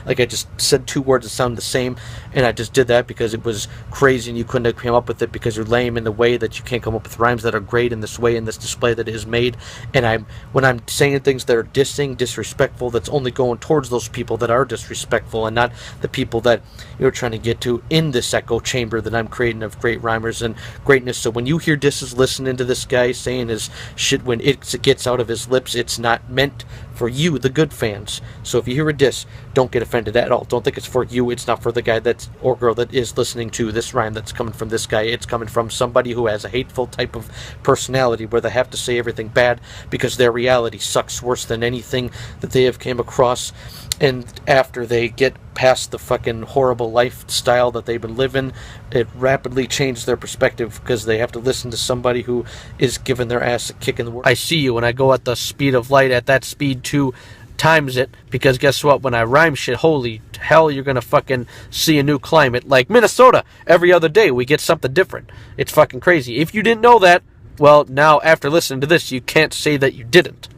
Like, I just said two words that sound the same, and I just did that because it was crazy and you couldn't have come up with it, because you're lame in the way that you can't come up with rhymes that are great in this way, in this display that is made. And when I'm saying things that are dissing, disrespectful, that's only going towards those people that are disrespectful, and not the people that you're trying to get to in this echo chamber that I'm creating of great rhymers and greatness. So when you hear disses, listening to this guy saying his shit, when it gets out of his lips, it's not meant for you, the good fans. So if you hear a diss, don't get offended at all. Don't think it's for you. It's not for the guy or girl that is listening to this rhyme that's coming from this guy. It's coming from somebody who has a hateful type of personality, where they have to say everything bad because their reality sucks worse than anything that they have came across. And after they get past the fucking horrible lifestyle that they've been living, it rapidly changes their perspective, because they have to listen to somebody who is giving their ass a kick in the world. I see you when I go at the speed of light, at that speed 2 times it, because guess what? When I rhyme shit, holy hell, you're gonna fucking see a new climate. Like Minnesota, every other day we get something different. It's fucking crazy. If you didn't know that, well, now after listening to this, you can't say that you didn't.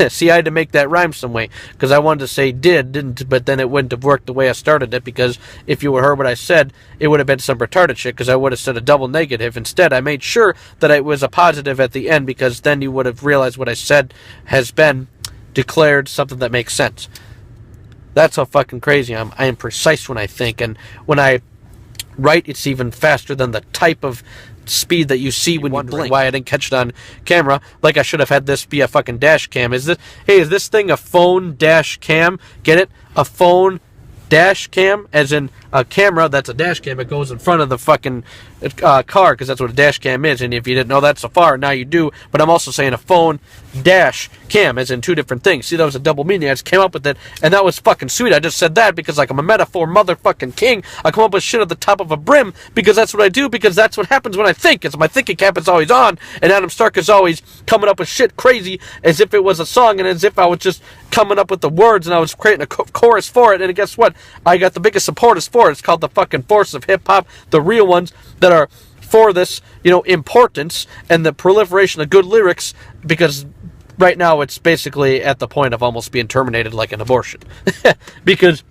See, I had to make that rhyme some way, because I wanted to say didn't, but then it wouldn't have worked the way I started it, because if you would have heard what I said, it would have been some retarded shit, because I would have said a double negative. Instead, I made sure that it was a positive at the end, because then you would have realized what I said has been declared something that makes sense. That's how fucking crazy I am. I am precise when I think, and when I write, it's even faster than the type of speed that you see when you blink. Why I didn't catch it on camera, like I should have had this be a fucking dash cam. Is this thing a phone dash cam? Get it? A phone dash cam, as in a camera that's a dash cam. It goes in front of the fucking car, because that's what a dash cam is. And if you didn't know that so far, now you do. But I'm also saying a phone dash cam, as in two different things. See, that was a double meaning. I just came up with it, and that was fucking sweet. I just said that because, like, I'm a metaphor motherfucking king. I come up with shit at the top of a brim, because that's what I do, because that's what happens when I think. It's my thinking cap is always on, and Adam Stark is always coming up with shit crazy as if it was a song, and as if I was just coming up with the words and I was creating a chorus for it. And guess what? I got the biggest supporters for it. It's called the fucking force of hip-hop, the real ones that are for this, importance and the proliferation of good lyrics, because right now it's basically at the point of almost being terminated like an abortion. Because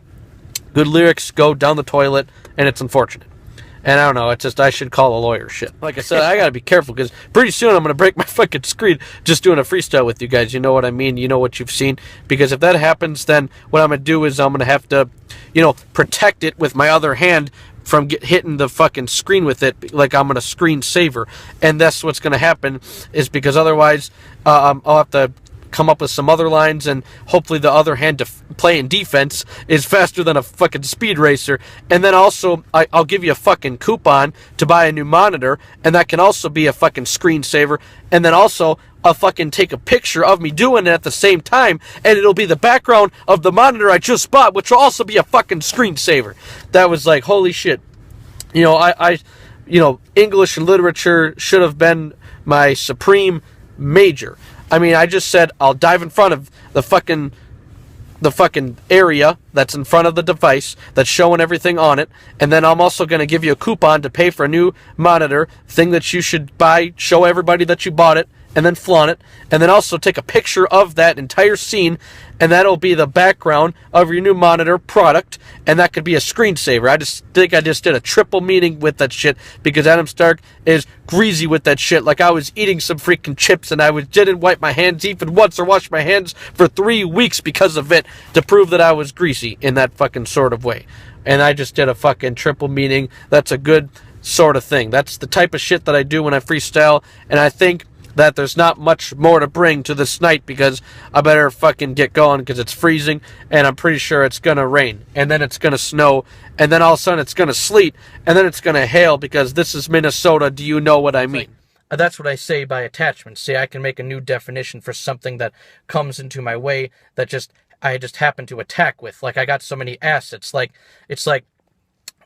good lyrics go down the toilet, and it's unfortunate. And I don't know, it's just, I should call a lawyer shit. Like I said, I gotta be careful, because pretty soon I'm gonna break my fucking screen just doing a freestyle with you guys. You know what I mean? You know what you've seen? Because if that happens, then what I'm gonna do is I'm gonna have to, protect it with my other hand from hitting the fucking screen with it, like I'm gonna screen saver. And that's what's gonna happen, is because otherwise I'll have to come up with some other lines, and hopefully the other hand to play in defense is faster than a fucking speed racer. And then also I'll give you a fucking coupon to buy a new monitor, and that can also be a fucking screensaver. And then also I'll fucking take a picture of me doing it at the same time, and it'll be the background of the monitor I just bought, which will also be a fucking screensaver. That was like, holy shit. English and literature should have been my supreme major. I mean, I just said I'll dive in front of the fucking area that's in front of the device that's showing everything on it, and then I'm also going to give you a coupon to pay for a new monitor, thing that you should buy, show everybody that you bought it, and then flaunt it, and then also take a picture of that entire scene, and that'll be the background of your new monitor product, and that could be a screensaver. I just think I just did a triple meaning with that shit, because Adam Stark is greasy with that shit, like I was eating some freaking chips, and didn't wipe my hands even once, or wash my hands for 3 weeks because of it, to prove that I was greasy in that fucking sort of way. And I just did a fucking triple meaning. That's a good sort of thing. That's the type of shit that I do when I freestyle, and I think that there's not much more to bring to this night, because I better fucking get going, because it's freezing, and I'm pretty sure it's gonna rain, and then it's gonna snow, and then all of a sudden it's gonna sleet, and then it's gonna hail, because this is Minnesota. Do you know what I mean? That's what I say by attachment. See, I can make a new definition for something that comes into my way that I just happen to attack with. Like, I got so many assets. Like, it's like,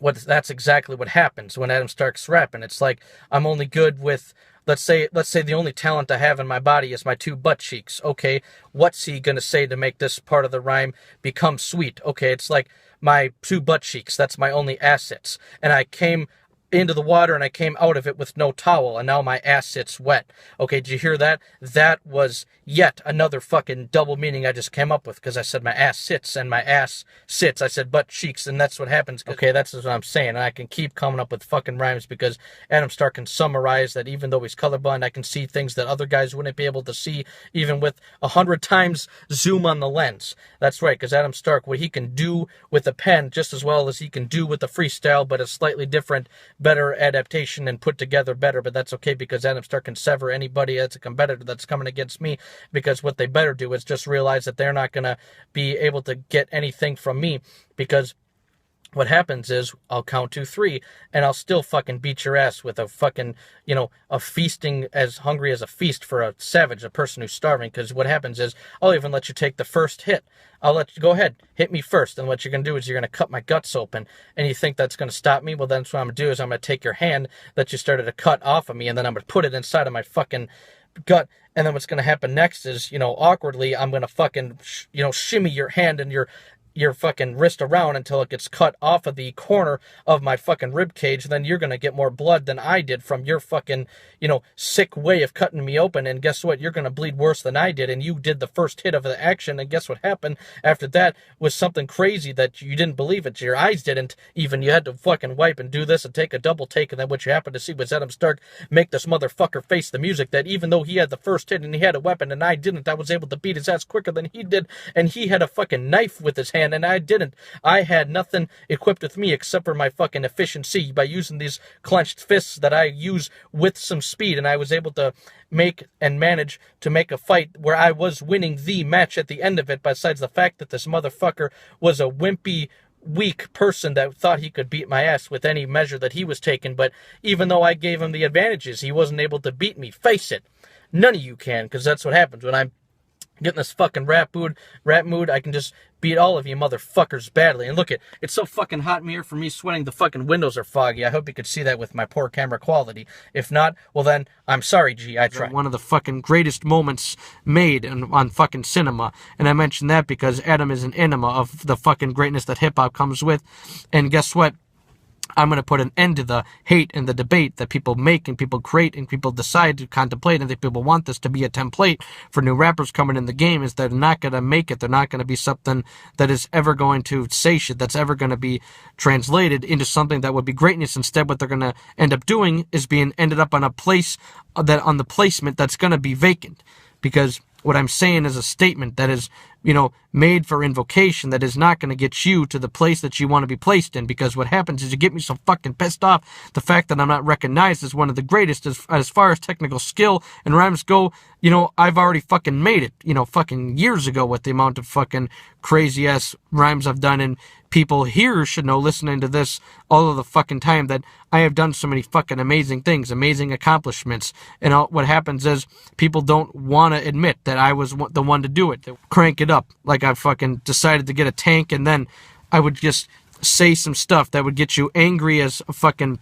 that's exactly what happens when Adam Stark's rapping. It's like, I'm only good with, let's say the only talent I have in my body is my 2 butt cheeks. Okay, what's he gonna say to make this part of the rhyme become sweet? Okay, it's like my 2 butt cheeks. That's my only assets. And I came into the water and I came out of it with no towel, and now my ass sits wet. Okay, did you hear that? That was yet another fucking double meaning I just came up with, because I said my ass sits and my ass sits. I said butt cheeks, and that's what happens. Okay, that's what I'm saying. And I can keep coming up with fucking rhymes, because Adam Stark can summarize that even though he's colorblind, I can see things that other guys wouldn't be able to see, even with 100 times zoom on the lens. That's right, because Adam Stark, what he can do with a pen just as well as he can do with a freestyle, but a slightly different, better adaptation and put together better. But that's okay, because Adam Stark can sever anybody that's a competitor that's coming against me, because what they better do is just realize that they're not going to be able to get anything from me, because what happens is I'll count 2, 3, and I'll still fucking beat your ass with a fucking, a feasting as hungry as a feast for a savage, a person who's starving. Because what happens is I'll even let you take the first hit. I'll let you go ahead, hit me first, and what you're going to do is you're going to cut my guts open, and you think that's going to stop me? Well, then what I'm going to do is I'm going to take your hand that you started to cut off of me, and then I'm going to put it inside of my fucking gut. And then what's going to happen next is, awkwardly, I'm going to fucking, shimmy your hand and your fucking wrist around until it gets cut off of the corner of my fucking rib cage. Then you're going to get more blood than I did from your fucking, sick way of cutting me open. And guess what? You're going to bleed worse than I did. And you did the first hit of the action. And guess what happened after that was something crazy that you didn't believe it. Your eyes didn't even. You had to fucking wipe and do this and take a double take. And then what you happened to see was Adam Stark make this motherfucker face the music, that even though he had the first hit and he had a weapon and I didn't, I was able to beat his ass quicker than he did. And he had a fucking knife with his hand, and I didn't. I had nothing equipped with me except for my fucking efficiency by using these clenched fists that I use with some speed, and I was able to make and manage to make a fight where I was winning the match at the end of it, besides the fact that this motherfucker was a wimpy, weak person that thought he could beat my ass with any measure that he was taking. But even though I gave him the advantages, he wasn't able to beat me. Face it. None of you can, because that's what happens when I'm getting this fucking rap mood. I can just beat all of you motherfuckers badly. And look, it's so fucking hot in here for me sweating. The fucking windows are foggy. I hope you could see that with my poor camera quality. If not, well then, I'm sorry, G. I tried. One of the fucking greatest moments made on fucking cinema. And I mention that because Adam is an enema of the fucking greatness that hip-hop comes with. And guess what? I'm going to put an end to the hate and the debate that people make and people create and people decide to contemplate, and that people want this to be a template for new rappers coming in the game. Is they're not going to make it. They're not going to be something that is ever going to say shit, that's ever going to be translated into something that would be greatness. Instead, what they're going to end up doing is being ended up on a place on the placement that's going to be vacant. Because what I'm saying is a statement that is, made for invocation, that is not going to get you to the place that you want to be placed in. Because what happens is you get me so fucking pissed off the fact that I'm not recognized as one of the greatest as far as technical skill and rhymes go. I've already fucking made it, fucking years ago with the amount of fucking crazy ass rhymes I've done. And people here should know, listening to this all of the fucking time, that I have done so many fucking amazing things, amazing accomplishments. And what happens is people don't want to admit that I was the one to do it. They crank it up like I fucking decided to get a tank, and then I would just say some stuff that would get you angry as a fucking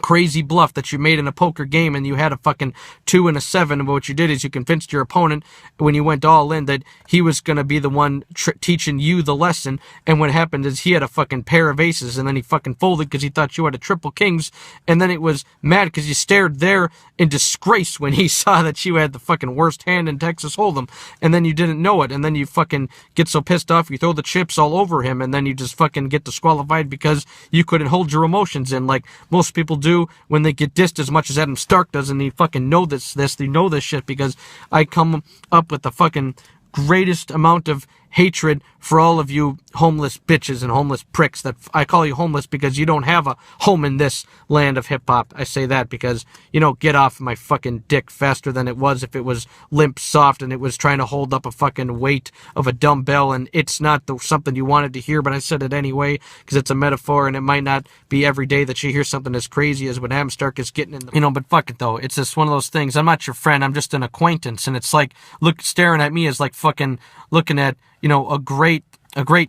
crazy bluff that you made in a poker game and you had a fucking 2 and a 7, and what you did is you convinced your opponent when you went all in that he was going to be the one teaching you the lesson, and what happened is he had a fucking pair of aces and then he fucking folded because he thought you had a triple kings, and then it was mad because you stared there in disgrace when he saw that you had the fucking worst hand in Texas Hold'em, and then you didn't know it, and then you fucking get so pissed off you throw the chips all over him, and then you just fucking get disqualified because you couldn't hold your emotions in like most people do when they get dissed as much as Adam Stark does, and they fucking know they know this shit because I come up with the fucking greatest amount of hatred for all of you homeless bitches and homeless pricks. That I call you homeless because you don't have a home in this land of hip-hop. I say that because, you know, get off my fucking dick faster than it was if it was limp soft and it was trying to hold up a fucking weight of a dumbbell, and it's not something you wanted to hear, but I said it anyway because it's a metaphor, and it might not be every day that you hear something as crazy as what Adam Stark is getting in the, you know, but fuck it though. It's just one of those things. I'm not your friend. I'm just an acquaintance, and it's like, staring at me is like fucking looking at, you know, a great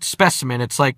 specimen. It's like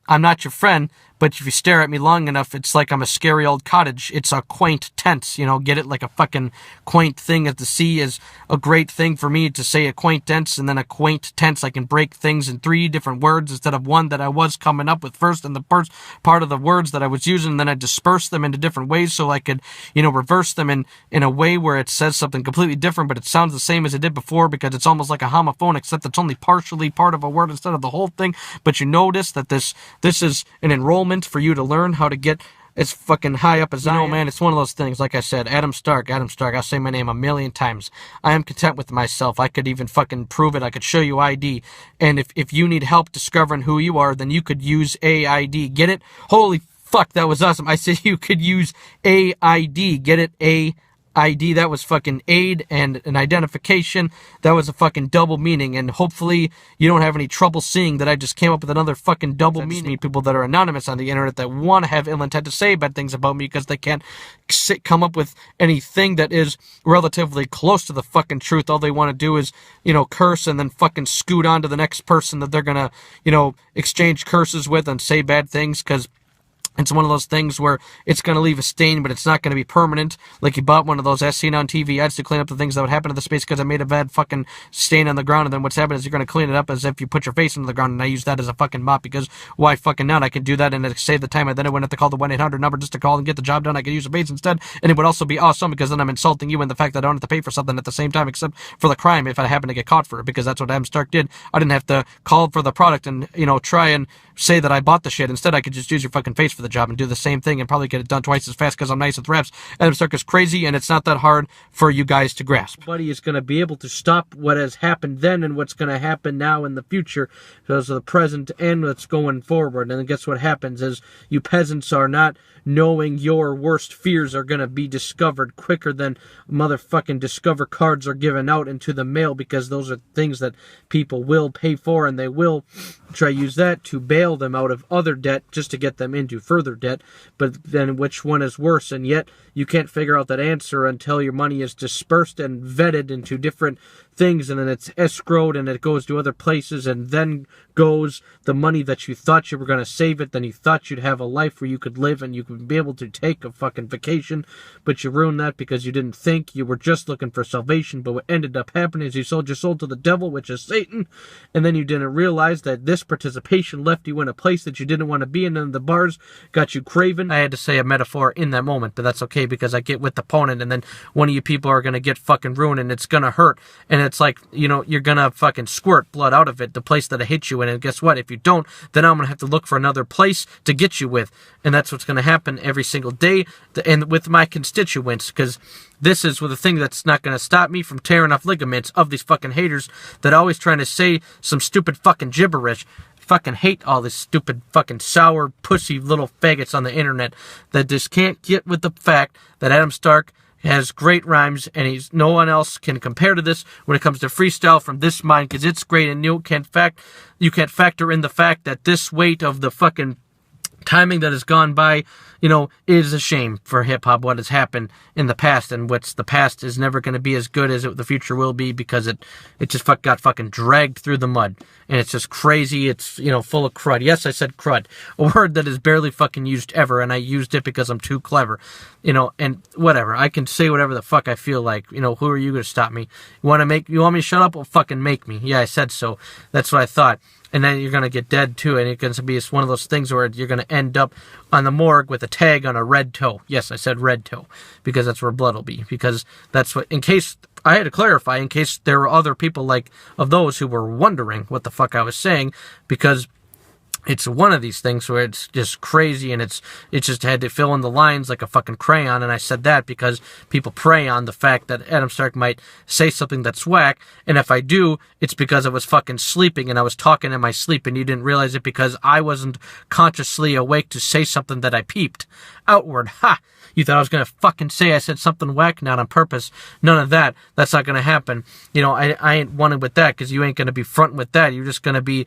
I'm not your friend, but if you stare at me long enough, it's like I'm a scary old cottage. It's a quaint tense, you know, get it? Like a fucking quaint thing at the sea is a great thing for me to say a quaint tense, and then a quaint tense, I can break things in 3 different words instead of one that I was coming up with first, and the first part of the words that I was using, and then I disperse them into different ways so I could, you know, reverse them in a way where it says something completely different, but it sounds the same as it did before because it's almost like a homophone, except it's only partially part of a word instead of the whole thing. But you notice that this is an enrollment for you to learn how to get as fucking high up as I know, man. It's one of those things. Like I said, Adam Stark. I'll say my name a million times. I am content with myself. I could even fucking prove it. I could show you ID. And if you need help discovering who you are, then you could use AID. Get it? Holy fuck, that was awesome. I said you could use AID. Get it? ID, that was fucking aid and an identification. That was a fucking double meaning, and hopefully you don't have any trouble seeing that I just came up with another fucking double meaning. People that are anonymous on the internet that want to have ill intent to say bad things about me because they can't come up with anything that is relatively close to the fucking truth. All they want to do is, you know, curse and then fucking scoot on to the next person that they're gonna, you know, exchange curses with and say bad things because it's one of those things where it's going to leave a stain, but it's not going to be permanent. Like you bought one of those as seen on TV ads to clean up the things that would happen to the space because I made a bad fucking stain on the ground, and then what's happened is you're going to clean it up as if you put your face into the ground, and I use that as a fucking mop because why fucking not? I can do that and it save the time, and then I wouldn't have to call the 1-800 number just to call and get the job done. I could use a base instead, and it would also be awesome because then I'm insulting you and the fact that I don't have to pay for something at the same time except for the crime if I happen to get caught for it, because that's what Adam Stark did. I didn't have to call for the product and, you know, try and say that I bought the shit. Instead, I could just use your fucking face for the job and do the same thing and probably get it done twice as fast because I'm nice with reps. Adam Stark is crazy, and it's not that hard for you guys to grasp. Nobody is going to be able to stop what has happened then and what's going to happen now in the future, because of the present and what's going forward. And then guess what happens is you peasants are not knowing your worst fears are going to be discovered quicker than motherfucking Discover cards are given out into the mail, because those are things that people will pay for, and they will try to use that to bail them out of other debt just to get them into further debt. But then which one is worse? And yet you can't figure out that answer until your money is dispersed and vetted into different things, and then it's escrowed and it goes to other places, and then goes the money that you thought you were going to save it, then you thought you'd have a life where you could live and you could be able to take a fucking vacation, but you ruined that because you didn't think, you were just looking for salvation. But what ended up happening is you sold your soul to the devil, which is Satan, and then you didn't realize that this participation left you in a place that you didn't want to be in, and the bars got you craving. I had to say a metaphor in that moment, but that's okay because I get with the opponent, and then one of you people are going to get fucking ruined, and it's going to hurt, and it's like, you know, you're going to fucking squirt blood out of it, the place that I hit you in, and guess what? If you don't, then I'm going to have to look for another place to get you with, and that's what's going to happen every single day, and with my constituents, because this is the thing that's not going to stop me from tearing off ligaments of these fucking haters that are always trying to say some stupid fucking gibberish. Fucking hate all this stupid fucking sour pussy little faggots on the internet that just can't get with the fact that Adam Stark has great rhymes, and no one else can compare to this when it comes to freestyle from this mind, because it's great, and you can't factor in the fact that this weight of the fucking timing that has gone by, is a shame for hip-hop, what has happened in the past, and what's the past is never going to be as good as the future will be, because it just got fucking dragged through the mud, and it's just crazy. It's, full of crud. Yes, I said crud, a word that is barely fucking used ever, and I used it because I'm too clever, and whatever. I can say whatever the fuck I feel like. Who are you going to stop me? You want me to shut up? Well, fucking make me. Yeah, I said so. That's what I thought. And then you're going to get dead too, and it's going to be one of those things where you're going to end up on the morgue with a tag on a red toe. Yes, I said red toe, because that's where blood will be, because that's what, in case, I had to clarify, in case there were other people of those who were wondering what the fuck I was saying, because it's one of these things where it's just crazy, and it just had to fill in the lines like a fucking crayon. And I said that because people prey on the fact that Adam Stark might say something that's whack, and if I do, it's because I was fucking sleeping and I was talking in my sleep, and you didn't realize it because I wasn't consciously awake to say something that I peeped outward. Ha! You thought I was going to fucking say I said something whack, not on purpose. None of that. That's not going to happen. I ain't wanting with that, because you ain't going to be fronting with that. You're just going to be,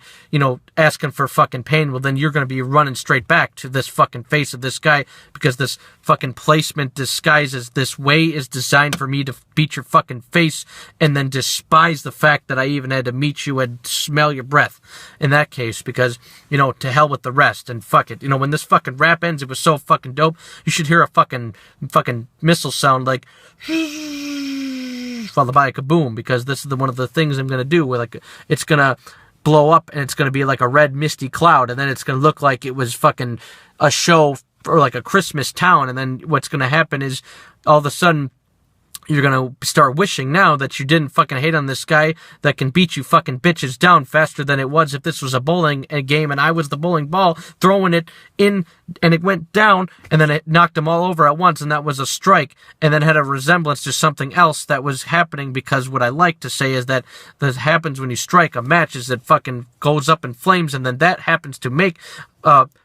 asking for fucking pain. Well, then you're going to be running straight back to this fucking face of this guy, because this fucking placement disguises this way is designed for me to beat your fucking face and then despise the fact that I even had to meet you and smell your breath in that case, because, to hell with the rest, and fuck it. When this fucking rap ends, it was so fucking dope. You should hear a fucking missile sound like followed by a kaboom, because this is one of the things I'm going to do, where it's going to blow up and it's going to be like a red misty cloud, and then it's going to look like it was fucking a show or like a Christmas town, and then what's going to happen is all of a sudden you're going to start wishing now that you didn't fucking hate on this guy that can beat you fucking bitches down faster than it was if this was a bowling game and I was the bowling ball throwing it in and it went down and then it knocked them all over at once, and that was a strike, and then had a resemblance to something else that was happening, because what I like to say is that happens when you strike a match is it fucking goes up in flames, and then that happens to make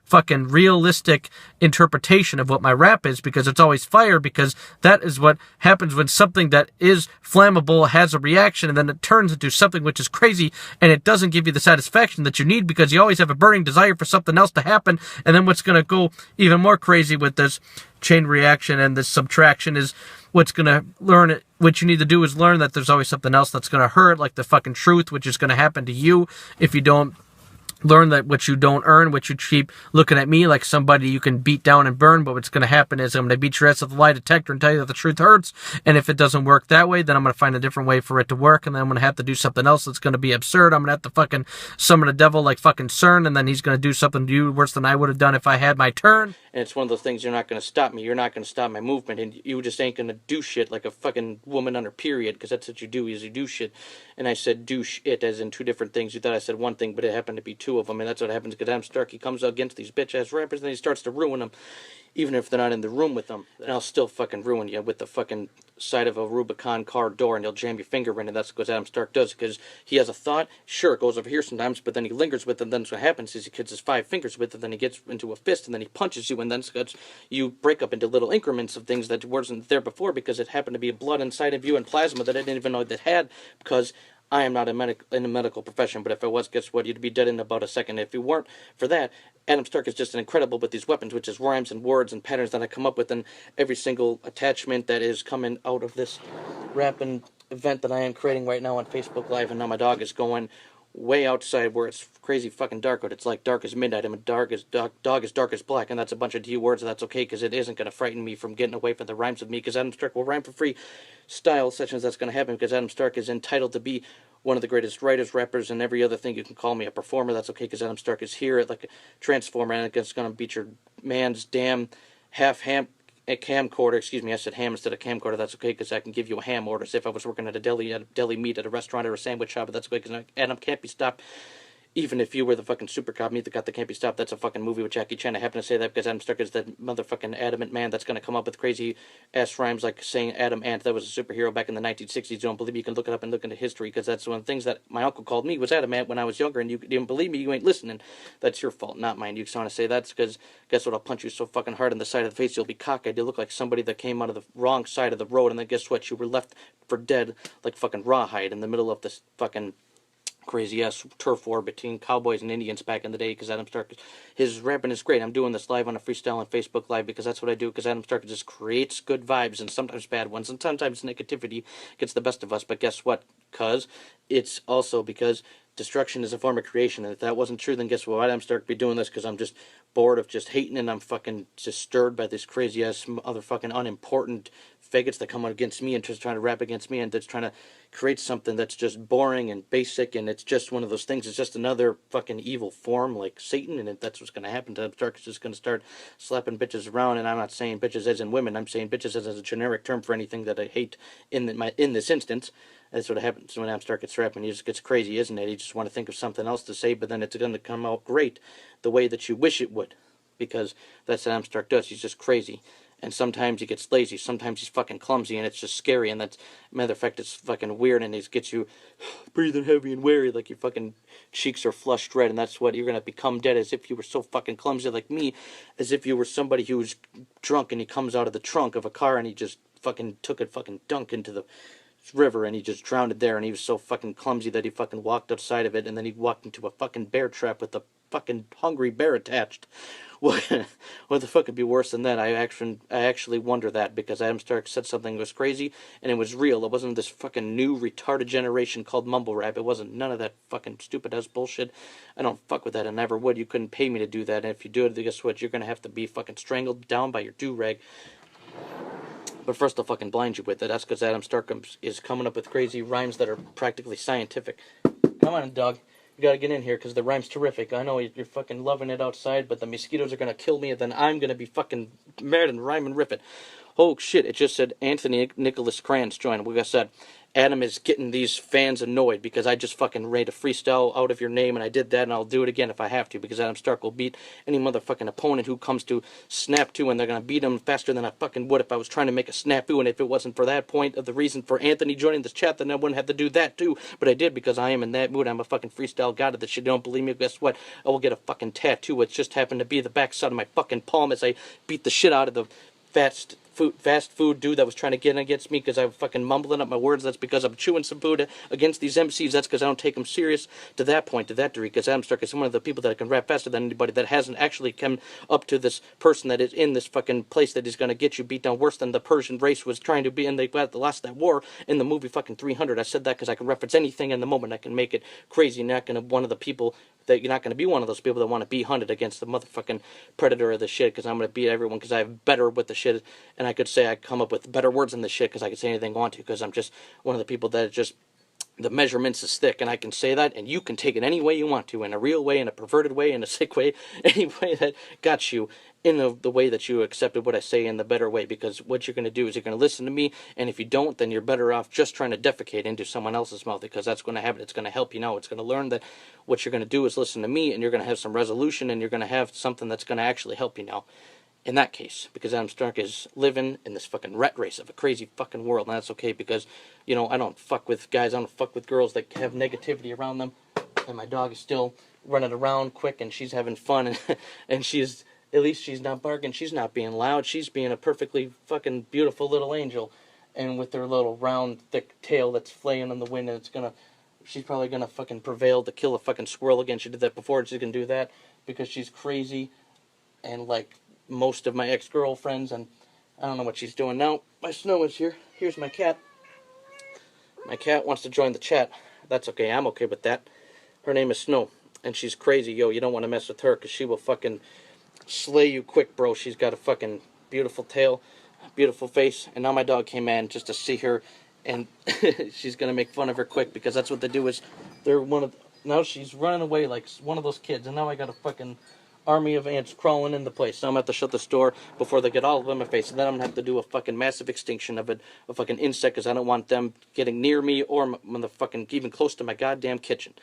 fucking realistic interpretation of what my rap is, because it's always fire, because that is what happens when something that is flammable has a reaction, and then it turns into something which is crazy, and it doesn't give you the satisfaction that you need, because you always have a burning desire for something else to happen. And then what's going to go even more crazy with this chain reaction and this subtraction is what you need to do is learn that there's always something else that's going to hurt, like the fucking truth, which is going to happen to you if you don't learn that what you don't earn, what you keep looking at me like somebody you can beat down and burn. But what's going to happen is I'm going to beat your ass with a lie detector and tell you that the truth hurts. And if it doesn't work that way, then I'm going to find a different way for it to work. And then I'm going to have to do something else that's going to be absurd. I'm going to have to fucking summon a devil like fucking CERN. And then he's going to do something to you worse than I would have done if I had my turn. And it's one of those things, you're not going to stop me. You're not going to stop my movement. And you just ain't going to do shit like a fucking woman on her period, because that's what you do, is you do shit. And I said do shit as in two different things. You thought I said one thing, but it happened to be two of them. And that's what happens because Adam Stark, he comes against these bitch-ass rappers, and then he starts to ruin them, even if they're not in the room with them. And I'll still fucking ruin you with the fucking side of a Rubicon car door, and he'll jam your finger in, and that's what Adam Stark does, because he has a thought, sure, it goes over here sometimes, but then he lingers with it, and then what happens is he gets his 5 fingers with it, then he gets into a fist, and then he punches you, and then you break up into little increments of things that wasn't there before, because it happened to be blood inside of you and plasma that I didn't even know that had, because I am not in a medical profession, but if I was, guess what? You'd be dead in about a second. If you weren't for that, Adam Stark is just incredible with these weapons, which is rhymes and words and patterns that I come up with in every single attachment that is coming out of this rapping event that I am creating right now on Facebook Live. And now my dog is going way outside where it's crazy fucking dark out. It's like dark as midnight. I'm a dog is dark as black, and that's a bunch of D words, and that's okay, because it isn't going to frighten me from getting away from the rhymes with me, because Adam Stark will rhyme for free style sessions. That's going to happen because Adam Stark is entitled to be one of the greatest writers, rappers, and every other thing. You can call me a performer. That's okay, because Adam Stark is here at like a transformer, and it's going to beat your man's damn a camcorder. Excuse me, I said ham instead of camcorder. That's okay, because I can give you a ham order. As if I was working at a deli meat at a restaurant or a sandwich shop. But that's okay, because Adam can't be stopped. Even if you were the fucking super cop, me the cop that can't be stopped. That's a fucking movie with Jackie Chan. I happen to say that because Adam Stark is that motherfucking adamant man that's going to come up with crazy ass rhymes like saying Adam Ant. That was a superhero back in the 1960s. You don't believe me? You can look it up and look into history, because that's one of the things that my uncle called me was Adam Ant when I was younger, and you didn't believe me. You ain't listening. That's your fault, not mine. You just want to say that's because guess what? I'll punch you so fucking hard in the side of the face you'll be cockeyed. You look like somebody that came out of the wrong side of the road, and then guess what? You were left for dead like fucking rawhide in the middle of this fucking crazy ass turf war between cowboys and Indians back in the day, because Adam Stark, his rapping is great. I'm doing this live on a Freestyle on Facebook Live because that's what I do, because Adam Stark just creates good vibes and sometimes bad ones, and sometimes negativity gets the best of us. But guess what? Cuz it's also because destruction is a form of creation, and if that wasn't true, then guess what? Adam Stark be doing this because I'm just bored of just hating, and I'm fucking just stirred by this crazy ass motherfucking unimportant faggots that come out against me and just trying to rap against me and just trying to create something that's just boring and basic, and it's just one of those things. It's just another fucking evil form like Satan, and that's what's going to happen to Adam Stark. Is just going to start slapping bitches around, and I'm not saying bitches as in women. I'm saying bitches as a generic term for anything that I hate in this instance. That's what happens when Adam Stark gets rapping. He just gets crazy, isn't it? You just want to think of something else to say, but then it's going to come out great the way that you wish it would, because that's what Adam Stark does. He's just crazy. And sometimes he gets lazy. Sometimes he's fucking clumsy, and it's just scary. And that's, matter of fact, it's fucking weird, and it gets you breathing heavy and wary, like your fucking cheeks are flushed red, and that's what you're gonna become dead, as if you were so fucking clumsy like me, as if you were somebody who was drunk and he comes out of the trunk of a car and he just fucking took a fucking dunk into the river and he just drowned it there, and he was so fucking clumsy that he fucking walked outside of it, and then he walked into a fucking bear trap with a fucking hungry bear attached. What the fuck could be worse than that? I actually wonder that, because Adam Stark said something that was crazy and it was real. It wasn't this fucking new retarded generation called mumble rap. It wasn't none of that fucking stupid ass bullshit. I don't fuck with that. I never would. You couldn't pay me to do that. And if you do it, guess what? You're gonna have to be fucking strangled down by your do-rag. But first I'll fucking blind you with it. That's because Adam Stark is coming up with crazy rhymes that are practically scientific. Come on, dog. You gotta get in here because the rhyme's terrific. I know you're fucking loving it outside, but the mosquitoes are gonna kill me, and then I'm gonna be fucking mad and rhyme and riff it. Oh shit, it just said Anthony Nicholas Kranz joined. Like I said, Adam is getting these fans annoyed because I just fucking made a freestyle out of your name, and I did that, and I'll do it again if I have to, because Adam Stark will beat any motherfucking opponent who comes to snap to, and they're gonna beat him faster than I fucking would if I was trying to make a snafu. And if it wasn't for that point of the reason for Anthony joining this chat, then I wouldn't have to do that too. But I did, because I am in that mood. I'm a fucking freestyle god of this shit. You don't believe me? Guess what? I will get a fucking tattoo. It just happened to be the backside of my fucking palm as I beat the shit out of the fast food dude that was trying to get against me because I'm fucking mumbling up my words. That's because I'm chewing some food against these MCs. That's because I don't take them serious to that point, to that degree, because Adam Stark is one of the people that can rap faster than anybody, that hasn't actually come up to this person that is in this fucking place that is going to get you beat down worse than the Persian race was trying to be, and they lost that war in the movie fucking 300. I said that because I can reference anything in the moment. I can make it crazy. Not going to one of the people that you're not going to be one of those people that want to be hunted against the motherfucking predator of the shit, because I'm going to beat everyone because I have better with the shit, and I could say I come up with better words than the shit because I could say anything I want to, because I'm just one of the people that just, the measurements is thick, and I can say that, and you can take it any way you want to, in a real way, in a perverted way, in a sick way, any way that got you, in the way that you accepted what I say in the better way, because what you're going to do is you're going to listen to me, and if you don't, then you're better off just trying to defecate into someone else's mouth, because that's going to happen. It's going to help you now. It's going to learn that what you're going to do is listen to me, and you're going to have some resolution, and you're going to have something that's going to actually help you now. In that case, because Adam Stark is living in this fucking rat race of a crazy fucking world, and that's okay, because, you know, I don't fuck with guys, I don't fuck with girls that have negativity around them, and my dog is still running around quick, and she's having fun, and she's, at least she's not barking, she's not being loud, she's being a perfectly fucking beautiful little angel, and with her little round, thick tail that's flaying in the wind, and it's gonna, she's probably gonna fucking prevail to kill a fucking squirrel again. She did that before, and she's gonna do that, because she's crazy, and like most of my ex-girlfriends, and I don't know what she's doing now. My Snow is here. Here's my cat. My cat wants to join the chat. That's okay. I'm okay with that. Her name is Snow, and she's crazy. Yo, you don't want to mess with her, because she will fucking slay you quick, bro. She's got a fucking beautiful tail, beautiful face, and now my dog came in just to see her, and she's going to make fun of her quick, because that's what they do, is they're one of, now she's running away like one of those kids, and now I got a fucking army of ants crawling in the place. Now I'm going to have to shut this door before they get all over my face, and then I'm going to have to do a fucking massive extinction of a fucking insect, because I don't want them getting near me or when the fucking even close to my goddamn kitchen.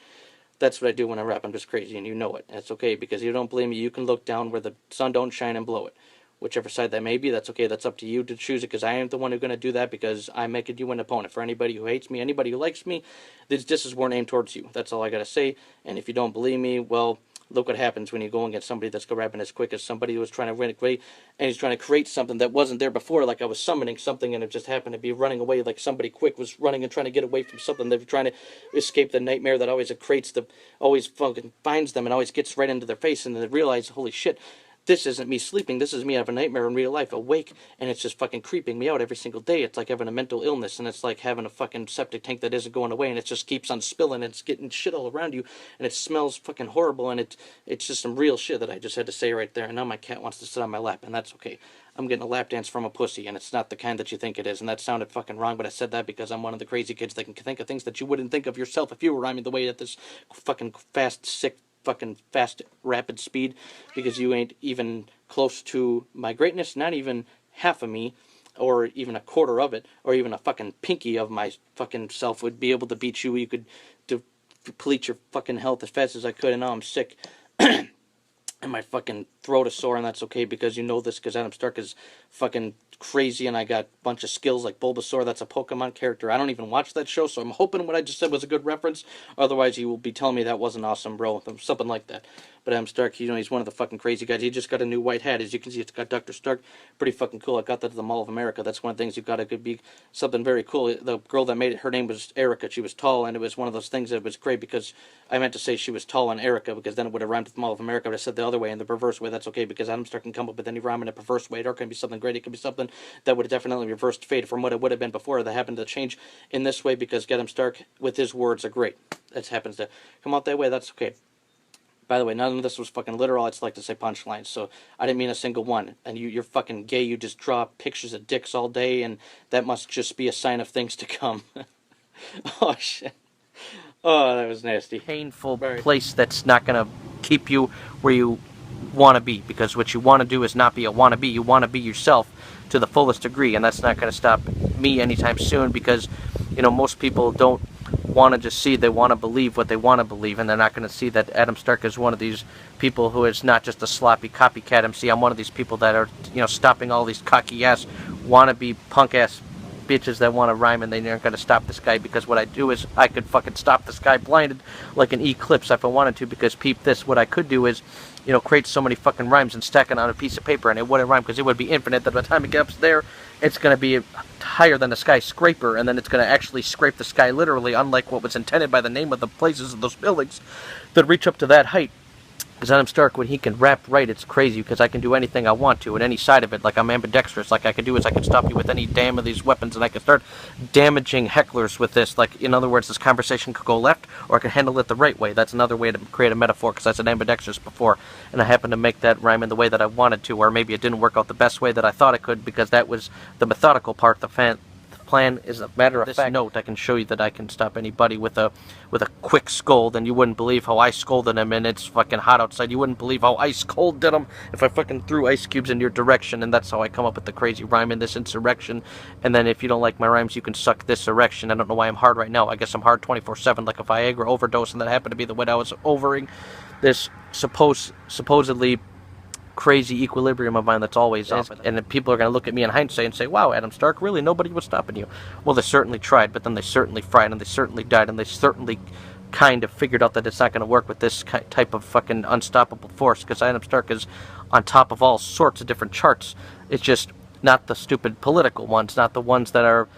That's what I do when I rap. I'm just crazy, and you know it. That's okay, because you don't believe me, you can look down where the sun don't shine and blow it. Whichever side that may be, that's okay. That's up to you to choose it, because I am the one who's going to do that, because I'm making you an opponent. For anybody who hates me, anybody who likes me, this is more aimed towards you. That's all I got to say. And if you don't believe me, well, look what happens when you go and get somebody that's rapping as quick as somebody who was trying to run away, and he's trying to create something that wasn't there before, like I was summoning something and it just happened to be running away, like somebody quick was running and trying to get away from something. They were trying to escape the nightmare that always creates always fucking finds them and always gets right into their face, and then they realize, holy shit, this isn't me sleeping. This is me having a nightmare in real life, awake, and it's just fucking creeping me out every single day. It's like having a mental illness, and it's like having a fucking septic tank that isn't going away, and it just keeps on spilling, and it's getting shit all around you, and it smells fucking horrible, and it's just some real shit that I just had to say right there, and now my cat wants to sit on my lap, and that's okay. I'm getting a lap dance from a pussy, and it's not the kind that you think it is, and that sounded fucking wrong, but I said that because I'm one of the crazy kids that can think of things that you wouldn't think of yourself if you were rhyming the way at this fucking fast, sick, fucking fast, rapid speed, because you ain't even close to my greatness, not even half of me, or even a quarter of it, or even a fucking pinky of my fucking self would be able to beat you. You could deplete your fucking health as fast as I could, and now I'm sick. And my fucking throat is sore, and that's okay because you know this, because Adam Stark is fucking crazy, and I got a bunch of skills like Bulbasaur. That's a Pokemon character. I don't even watch that show, so I'm hoping what I just said was a good reference. Otherwise, you will be telling me that wasn't awesome, bro. Something like that. But Adam Stark, you know, he's one of the fucking crazy guys. He just got a new white hat. As you can see, it's got Dr. Stark. Pretty fucking cool. I got that at the Mall of America. That's one of the things you got. It could be something very cool. The girl that made it, her name was Erica. She was tall, and it was one of those things that was great because I meant to say she was tall and Erica because then it would have rhymed with Mall of America, but I said the other way, in the reverse way. That's okay because Adam Stark can come up with any rhyme in a perverse way. Or it can be something great. It can be something that would have definitely reversed fate from what it would have been before. That happened to change in this way because Adam Stark, with his words, are great. That happens to come out that way. That's okay. By the way, none of this was fucking literal. I just like to say punchlines, so I didn't mean a single one. And you're fucking gay. You just draw pictures of dicks all day, and that must just be a sign of things to come. Oh, shit. Oh, that was nasty. Painful place that's not going to keep you where you want to be, because what you want to do is not be a wannabe. You want to be yourself to the fullest degree, and that's not going to stop me anytime soon because, you know, most people don't want to just see, they want to believe what they want to believe, and they're not going to see that Adam Stark is one of these people who is not just a sloppy copycat MC. I'm one of these people that are, you know, stopping all these cocky ass wannabe punk ass bitches that want to rhyme, and they aren't going to stop this guy, because what I do is I could fucking stop this guy blinded like an eclipse if I wanted to, because peep this, what I could do is, you know, create so many fucking rhymes and stack it on a piece of paper, and it wouldn't rhyme because it would be infinite, that by the time it gets there, it's going to be higher than the skyscraper, and then it's going to actually scrape the sky literally, unlike what was intended by the name of the places of those buildings that reach up to that height. Because Adam Stark, when he can rap right, it's crazy, because I can do anything I want to, and any side of it, like I'm ambidextrous. Like I can do is I can stop you with any damn of these weapons, and I can start damaging hecklers with this. Like, in other words, this conversation could go left, or I can handle it the right way. That's another way to create a metaphor, because I said ambidextrous before, and I happened to make that rhyme in the way that I wanted to, or maybe it didn't work out the best way that I thought it could, because that was the methodical part. The plan is a matter of fact. Note, I can show you that I can stop anybody with a quick scold, and you wouldn't believe how I scolded him, and it's fucking hot outside. You wouldn't believe how ice cold did him if I fucking threw ice cubes in your direction, and that's how I come up with the crazy rhyme in this insurrection. And then if you don't like my rhymes, you can suck this erection. I don't know why I'm hard right now. I guess I'm hard 24/7 like a Viagra overdose, and that happened to be the way I was overing this supposedly crazy equilibrium of mine that's always off. And then people are going to look at me in hindsight and say, wow, Adam Stark, really? Nobody was stopping you. Well, they certainly tried, but then they certainly fried, and they certainly died, and they certainly kind of figured out that it's not going to work with this type of fucking unstoppable force, because Adam Stark is on top of all sorts of different charts. It's just not the stupid political ones, not the ones that are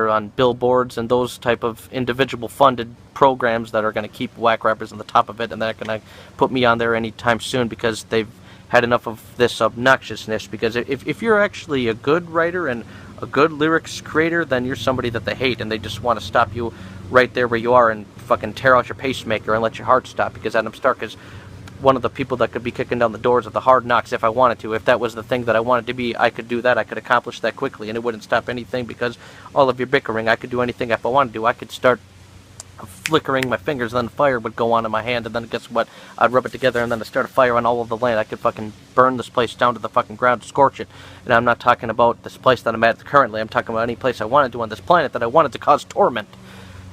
on billboards and those type of individual funded programs that are going to keep whack rappers on the top of it, and they're not going to put me on there anytime soon, because they've had enough of this obnoxiousness. Because if you're actually a good writer and a good lyrics creator, then you're somebody that they hate, and they just want to stop you right there where you are and fucking tear out your pacemaker and let your heart stop. Because Adam Stark is one of the people that could be kicking down the doors of the Hard Knocks if I wanted to. If that was the thing that I wanted to be, I could do that. I could accomplish that quickly, and it wouldn't stop anything, because all of your bickering, I could do anything if I wanted to. I could start flickering my fingers, and then fire would go on in my hand, and then guess what? I'd rub it together, and then I'd start a fire on all of the land. I could fucking burn this place down to the fucking ground, scorch it. And I'm not talking about this place that I'm at currently. I'm talking about any place I wanted to on this planet that I wanted to cause torment.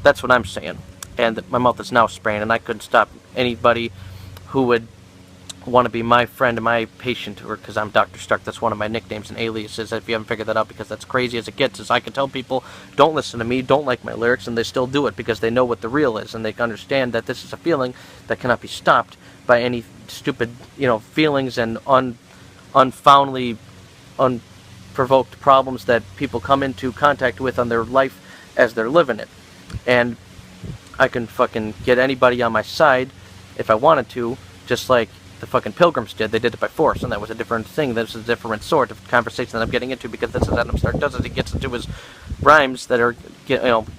That's what I'm saying. And my mouth is now spraying, and I couldn't stop anybody who would want to be my friend, my patient, or because I'm Dr. Stark, that's one of my nicknames and aliases, if you haven't figured that out, because that's crazy as it gets, is I can tell people, don't listen to me, don't like my lyrics, and they still do it because they know what the real is, and they understand that this is a feeling that cannot be stopped by any stupid, feelings and unfoundly, unprovoked problems that people come into contact with on their life as they're living it. And I can fucking get anybody on my side if I wanted to, just like the fucking Pilgrims did. They did it by force, and that was a different thing. This is a different sort of conversation that I'm getting into, because this is Adam Stark does it. He gets into his rhymes that are,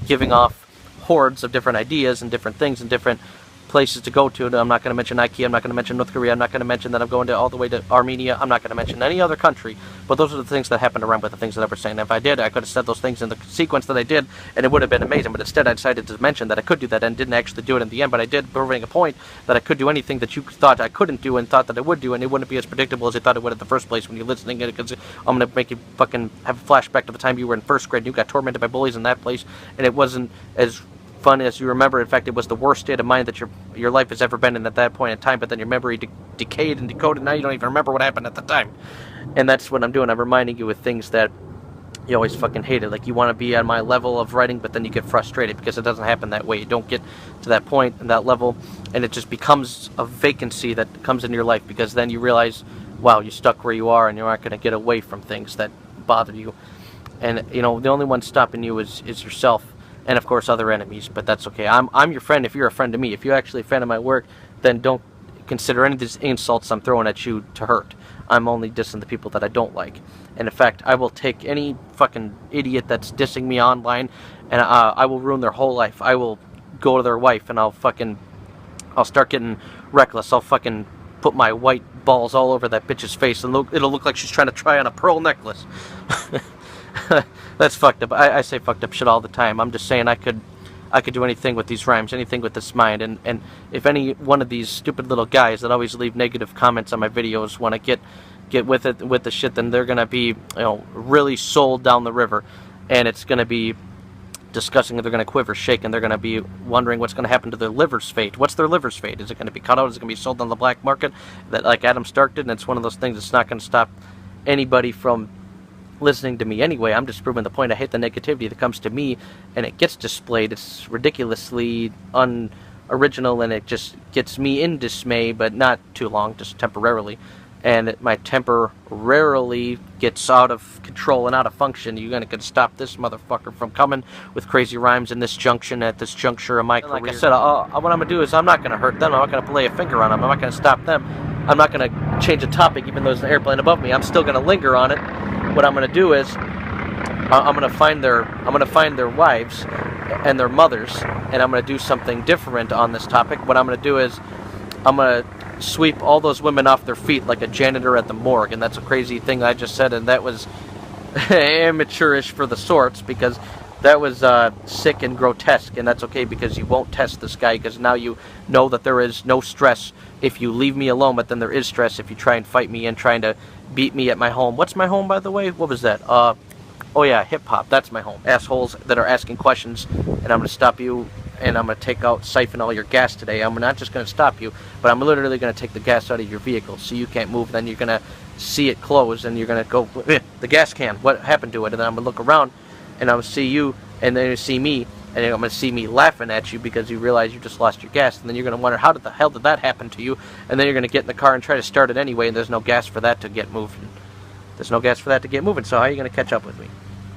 giving off hordes of different ideas and different things and different places to go to. I'm not going to mention Ikea, I'm not going to mention North Korea, I'm not going to mention that I'm going all the way to Armenia, I'm not going to mention any other country, but those are the things that happened around with the things that I was saying. If I did, I could have said those things in the sequence that I did, and it would have been amazing, but instead I decided to mention that I could do that and didn't actually do it in the end, but I did, proving a point that I could do anything that you thought I couldn't do and thought that I would do, and it wouldn't be as predictable as you thought it would in the first place when you're listening, because I'm going to make you fucking have a flashback to the time you were in first grade and you got tormented by bullies in that place, and it wasn't as fun as you remember. In fact, it was the worst state of mind that your life has ever been in at that point in time, but then your memory decayed and decoded. Now you don't even remember what happened at the time. And that's what I'm doing. I'm reminding you with things that you always fucking hated. Like, you want to be on my level of writing, but then you get frustrated because it doesn't happen that way. You don't get to that point and that level, and it just becomes a vacancy that comes into your life, because then you realize, wow, you're stuck where you are and you're not going to get away from things that bother you. And, the only one stopping you is yourself. And of course other enemies, but that's okay. I'm your friend if you're a friend to me. If you're actually a fan of my work, then don't consider any of these insults I'm throwing at you to hurt. I'm only dissing the people that I don't like. And in fact, I will take any fucking idiot that's dissing me online, and I will ruin their whole life. I will go to their wife, and I'll start getting reckless. I'll fucking put my white balls all over that bitch's face, and it'll look like she's trying to try on a pearl necklace. That's fucked up. I say fucked up shit all the time. I'm just saying I could do anything with these rhymes, anything with this mind, and if any one of these stupid little guys that always leave negative comments on my videos want to get with the shit, then they're gonna be really sold down the river, and it's gonna be discussing, they're gonna quiver, shake, and they're gonna be wondering what's gonna happen to their liver's fate. What's their liver's fate? Is it gonna be cut out? Is it gonna be sold on the black market, that like Adam Stark did? And it's one of those things that's not gonna stop anybody from listening to me anyway. I'm just proving the point. I hate the negativity that comes to me and it gets displayed. It's ridiculously unoriginal, and it just gets me in dismay, but not too long, just temporarily. And my temper rarely gets out of control and out of function. You're gonna stop this motherfucker from coming with crazy rhymes in this junction, at this juncture of my career. Like I said, what I'm gonna do is I'm not gonna hurt them. I'm not gonna lay a finger on them. I'm not gonna stop them. I'm not gonna change the topic even though there's an airplane above me. I'm still gonna linger on it. What I'm going to do is I'm going to find their wives and their mothers, and I'm going to do something different on this topic. What I'm going to do is I'm going to sweep all those women off their feet like a janitor at the morgue. And that's a crazy thing I just said, and that was amateurish for the sorts, because that was sick and grotesque, and that's okay, because you won't test this guy, because now you know that there is no stress if you leave me alone, but then there is stress if you try and fight me and trying to beat me at my home. What's my home, by the way? What was that? Oh yeah, hip-hop. That's my home. Assholes that are asking questions, and I'm going to stop you, and I'm going to siphon all your gas today. I'm not just going to stop you, but I'm literally going to take the gas out of your vehicle so you can't move. Then you're going to see it close, and you're going to go, the gas can, what happened to it? And then I'm going to look around, and I'm going to see you, and then you see me, and I'm going to see me laughing at you because you realize you just lost your gas, and then you're going to wonder, how the hell did that happen to you? And then you're going to get in the car and try to start it anyway, and there's no gas for that to get moving. There's no gas for that to get moving, so how are you going to catch up with me?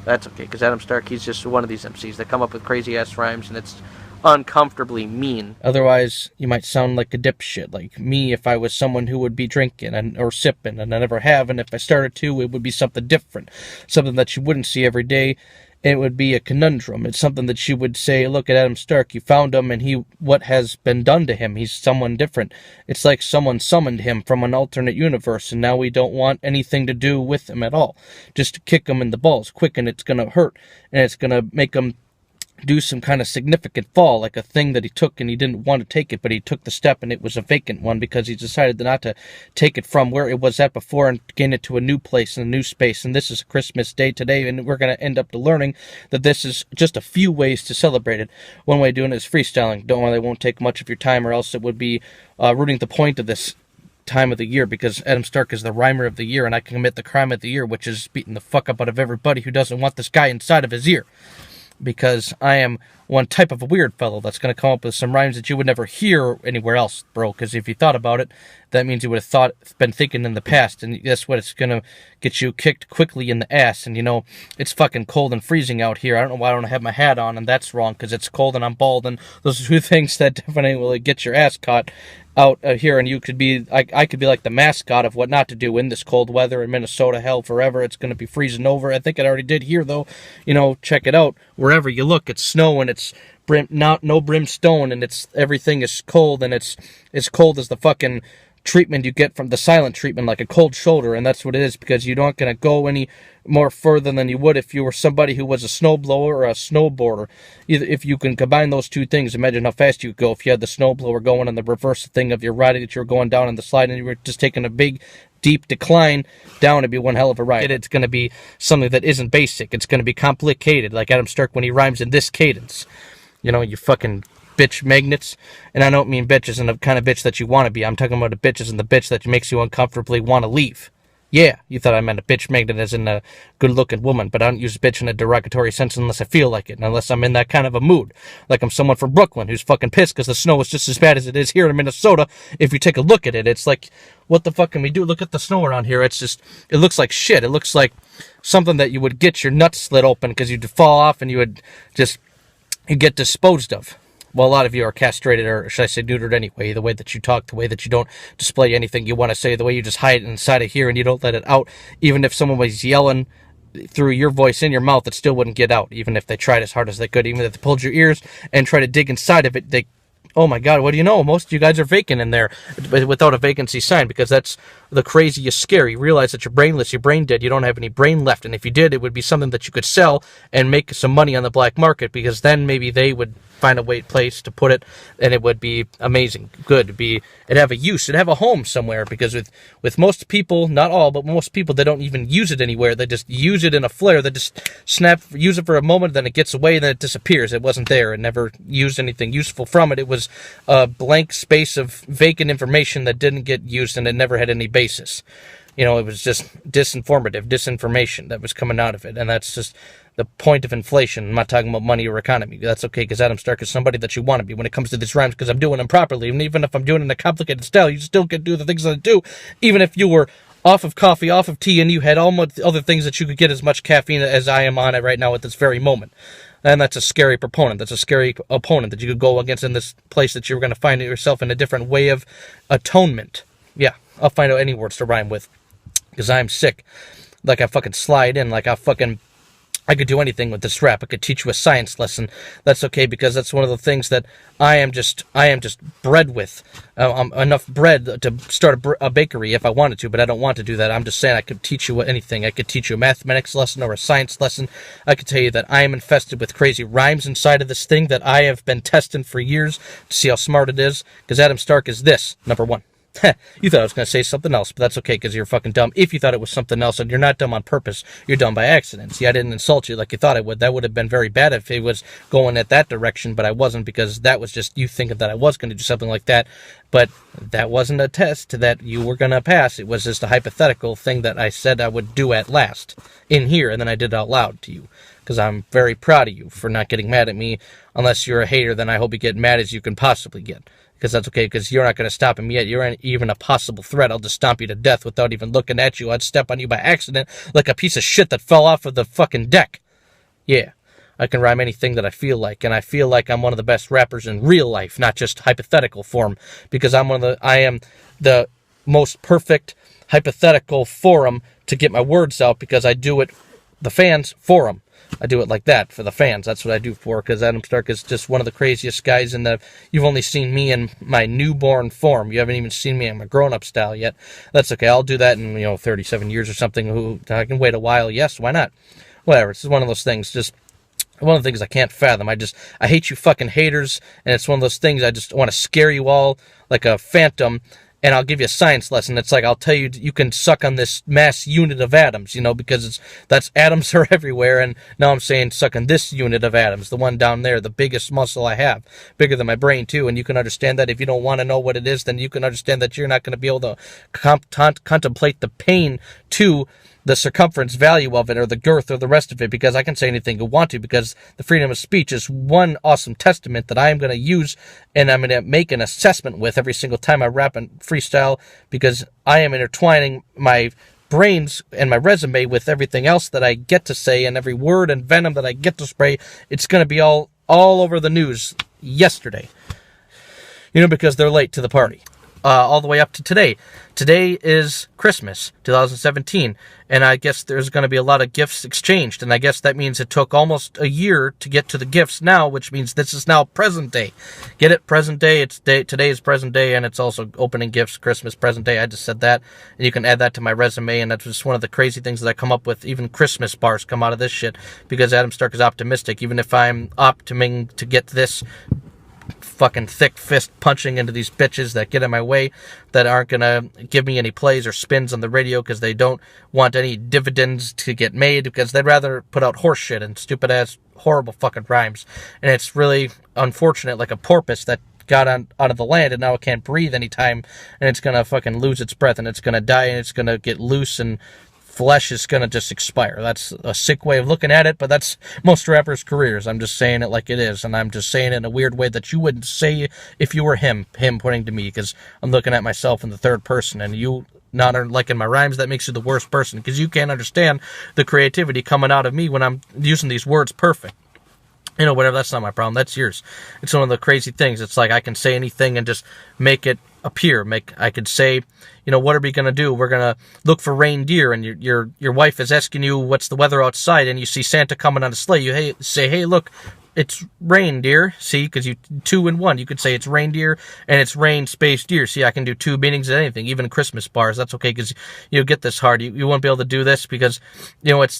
That's okay, because Adam Stark, he's just one of these MCs that come up with crazy-ass rhymes, and it's uncomfortably mean. Otherwise, you might sound like a dipshit, like me if I was someone who would be drinking or sipping, and I never have, and if I started to, it would be something different, something that you wouldn't see every day. It would be a conundrum. It's something that she would say, look at Adam Stark, you found him, and what has been done to him? He's someone different. It's like someone summoned him from an alternate universe, and now we don't want anything to do with him at all. Just to kick him in the balls quick, and it's going to hurt, and it's going to make him do some kind of significant fall, like a thing that he took and he didn't want to take it, but he took the step and it was a vacant one because he decided not to take it from where it was at before and gain it to a new place and a new space. And this is Christmas Day today, and we're going to end up learning that this is just a few ways to celebrate it. One way of doing it is freestyling. Don't worry, they won't take much of your time, or else it would be ruining the point of this time of the year, because Adam Stark is the rhymer of the year, and I can commit the crime of the year, which is beating the fuck up out of everybody who doesn't want this guy inside of his ear. Because I am one type of a weird fellow that's going to come up with some rhymes that you would never hear anywhere else, bro. Because if you thought about it, that means you would have been thinking in the past, and guess what? It's going to get you kicked quickly in the ass. And you know, it's fucking cold and freezing out here. I don't know why I don't have my hat on, and that's wrong, because it's cold and I'm bald, and those are two things that definitely will get your ass caught out here. And you could be, I could be like the mascot of what not to do in this cold weather in Minnesota. Hell, forever it's going to be freezing over. I think it already did here, though. You know, check it out. Wherever you look, it's snow, and it's no brimstone, and it's everything is cold, and it's as cold as the fucking treatment you get from the silent treatment, like a cold shoulder. And that's what it is, because you're not going to go any more further than you would if you were somebody who was a snowblower or a snowboarder. Either, if you can combine those two things, imagine how fast you could go if you had the snowblower going and the reverse thing of your riding, that you were going down on the slide, and you were just taking a big deep decline down. It'd be one hell of a ride. It's going to be something that isn't basic. It's going to be complicated, like Adam Stark when he rhymes in this cadence. You know, you fucking bitch magnets. And I don't mean bitch as in the kind of bitch that you want to be. I'm talking about a bitch as in the bitch that makes you uncomfortably want to leave. Yeah, you thought I meant a bitch magnet as in a good-looking woman, but I don't use bitch in a derogatory sense unless I feel like it, and unless I'm in that kind of a mood. Like I'm someone from Brooklyn who's fucking pissed because the snow is just as bad as it is here in Minnesota. If you take a look at it, it's like, what the fuck can we do? Look at the snow around here. It's just, it looks like shit. It looks like something that you would get your nuts slit open because you'd fall off and you get disposed of. Well, a lot of you are castrated, or should I say neutered anyway, the way that you talk, the way that you don't display anything you want to say, the way you just hide it inside of here and you don't let it out. Even if someone was yelling through your voice in your mouth, it still wouldn't get out, even if they tried as hard as they could. Even if they pulled your ears and tried to dig inside of it, oh my God, what do you know? Most of you guys are vacant in there without a vacancy sign, because that's the craziest scare. You realize that you're brainless, you're brain dead, you don't have any brain left. And if you did, it would be something that you could sell and make some money on the black market, because then maybe they would find a place to put it, and it would be amazing, good. It'd have a use, it'd have a home somewhere, because with most people, not all, but most people, they don't even use it anywhere. They just use it in a flare. They just use it for a moment, then it gets away, and then it disappears. It wasn't there. It never used anything useful from it. It was a blank space of vacant information that didn't get used, and it never had any basis. You know, it was just disinformation that was coming out of it, and that's just the point of inflation. I'm not talking about money or economy. That's okay, because Adam Stark is somebody that you want to be when it comes to these rhymes, because I'm doing them properly. And even if I'm doing it in a complicated style, you still can do the things that I do, even if you were off of coffee, off of tea, and you had all other things that you could get as much caffeine as I am on it right now at this very moment. And that's a scary proponent. That's a scary opponent that you could go against in this place, that you're going to find yourself in a different way of atonement. Yeah, I'll find out any words to rhyme with, because I'm sick. Like I fucking slide in, like I could do anything with this rap. I could teach you a science lesson. That's okay, because that's one of the things that I am just bred with. Enough bread to start a bakery if I wanted to, but I don't want to do that. I'm just saying I could teach you anything. I could teach you a mathematics lesson or a science lesson. I could tell you that I am infested with crazy rhymes inside of this thing that I have been testing for years to see how smart it is, because Adam Stark is this, number one. You thought I was going to say something else, but that's okay, because you're fucking dumb. If you thought it was something else, and you're not dumb on purpose, you're dumb by accident. See, I didn't insult you like you thought I would. That would have been very bad if it was going at that direction, but I wasn't, because that was just you thinking that I was going to do something like that. But that wasn't a test that you were going to pass. It was just a hypothetical thing that I said I would do at last in here, and then I did it out loud to you, because I'm very proud of you for not getting mad at me. Unless you're a hater, then I hope you get mad as you can possibly get. Because that's okay, because you're not going to stop him yet. You're even a possible threat. I'll just stomp you to death without even looking at you. I'd step on you by accident like a piece of shit that fell off of the fucking deck. Yeah, I can rhyme anything that I feel like, and I feel like I'm one of the best rappers in real life, not just hypothetical form, because I am the most perfect hypothetical forum to get my words out, because I do it, the fans forum. I do it like that for the fans. That's what I do for, because Adam Stark is just one of the craziest guys in the... You've only seen me in my newborn form. You haven't even seen me in my grown-up style yet. That's okay. I'll do that in, 37 years or something. I can wait a while. Yes, why not? Whatever. It's just one of those things. Just one of the things I can't fathom. I hate you fucking haters, and it's one of those things I just want to scare you all like a phantom, and I'll give you a science lesson. It's like I'll tell you you can suck on this mass unit of atoms, because that's atoms are everywhere. And now I'm saying suck on this unit of atoms, the one down there, the biggest muscle I have, bigger than my brain too. And you can understand that if you don't want to know what it is, then you can understand that you're not going to be able to contemplate the pain to the circumference value of it, or the girth, or the rest of it, because I can say anything I want to, because the freedom of speech is one awesome testament that I am going to use, and I'm going to make an assessment with every single time I rap and freestyle, because I am intertwining my brains and my resume with everything else that I get to say, and every word and venom that I get to spray. It's going to be all over the news yesterday, because they're late to the party. All the way up to today. Today is Christmas, 2017, and I guess there's going to be a lot of gifts exchanged, and I guess that means it took almost a year to get to the gifts now, which means this is now present day. Get it? Present day. Today is present day, and it's also opening gifts, Christmas, present day. I just said that, and you can add that to my resume, and that's just one of the crazy things that I come up with. Even Christmas bars come out of this shit, because Adam Stark is optimistic. Even if I'm optiming to get this fucking thick fist punching into these bitches that get in my way, that aren't gonna give me any plays or spins on the radio, because they don't want any dividends to get made, because they'd rather put out horse shit and stupid ass horrible fucking rhymes. And it's really unfortunate, like a porpoise that got out of the land and now it can't breathe anytime, and it's gonna fucking lose its breath, and it's gonna die, and it's gonna get loose, and flesh is gonna just expire. That's a sick way of looking at it, but that's most rappers' careers. I'm just saying it like it is, and I'm just saying it in a weird way that you wouldn't say if you were him pointing to me, because I'm looking at myself in the third person, and you not liking my rhymes, that makes you the worst person, because you can't understand the creativity coming out of me when I'm using these words perfect. Whatever, that's not my problem, that's yours. It's one of the crazy things. It's like I can say anything and just make it appear. I could say, what are we going to do? We're going to look for reindeer, and your wife is asking you what's the weather outside, and you see Santa coming on a sleigh. You say, hey, look, it's reindeer. See, because you 2 in 1. You could say it's reindeer and it's rain space deer. See, I can do 2 meanings of anything, even Christmas bars. That's okay, because you get this hard. You won't be able to do this because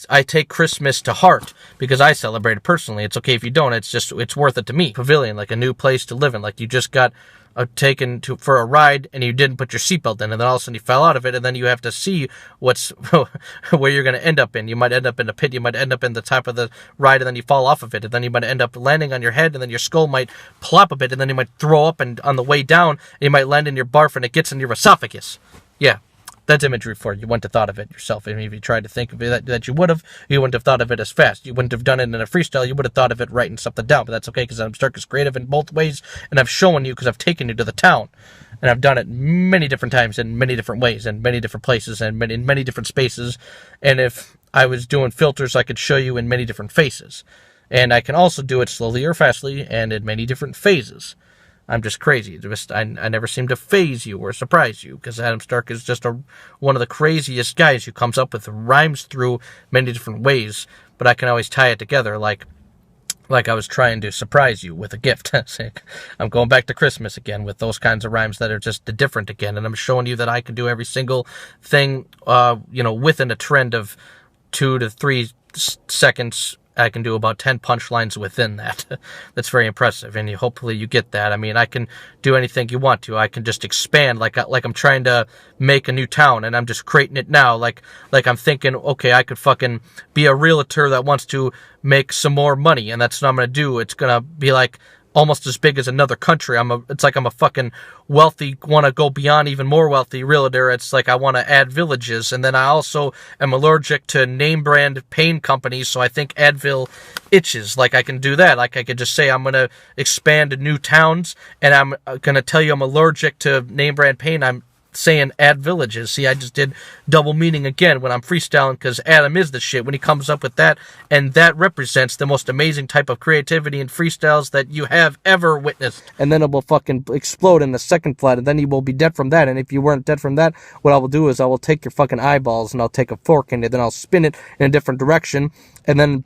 I take Christmas to heart because I celebrate it personally. It's okay if you don't. It's worth it to me. Pavilion, like a new place to live in. Like you just got taken for a ride and you didn't put your seatbelt in, and then all of a sudden you fell out of it, and then you have to see where you're going to end up in. You might end up in a pit, you might end up in the top of the ride, and then you fall off of it, and then you might end up landing on your head, and then your skull might plop a bit, and then you might throw up, and on the way down you might land in your barf and it gets in your esophagus. Yeah, that's imagery for you. You wouldn't have thought of it yourself. I mean, if you tried to think of it that you wouldn't have thought of it as fast. You wouldn't have done it in a freestyle. You would have thought of it writing something down. But that's okay, because I'm Stark is creative in both ways, and I've shown you because I've taken you to the town. And I've done it many different times in many different ways and many different places and in many different spaces. And if I was doing filters, I could show you in many different faces. And I can also do it slowly or fastly and in many different phases. I'm just crazy. I never seem to phase you or surprise you, because Adam Stark is just one of the craziest guys who comes up with rhymes through many different ways, but I can always tie it together like I was trying to surprise you with a gift. I'm going back to Christmas again with those kinds of rhymes that are just different again, and I'm showing you that I can do every single thing, within a trend of 2 to 3 seconds. I can do about 10 punchlines within that. That's very impressive, and hopefully you get that. I mean, I can do anything you want to. I can just expand like I'm trying to make a new town, and I'm just creating it now. Like I'm thinking, okay, I could fucking be a realtor that wants to make some more money, and that's what I'm going to do. It's going to be like almost as big as another country. It's like I'm a fucking wealthy, want to go beyond even more wealthy realtor. It's like I want to add villages, and then I also am allergic to name brand pain companies, so I think Advil itches. Like I can do that. Like I could just say I'm going to expand to new towns, and I'm going to tell you I'm allergic to name brand pain. I'm saying add villages. See, I just did double meaning again when I'm freestyling, because Adam is the shit when he comes up with that, and that represents the most amazing type of creativity in freestyles that you have ever witnessed. And then it will fucking explode in the second flat, and then you will be dead from that. And if you weren't dead from that, what I will do is I will take your fucking eyeballs and I'll take a fork in it, then I'll spin it in a different direction, and then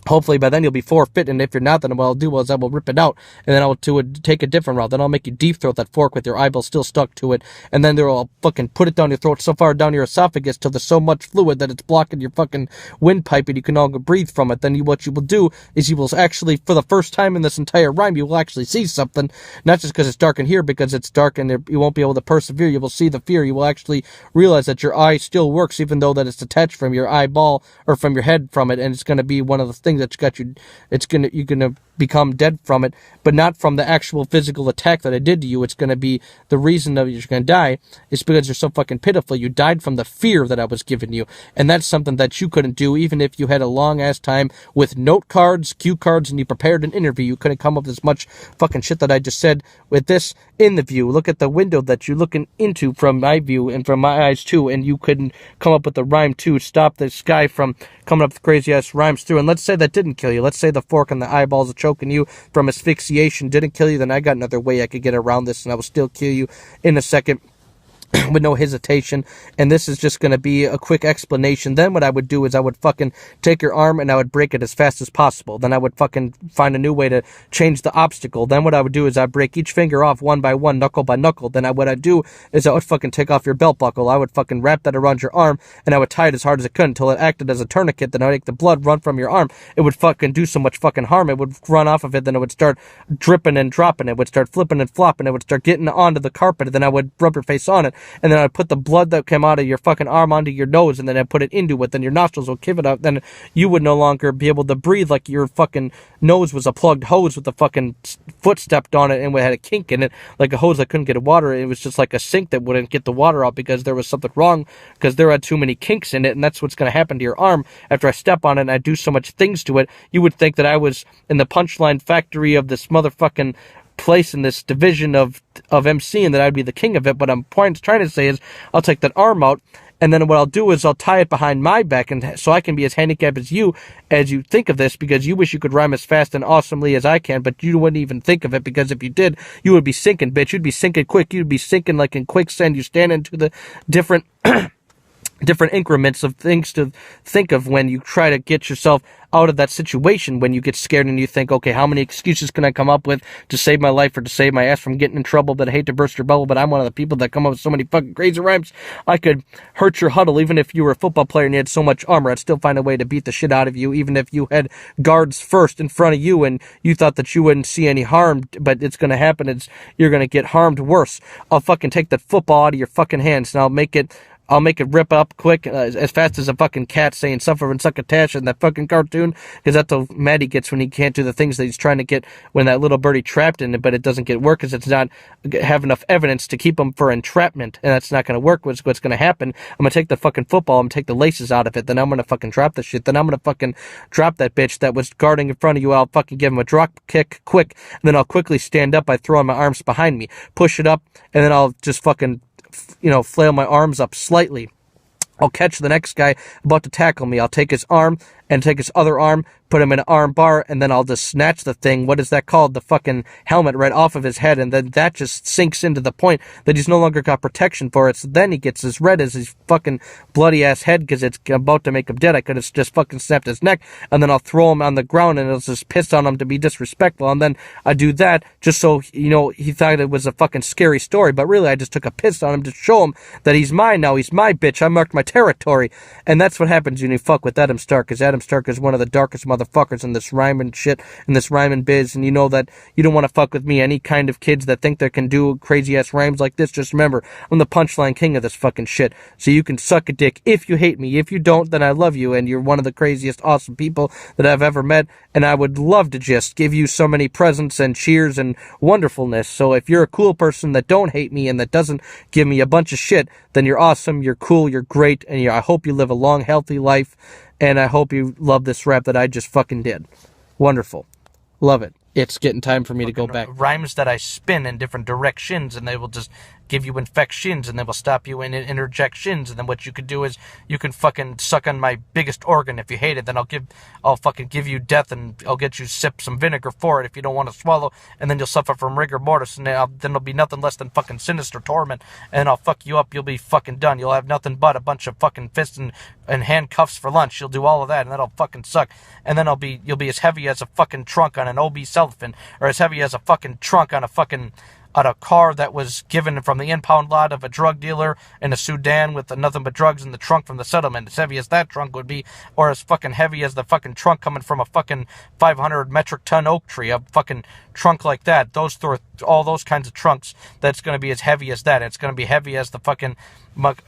Hopefully by then you'll be forfeit, and if you're not, then what I'll do is I will rip it out, and then take a different route. Then I'll make you deep throat that fork with your eyeball still stuck to it, and then I'll fucking put it down your throat so far down your esophagus till there's so much fluid that it's blocking your fucking windpipe and you can all breathe from it. Then what you will do is you will actually, for the first time in this entire rhyme, you will actually see something, not just because it's dark in here, because it's dark and you won't be able to persevere. You will see the fear. You will actually realize that your eye still works, even though that it's detached from your eyeball or from your head from it, and it's going to be one of the things that's got you, you're gonna become dead from it, but not from the actual physical attack that I did to you. It's gonna be the reason that you're gonna die is because you're so fucking pitiful. You died from the fear that I was giving you, and that's something that you couldn't do, even if you had a long ass time with note cards, cue cards, and you prepared an interview. You couldn't come up with as much fucking shit that I just said with this in the view. Look at the window that you're looking into from my view and from my eyes too, and you couldn't come up with a rhyme to stop this guy from coming up with crazy ass rhymes through. And let's say that didn't kill you. Let's say the fork and the eyeballs are choking you from asphyxiation didn't kill you. Then I got another way I could get around this, and I will still kill you in a second. With no hesitation, and this is just going to be a quick explanation. Then what I would do is I would fucking take your arm and I would break it as fast as possible. Then I would fucking find a new way to change the obstacle. Then what I would do is I'd break each finger off one by one, knuckle by knuckle. Then what I'd do is I would fucking take off your belt buckle. I would fucking wrap that around your arm, and I would tie it as hard as I could until it acted as a tourniquet. Then I would make the blood run from your arm. It would fucking do so much fucking harm. It would run off of it. Then it would start dripping and dropping. It would start flipping and flopping. It would start getting onto the carpet. Then I would rub your face on it, and then I'd put the blood that came out of your fucking arm onto your nose, and then I put it into it. Then your nostrils will give it up. Then you would no longer be able to breathe, like your fucking nose was a plugged hose with a fucking foot stepped on it and it had a kink in it, like a hose that couldn't get water. It was just like a sink that wouldn't get the water out because there was something wrong, because there had too many kinks in it. And that's what's going to happen to your arm after I step on it and I do so much things to it. You would think that I was in the punchline factory of this motherfucking place in this division of MC, and that I'd be the king of it. But I'm trying to say is I'll take that arm out, and then what I'll do is I'll tie it behind my back, and so I can be as handicapped as you think of this, because you wish you could rhyme as fast and awesomely as I can, but you wouldn't even think of it, because if you did, you would be sinking, bitch. You'd be sinking quick. You'd be sinking like in quicksand. You stand into the different increments of things to think of when you try to get yourself out of that situation, when you get scared and you think, okay, how many excuses can I come up with to save my life or to save my ass from getting in trouble? But I hate to burst your bubble, but I'm one of the people that come up with so many fucking crazy rhymes. I could hurt your huddle. Even if you were a football player and you had so much armor, I'd still find a way to beat the shit out of you, even if you had guards first in front of you and you thought that you wouldn't see any harm, but it's going to happen. You're going to get harmed worse. I'll fucking take that football out of your fucking hands, and I'll make it rip up quick, as fast as a fucking cat saying suffer and succotash in that fucking cartoon, because that's how mad he gets when he can't do the things that he's trying to get when that little birdie trapped in it, but it doesn't get work because it's not have enough evidence to keep him for entrapment, and that's not going to work. What's going to happen, I'm going to take the fucking football, I'm going to take the laces out of it, then I'm going to fucking drop the shit, then I'm going to fucking drop that bitch that was guarding in front of you. I'll fucking give him a drop kick quick, and then I'll quickly stand up by throwing my arms behind me, push it up, and then I'll just fucking flail my arms up slightly. I'll catch the next guy about to tackle me. I'll take his arm and take his other arm, put him in an arm bar, and then I'll just snatch the thing, what is that called, the fucking helmet, right off of his head, and then that just sinks into the point that he's no longer got protection for it. So then he gets as red as his fucking bloody ass head because it's about to make him dead. I could have just fucking snapped his neck, and then I'll throw him on the ground, and it'll just piss on him to be disrespectful, and then I do that just so, he thought it was a fucking scary story, but really I just took a piss on him to show him that he's mine now, he's my bitch, I marked my territory. And that's what happens when you fuck with Adam Stark, because Adam Stark is one of the darkest motherfuckers in this rhyming shit, in this rhyming biz, and you know that you don't want to fuck with me. Any kind of kids that think they can do crazy ass rhymes like this, just remember, I'm the punchline king of this fucking shit. So you can suck a dick if you hate me. If you don't, then I love you, and you're one of the craziest awesome people that I've ever met, and I would love to just give you so many presents and cheers and wonderfulness. So if you're a cool person that don't hate me and that doesn't give me a bunch of shit, then you're awesome, you're cool, you're great, and I hope you live a long, healthy life. And I hope you love this rap that I just fucking did. Wonderful. Love it. It's getting time for me to go back. Rhymes that I spin in different directions, and they will just give you infections, and they will stop you in interjections. And then what you could do is you can fucking suck on my biggest organ if you hate it. Then I'll fucking give you death, and I'll get you sip some vinegar for it if you don't want to swallow. And then you'll suffer from rigor mortis, and then there'll be nothing less than fucking sinister torment. And I'll fuck you up. You'll be fucking done. You'll have nothing but a bunch of fucking fists and handcuffs for lunch. You'll do all of that, and that'll fucking suck. And then you'll be as heavy as a fucking trunk on an obese elephant, or as heavy as a fucking trunk on a car that was given from the impound lot of a drug dealer in the Sudan with nothing but drugs in the trunk from the settlement. As heavy as that trunk would be, or as fucking heavy as the fucking trunk coming from a fucking 500 metric ton oak tree, a fucking trunk like that. All those kinds of trunks, that's going to be as heavy as that. It's going to be heavy as the fucking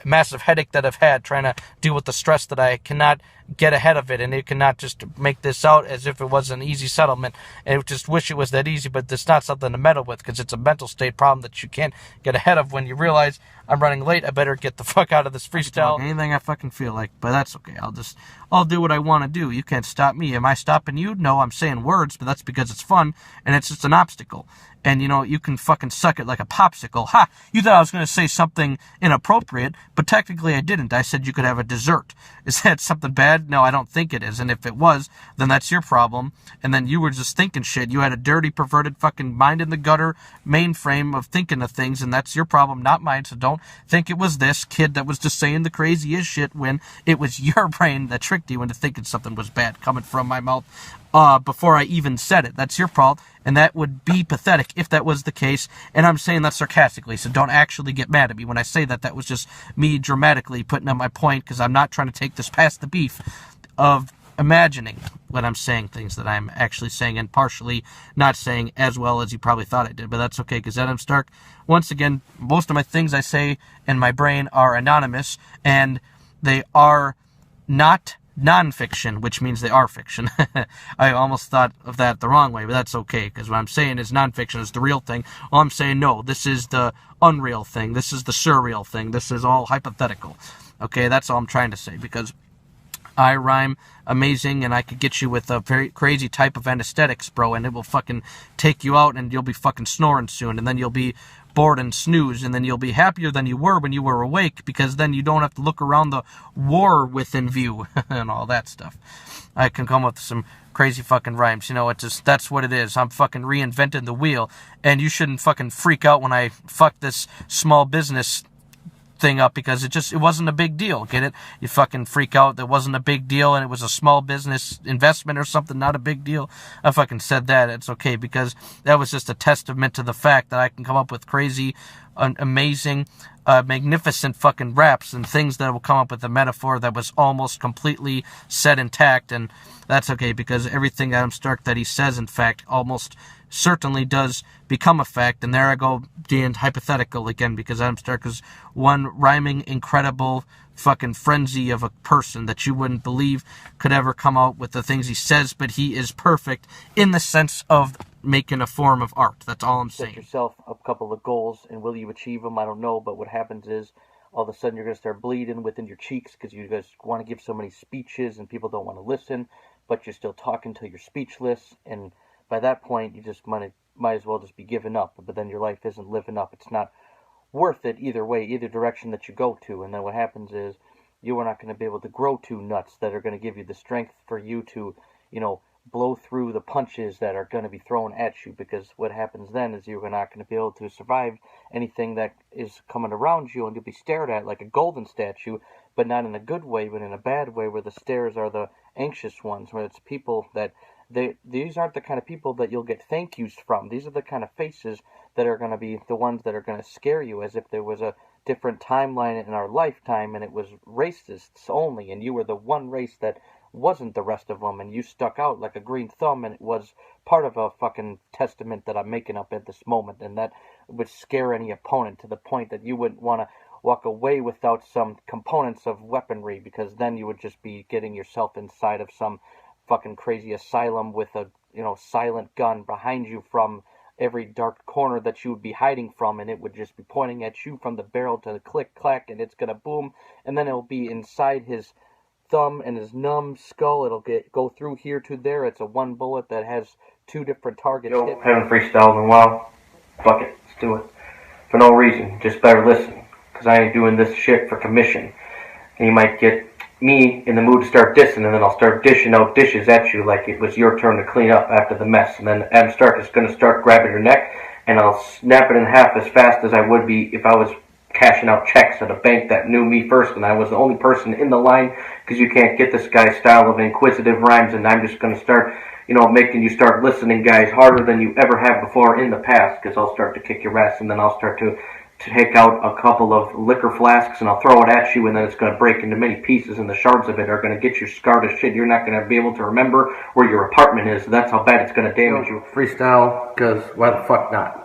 massive headache that I've had trying to deal with the stress that I cannot get ahead of it, and you cannot just make this out as if it was an easy settlement, and I just wish it was that easy, but it's not something to meddle with, because it's a mental state problem that you can't get ahead of. When you realize I'm running late, I better get the fuck out of this freestyle. Anything I fucking feel like, but that's okay. I'll do what I want to do. You can't stop me. Am I stopping you? No, I'm saying words, but that's because it's fun, and it's just an obstacle. And, you can fucking suck it like a popsicle. Ha! You thought I was going to say something inappropriate, but technically I didn't. I said you could have a dessert. Is that something bad? No, I don't think it is. And if it was, then that's your problem. And then you were just thinking shit. You had a dirty, perverted fucking mind in the gutter mainframe of thinking of things, and that's your problem, not mine. So don't think it was this kid that was just saying the craziest shit when it was your brain that tricked you into thinking something was bad coming from my mouth. Before I even said it. That's your fault, and that would be pathetic if that was the case, and I'm saying that sarcastically, so don't actually get mad at me when I say that. That was just me dramatically putting up my point, because I'm not trying to take this past the beef of imagining when I'm saying things that I'm actually saying, and partially not saying as well as you probably thought I did, but that's okay, because Adam Stark, once again, most of my things I say in my brain are anonymous, and they are not non-fiction, which means they are fiction. I almost thought of that the wrong way, but that's okay, because what I'm saying is non-fiction is the real thing. Well, I'm saying, no, this is the unreal thing. This is the surreal thing. This is all hypothetical. Okay, that's all I'm trying to say, because I rhyme amazing, and I could get you with a very crazy type of anesthetics, bro, and it will fucking take you out, and you'll be fucking snoring soon, and then you'll be bored and snooze, and then you'll be happier than you were when you were awake, because then you don't have to look around the war within view and all that stuff. I can come up with some crazy fucking rhymes. That's what it is. I'm fucking reinventing the wheel, and you shouldn't fucking freak out when I fuck this small business thing up, because it wasn't a big deal. Get it? You fucking freak out that wasn't a big deal, and it was a small business investment or something, not a big deal. I fucking said that. It's okay, because that was just a testament to the fact that I can come up with crazy, amazing, magnificent fucking raps and things that will come up with a metaphor that was almost completely set intact, and that's okay, because everything Adam Stark that he says, in fact, almost certainly does become a fact. And there I go being hypothetical again, because Adam Stark is one rhyming, incredible fucking frenzy of a person that you wouldn't believe could ever come out with the things he says, but he is perfect in the sense of making a form of art. That's all I'm saying. Set yourself a couple of goals, and will you achieve them? I don't know, but what happens is all of a sudden you're going to start bleeding within your cheeks, because you guys want to give so many speeches and people don't want to listen, but you're still talking till you're speechless, and by that point you just might as well just be giving up. But then your life isn't living up. It's not worth it either way, either direction that you go to. And then what happens is you are not going to be able to grow two nuts that are going to give you the strength for you to, blow through the punches that are going to be thrown at you, because what happens then is you're not going to be able to survive anything that is coming around you, and you'll be stared at like a golden statue, but not in a good way, but in a bad way, where the stares are the anxious ones, where it's people that these aren't the kind of people that you'll get thank yous from. These are the kind of faces that are going to be the ones that are going to scare you, as if there was a different timeline in our lifetime and it was racists only, and you were the one race that wasn't the rest of them, and you stuck out like a green thumb, and it was part of a fucking testament that I'm making up at this moment, and that would scare any opponent to the point that you wouldn't want to walk away without some components of weaponry, because then you would just be getting yourself inside of some fucking crazy asylum with a silent gun behind you from every dark corner that you would be hiding from, and it would just be pointing at you from the barrel to the click clack, and it's gonna boom, and then it'll be inside his thumb and his numb skull. It'll go through here to there. It's a one bullet that has two different targets. Yo, haven't freestyled in a while. Fuck it, let's do it. For no reason, just better listen. Because I ain't doing this shit for commission. And you might get me in the mood to start dissing, and then I'll start dishing out dishes at you like it was your turn to clean up after the mess. And then Adam Stark is going to start grabbing your neck, and I'll snap it in half as fast as I would be if I was cashing out checks at a bank that knew me first, and I was the only person in the line, because you can't get this guy's style of inquisitive rhymes, and I'm just going to start, making you start listening, guys, harder than you ever have before in the past, because I'll start to kick your ass, and then I'll start to take out a couple of liquor flasks, and I'll throw it at you, and then it's going to break into many pieces, and the shards of it are going to get you scarred as shit. You're not going to be able to remember where your apartment is. That's how bad it's going to damage you. Freestyle, because why the fuck not?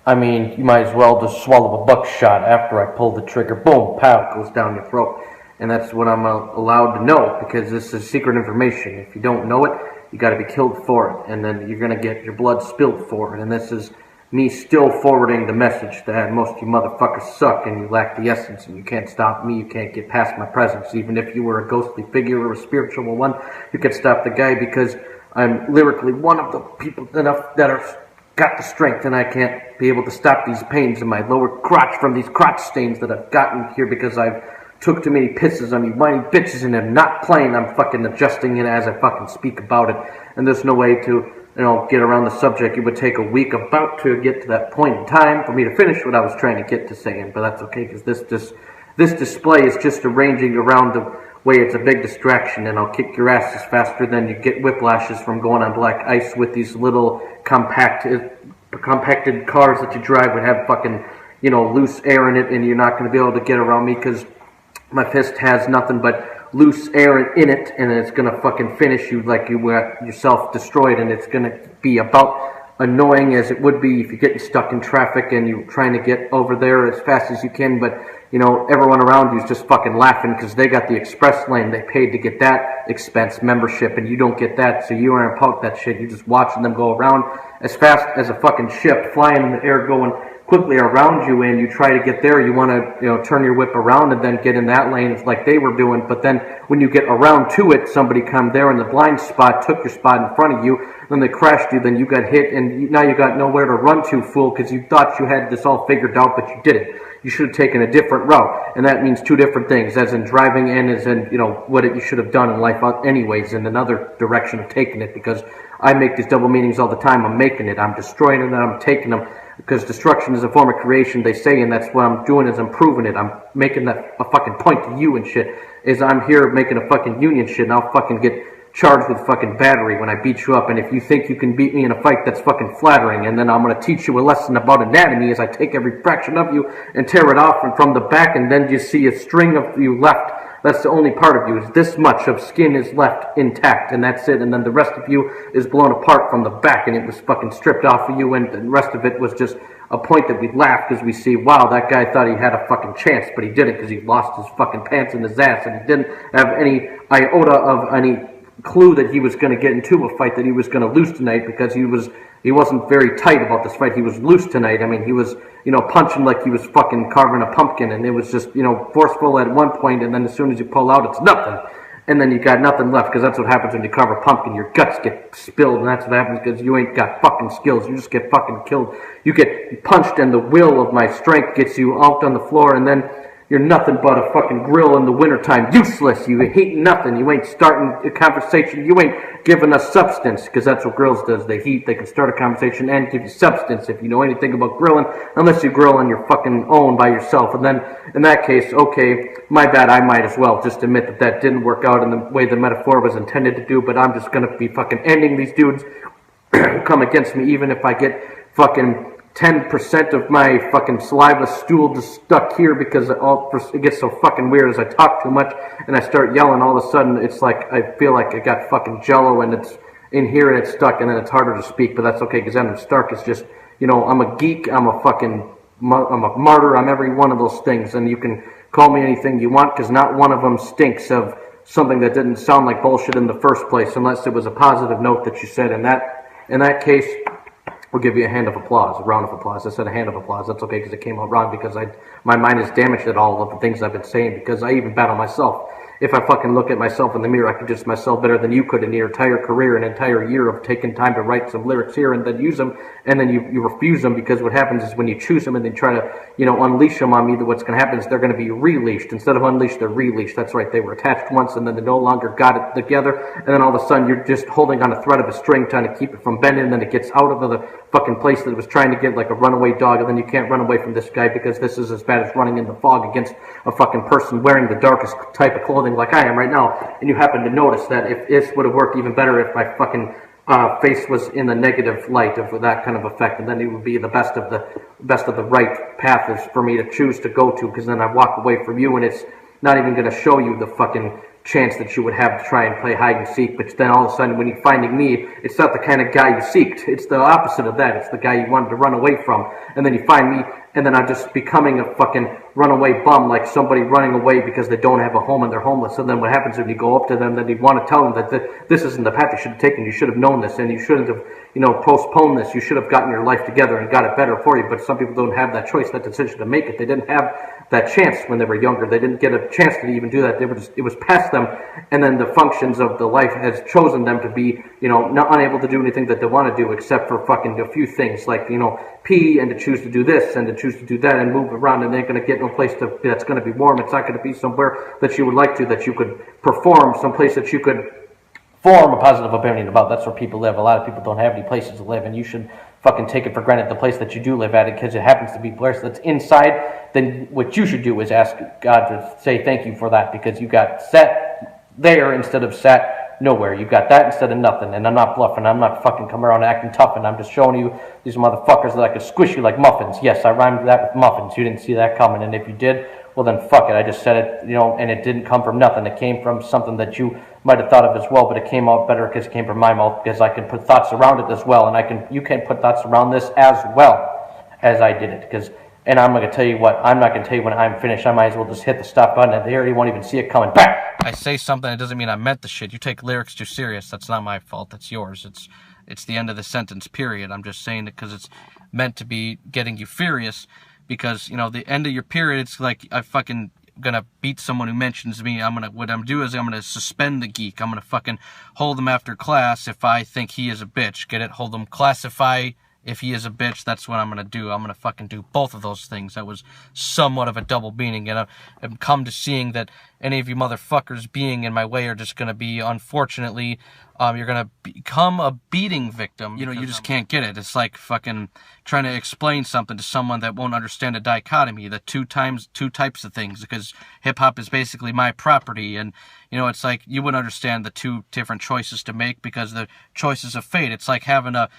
I mean, you might as well just swallow a buckshot after I pull the trigger. Boom, pow, goes down your throat. And that's what I'm allowed to know, because this is secret information. If you don't know it, you got to be killed for it, and then you're going to get your blood spilled for it. And this is me still forwarding the message that most of you motherfuckers suck and you lack the essence, and you can't stop me, you can't get past my presence. Even if you were a ghostly figure or a spiritual one, you can stop the guy, because I'm lyrically one of the people enough that are got the strength, and I can't be able to stop these pains in my lower crotch from these crotch stains that I've gotten here because I've took too many pisses on you whiny bitches, and I'm not playing. I'm fucking adjusting it as I fucking speak about it, and there's no way to get around the subject. It would take a week about to get to that point in time for me to finish what I was trying to get to saying, but that's okay, because this display is just arranging around the way it's a big distraction, and I'll kick your asses faster than you get whiplashes from going on black ice with these little compacted cars that you drive would have fucking, loose air in it, and you're not going to be able to get around me, because my fist has nothing but loose air in it, and it's going to fucking finish you like you got yourself destroyed, and it's going to be about annoying as it would be if you're getting stuck in traffic and you're trying to get over there as fast as you can, but everyone around you is just fucking laughing because they got the express lane. They paid to get that expense membership, and you don't get that, so you aren't punk that shit. You're just watching them go around as fast as a fucking ship flying in the air, going quickly around you, and you try to get there. You want to turn your whip around and then get in that lane like they were doing, but then when you get around to it, somebody come there in the blind spot, took your spot in front of you, then they crashed you, then you got hit, and now you got nowhere to run to, fool, because you thought you had this all figured out, but you didn't. You should have taken a different route, and that means two different things, as in driving and as in, what you should have done in life anyways, in another direction of taking it, because I make these double meanings all the time. I'm making it, I'm destroying it, and I'm taking them, because destruction is a form of creation, they say, and that's what I'm doing, is I'm proving it. I'm making that a fucking point to you and shit, is I'm here making a fucking union shit, and I'll fucking get charged with fucking battery when I beat you up, and if you think you can beat me in a fight, that's fucking flattering, and then I'm going to teach you a lesson about anatomy as I take every fraction of you and tear it off and from the back, and then you see a string of you left. That's the only part of you, is this much of skin is left intact, and that's it, and then the rest of you is blown apart from the back, and it was fucking stripped off of you, and the rest of it was just a point that we laugh because we see, wow, that guy thought he had a fucking chance, but he didn't, because he lost his fucking pants in his ass, and he didn't have any iota of any clue that he was going to get into a fight that he was going to lose tonight, because he wasn't very tight about this fight. He was loose tonight. I mean, he was punching like he was fucking carving a pumpkin, and it was just forceful at one point, and then as soon as you pull out, it's nothing, and then you got nothing left, because that's what happens when you carve a pumpkin. Your guts get spilled, and that's what happens because you ain't got fucking skills. You just get fucking killed. You get punched, and the will of my strength gets you out on the floor, and then you're nothing but a fucking grill in the wintertime. Useless. You hate nothing. You ain't starting a conversation. You ain't giving us substance, because that's what grills does. They heat. They can start a conversation and give you substance if you know anything about grilling, unless you grill on your fucking own by yourself. And then, in that case, okay, my bad, I might as well just admit that that didn't work out in the way the metaphor was intended to do, but I'm just going to be fucking ending these dudes who come against me, even if I get fucking 10% of my fucking saliva stool just stuck here, because it gets so fucking weird as I talk too much and I start yelling. All of a sudden it's like I feel like I got fucking jello and it's in here and it's stuck, and then it's harder to speak, but that's okay, because Adam Stark is just, I'm a geek, I'm a martyr, I'm every one of those things, and you can call me anything you want, because not one of them stinks of something that didn't sound like bullshit in the first place, unless it was a positive note that you said. In that case, we'll give you a hand of applause, a round of applause. I said a hand of applause. That's okay, because it came out wrong, because my mind is damaged at all of the things I've been saying, because I even battle myself if I fucking look at myself in the mirror, I could just myself better than you could in your entire career, an entire year of taking time to write some lyrics here and then use them, and then you refuse them, because what happens is when you choose them and then try to, unleash them on me, what's going to happen is they're going to be released. Instead of unleashed, they're released. That's right, they were attached once and then they no longer got it together, and then all of a sudden you're just holding on a thread of a string trying to keep it from bending, and then it gets out of the fucking place that it was trying to get, like a runaway dog, and then you can't run away from this guy because this is as bad as running in the fog against a fucking person wearing the darkest type of clothing like I am right now. And you happen to notice that if this would have worked even better if my fucking face was in the negative light of that kind of effect, and then it would be the best of the right path is for me to choose to go to, because then I walk away from you and it's not even going to show you the fucking chance that you would have to try and play hide and seek. But then all of a sudden when you're finding me, it's not the kind of guy you seeked. It's the opposite of that. It's the guy you wanted to run away from, and then you find me, and then I'm just becoming a fucking runaway bum, like somebody running away because they don't have a home and they're homeless. So then what happens when you go up to them, then you want to tell them that this isn't the path you should have taken. You should have known this, and you shouldn't have, postponed this. You should have gotten your life together and got it better for you. But some people don't have that choice, that decision to make it. They didn't have that chance when they were younger. They didn't get a chance to even do that. It was past them, and then the functions of the life has chosen them to be, not unable to do anything that they want to do except for fucking a few things, like, pee, and to choose to do this and to choose to do that and move around, and they're going to get no place that's going to be warm. It's not going to be somewhere that you would like to, that you could perform, someplace that you could form a positive opinion about. That's where people live. A lot of people don't have any places to live, and you should fucking take it for granted the place that you do live at, because it happens to be a place that's inside. Then what you should do is ask God to say thank you for that, because you got set there instead of sat nowhere. You got that instead of nothing. And I'm not bluffing. I'm not fucking coming around acting tough, and I'm just showing you these motherfuckers that I could squish you like muffins. Yes, I rhymed that with muffins. You didn't see that coming, and if you did, well then fuck it. I just said it, and it didn't come from nothing. It came from something that you might have thought of as well, but it came out better because it came from my mouth, because I can put thoughts around it as well, and you can put thoughts around this as well as I did it. And I'm going to tell you what, I'm not going to tell you when I'm finished. I might as well just hit the stop button, and they already won't even see it coming. Bam! I say something, it doesn't mean I meant the shit. You take lyrics too serious. That's not my fault. That's yours. It's the end of the sentence, period. I'm just saying it because it's meant to be getting you furious, because, the end of your period, it's like I fucking gonna beat someone who mentions me. What I'm do is I'm gonna suspend the geek. I'm gonna fucking hold him after class if I think he is a bitch. Get it? Hold him, classify. If he is a bitch, that's what I'm going to do. I'm going to fucking do both of those things. That was somewhat of a double meaning, and I've come to seeing that any of you motherfuckers being in my way are just going to be, unfortunately, you're going to become a beating victim. You just can't get it. It's like fucking trying to explain something to someone that won't understand a dichotomy, the two types of things, because hip-hop is basically my property, and, it's like you wouldn't understand the two different choices to make because the choices of fate. It's like having a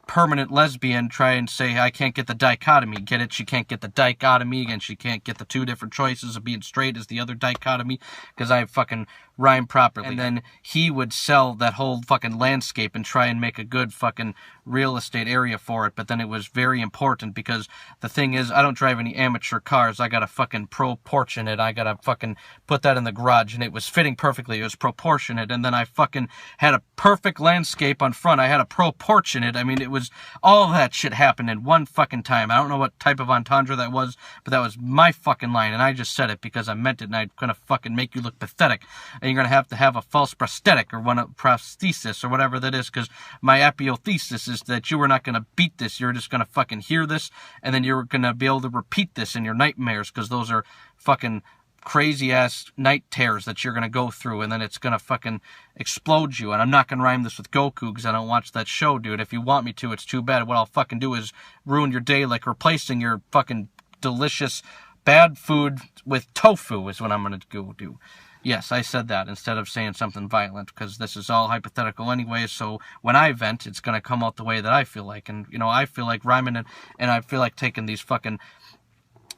permanent lesbian try and say, I can't get the dichotomy. Get it? She can't get the dichotomy, and she can't get the two different choices of being straight as the other dichotomy, because I fucking rhyme properly. And then he would sell that whole fucking landscape and try and make a good fucking real estate area for it, but then it was very important, because the thing is, I don't drive any amateur cars. I got a fucking proportionate. I gotta fucking put that in the garage, and it was fitting perfectly. It was proportionate, and then I fucking had a perfect landscape on front. I had a proportionate. I mean, it was all that shit happened in one fucking time. I don't know what type of entendre that was, but that was my fucking line, and I just said it because I meant it, and I'm gonna fucking make you look pathetic, and you're gonna have a false prosthetic or prosthesis or whatever that is, because my apotheosis is that you were not gonna beat this. You're just gonna fucking hear this, and then you're gonna be able to repeat this in your nightmares, because those are fucking crazy ass night terrors that you're gonna go through, and then it's gonna fucking explode you. And I'm not gonna rhyme this with Goku because I don't watch that show, dude. If you want me to, it's too bad. What I'll fucking do is ruin your day, like replacing your fucking delicious bad food with tofu is what I'm gonna go do. Yes, I said that instead of saying something violent, because this is all hypothetical anyway, so when I vent, it's going to come out the way that I feel like. And, I feel like rhyming, and I feel like taking these fucking...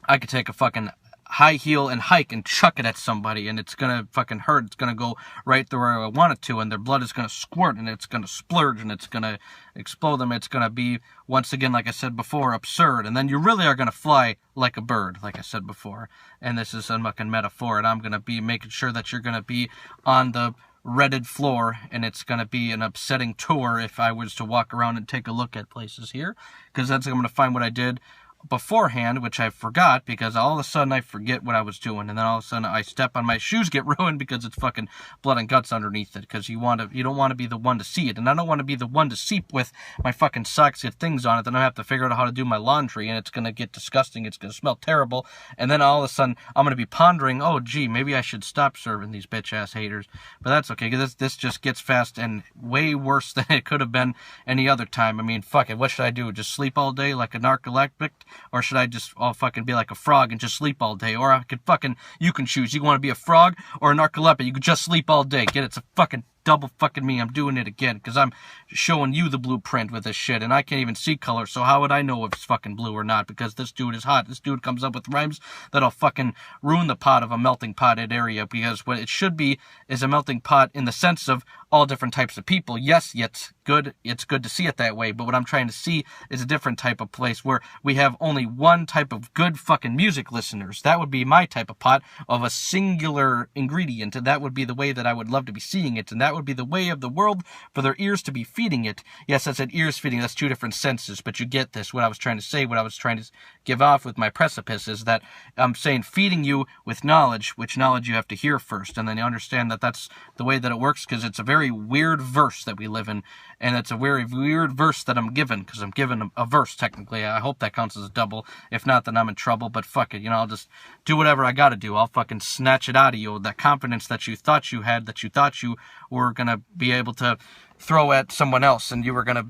I could take a fucking high heel and hike and chuck it at somebody, and it's gonna fucking hurt. It's gonna go right through where I want it to, and their blood is gonna squirt, and it's gonna splurge, and it's gonna explode them. It's gonna be, once again, like I said before, absurd. And then you really are gonna fly like a bird, like I said before. And this is a fucking metaphor, and I'm gonna be making sure that you're gonna be on the redded floor, and it's gonna be an upsetting tour if I was to walk around and take a look at places here, because that's I'm gonna find what I did beforehand, which I forgot because all of a sudden I forget what I was doing, and then all of a sudden I step on my shoes, get ruined because it's fucking blood and guts underneath it, because you don't want to be the one to see it, and I don't want to be the one to seep with my fucking socks with things on it, then I have to figure out how to do my laundry, and it's gonna get disgusting, it's gonna smell terrible, and then all of a sudden I'm gonna be pondering, oh gee, maybe I should stop serving these bitch ass haters, but that's okay, because this just gets fast and way worse than it could have been any other time. I mean, fuck it, what should I do? Just sleep all day like a narcoleptic? Or should I just all fucking be like a frog and just sleep all day? Or I could fucking, you can choose. You want to be a frog or a narcoleptic? You could just sleep all day. Get it? It's a fucking double fucking me. I'm doing it again because I'm showing you the blueprint with this shit, and I can't even see color, so how would I know if it's fucking blue or not? Because this dude is hot. This dude comes up with rhymes that'll fucking ruin the pot of a melting potted area, because what it should be is a melting pot in the sense of all different types of people. Yes, it's good to see it that way, but what I'm trying to see is a different type of place where we have only one type of good fucking music listeners. That would be my type of pot of a singular ingredient, and that would be the way that I would love to be seeing it, and that would be the way of the world for their ears to be feeding it. Yes, I said ears feeding, that's two different senses, but you get this. What I was trying to say, what I was trying to give off with my precipice is that I'm saying feeding you with knowledge, which knowledge you have to hear first, and then you understand that that's the way that it works, because it's a very weird verse that we live in, and it's a very weird verse that I'm given, because I'm given a verse, technically. I hope that counts as a double. If not, then I'm in trouble, but fuck it, I'll just do whatever I gotta do. I'll fucking snatch it out of you, that confidence that you thought you had, that you thought you were gonna be able to throw at someone else, and you were gonna,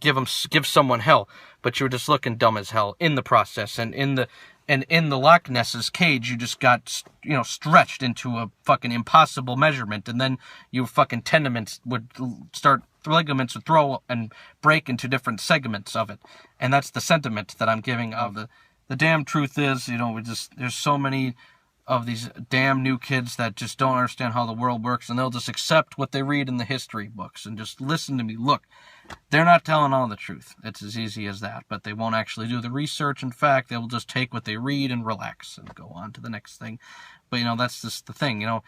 give someone hell, but you were just looking dumb as hell in the process, and in the Loch Ness's cage, you just got, stretched into a fucking impossible measurement, and then your fucking tenements would start, ligaments would throw and break into different segments of it, and that's the sentiment that I'm giving of the damn truth is, there's so many of these damn new kids that just don't understand how the world works, and they'll just accept what they read in the history books and just listen to me. Look, they're not telling all the truth. It's as easy as that, but they won't actually do the research. In fact, they will just take what they read and relax and go on to the next thing. But, that's just the thing, I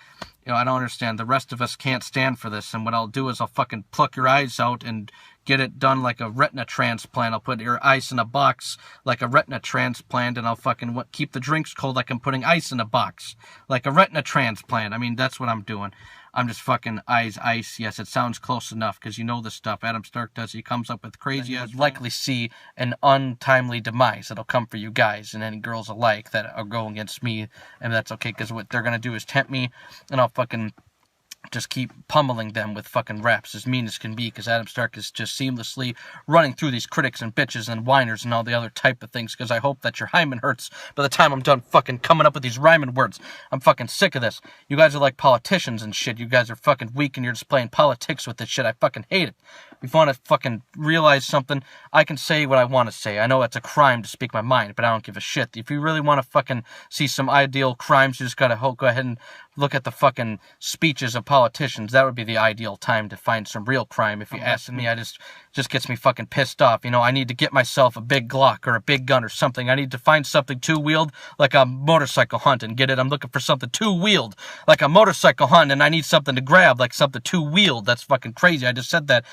don't understand. The rest of us can't stand for this, and what I'll do is I'll fucking pluck your eyes out and get it done like a retina transplant. I'll put your ice in a box like a retina transplant, and I'll fucking keep the drinks cold like I'm putting ice in a box like a retina transplant. I mean, that's what I'm doing. I'm just fucking ice. Yes, it sounds close enough, because this stuff. Adam Stark does. He comes up with crazy ass. Likely see an untimely demise that'll come for you guys and any girls alike that are going against me, and that's okay, because what they're gonna do is tempt me, and I'll fucking just keep pummeling them with fucking raps as mean as can be, because Adam Stark is just seamlessly running through these critics and bitches and whiners and all the other type of things, because I hope that your hymen hurts by the time I'm done fucking coming up with these rhyming words. I'm fucking sick of this. You guys are like politicians and shit. You guys are fucking weak, and you're just playing politics with this shit. I fucking hate it. If you want to fucking realize something, I can say what I want to say. I know it's a crime to speak my mind, but I don't give a shit. If you really want to fucking see some ideal crimes, you just gotta go ahead and look at the fucking speeches of politicians. That would be the ideal time to find some real crime. If you ask me, I just gets me fucking pissed off. I need to get myself a big Glock or a big gun or something. I need to find something two-wheeled like a motorcycle hunt and get it. I'm looking for something two-wheeled like a motorcycle hunt, and I need something to grab like something two-wheeled. That's fucking crazy. I just said that.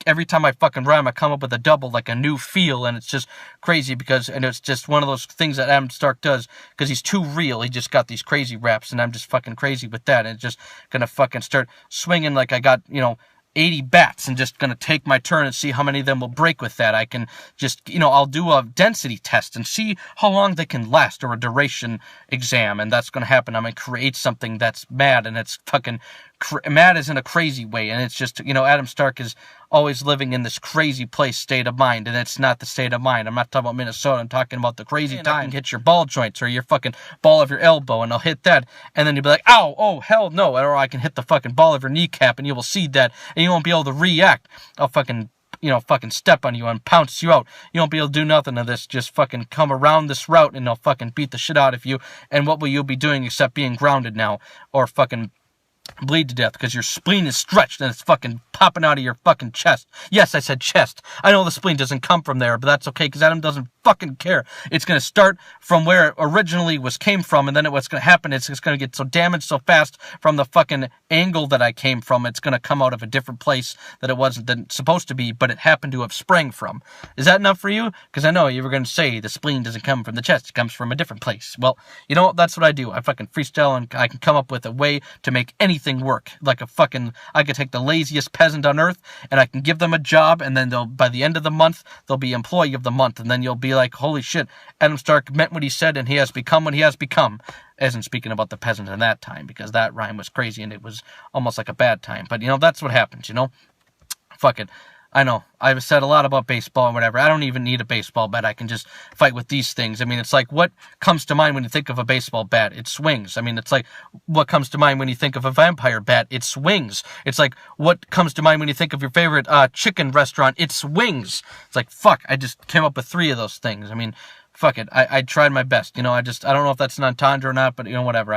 Every time I fucking rhyme, I come up with a double, like a new feel, and it's just crazy and it's just one of those things that Adam Stark does, because he's too real. He just got these crazy raps, and I'm just fucking crazy with that, and it's just gonna fucking start swinging like I got, 80 bats, and just gonna take my turn and see how many of them will break with that. I can just, I'll do a density test and see how long they can last, or a duration exam, and that's gonna happen. I'm gonna create something that's mad, and it's fucking mad is in a crazy way, and it's just, Adam Stark is always living in this crazy place state of mind, and it's not the state of mind. I'm not talking about Minnesota. I'm talking about the crazy time. I can hit your ball joints or your fucking ball of your elbow, and I'll hit that, and then you'll be like, ow, oh, hell no, or I can hit the fucking ball of your kneecap, and you will see that, and you won't be able to react. I'll fucking step on you and pounce you out. You won't be able to do nothing of this. Just fucking come around this route, and I'll fucking beat the shit out of you, and what will you be doing except being grounded now, or fucking bleed to death, because your spleen is stretched and it's fucking popping out of your fucking chest. Yes, I said chest. I know the spleen doesn't come from there, but that's okay, because Adam doesn't fucking care. It's going to start from where it originally came from, and then what's going to happen is it's going to get so damaged so fast from the fucking angle that I came from, it's going to come out of a different place that it wasn't supposed to be, but it happened to have sprang from. Is that enough for you? Because I know you were going to say the spleen doesn't come from the chest, it comes from a different place. Well, you know what? That's what I do. I fucking freestyle, and I can come up with a way to make anything work. Like I could take the laziest peasant on earth, and I can give them a job, and then by the end of the month, they'll be employee of the month, and then you'll be like, holy shit, Adam Stark meant what he said, and he has become what he has become. As in speaking about the peasant in that time, because that rhyme was crazy, and it was almost like a bad time. But, that's what happens, Fuck it. I know. I've said a lot about baseball and whatever. I don't even need a baseball bat. I can just fight with these things. I mean, it's like, what comes to mind when you think of a baseball bat? It swings. I mean, it's like, what comes to mind when you think of a vampire bat? It swings. It's like, what comes to mind when you think of your favorite chicken restaurant? It swings. It's like, fuck, I just came up with 3 of those things. I mean, fuck it. I tried my best. I don't know if that's an entendre or not, but whatever.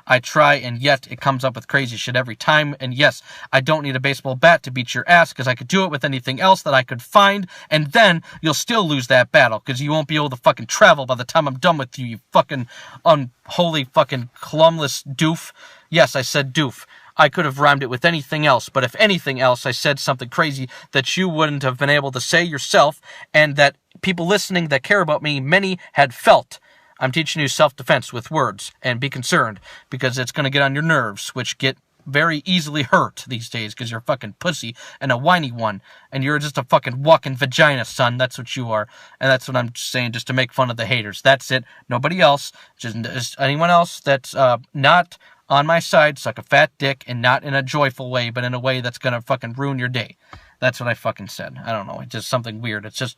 I try, and yet it comes up with crazy shit every time. And yes, I don't need a baseball bat to beat your ass, because I could do it with anything else that I could find, and then you'll still lose that battle, because you won't be able to fucking travel by the time I'm done with you, you fucking unholy fucking clumless doof. Yes, I said doof. I could have rhymed it with anything else, but if anything else, I said something crazy that you wouldn't have been able to say yourself, and that people listening that care about me, many had felt. I'm teaching you self-defense with words, and be concerned, because it's going to get on your nerves, which get very easily hurt these days, because you're a fucking pussy and a whiny one, and you're just a fucking walking vagina, son. That's what you are, and that's what I'm saying, just to make fun of the haters. That's it. Nobody else. Just anyone else that's not on my side, suck a fat dick, and not in a joyful way, but in a way that's gonna fucking ruin your day. That's what I fucking said. I don't know. It's just something weird. It's just,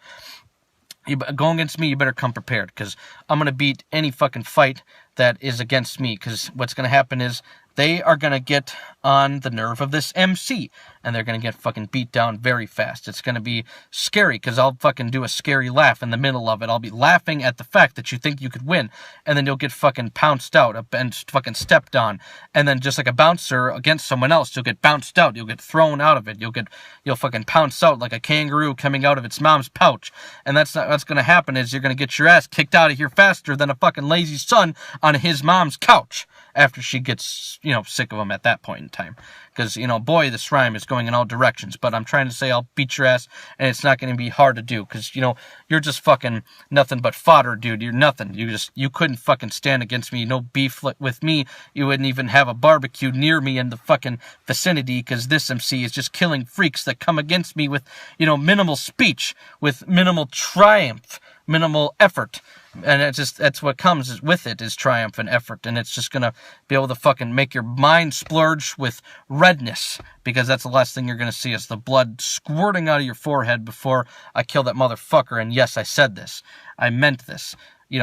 going against me, you better come prepared, because I'm gonna beat any fucking fight that is against me, because what's gonna happen is they are gonna get on the nerve of this MC, and they're gonna get fucking beat down very fast. It's gonna be scary, because I'll fucking do a scary laugh in the middle of it. I'll be laughing at the fact that you think you could win, and then you'll get fucking pounced out and fucking stepped on, and then just like a bouncer against someone else, you'll get bounced out, you'll get thrown out of it, you'll fucking pounce out like a kangaroo coming out of its mom's pouch, and that's not what's gonna happen. Is you're gonna get your ass kicked out of here faster than a fucking lazy son on his mom's couch, after she gets, sick of him at that point in time. Because, boy, this rhyme is going in all directions, but I'm trying to say I'll beat your ass, and it's not going to be hard to do, because, you're just fucking nothing but fodder, dude. You're nothing. You couldn't fucking stand against me. No beef with me. You wouldn't even have a barbecue near me in the fucking vicinity, because this MC is just killing freaks that come against me with, minimal speech, with minimal triumph, minimal effort. And that's what comes with it, is triumph and effort, and it's just gonna be able to fucking make your mind splurge with redness, because that's the last thing you're gonna see, is the blood squirting out of your forehead before I kill that motherfucker. And yes, I said this. I meant this.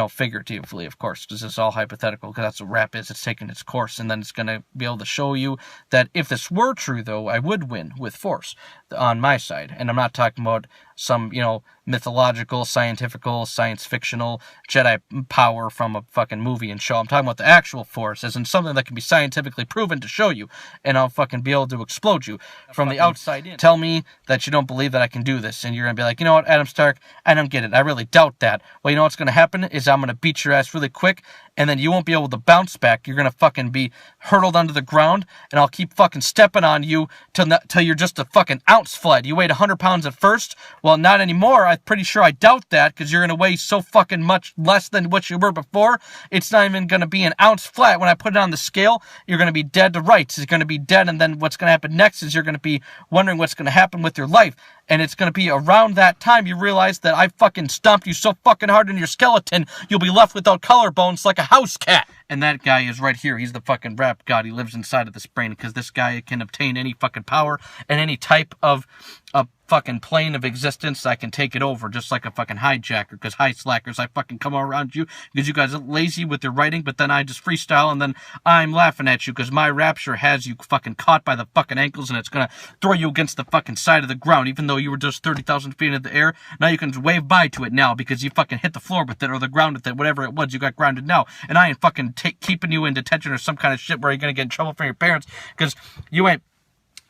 Figuratively, of course, because it's all hypothetical, because that's what rap is. It's taking its course, and then it's going to be able to show you that if this were true, though, I would win with force on my side. And I'm not talking about some, mythological, scientifical, science-fictional Jedi power from a fucking movie and show. I'm talking about the actual force, as in something that can be scientifically proven to show you, and I'll fucking be able to explode you from the outside in. Tell me that you don't believe that I can do this, and you're going to be like, you know what, Adam Stark, I don't get it. I really doubt that. Well, you know what's going to happen is I'm going to beat your ass really quick, and then you won't be able to bounce back. You're going to fucking be hurtled under the ground, and I'll keep fucking stepping on you till you're just a fucking ounce flat. You weighed 100 pounds at first. Well, not anymore. I'm pretty sure I doubt that, because you're going to weigh so fucking much less than what you were before. It's not even going to be an ounce flat. When I put it on the scale, you're going to be dead to rights. It's going to be dead, and then what's going to happen next is you're going to be wondering what's going to happen with your life. And it's going to be around that time you realize that I fucking stomped you so fucking hard in your skeleton, you'll be left without collarbones like a house cat. And that guy is right here. He's the fucking rap god. He lives inside of this brain, because this guy can obtain any fucking power and any type of a fucking plane of existence. I can take it over just like a fucking hijacker, because high slackers, I fucking come around you because you guys are lazy with your writing, but then I just freestyle, and then I'm laughing at you because my rapture has you fucking caught by the fucking ankles, and it's gonna throw you against the fucking side of the ground, even though you were just 30,000 feet in the air. Now you can wave bye to it now, because you fucking hit the floor with it, or the ground with it, whatever it was, you got grounded now, and I ain't fucking keeping you in detention or some kind of shit where you're gonna get in trouble from your parents, because you ain't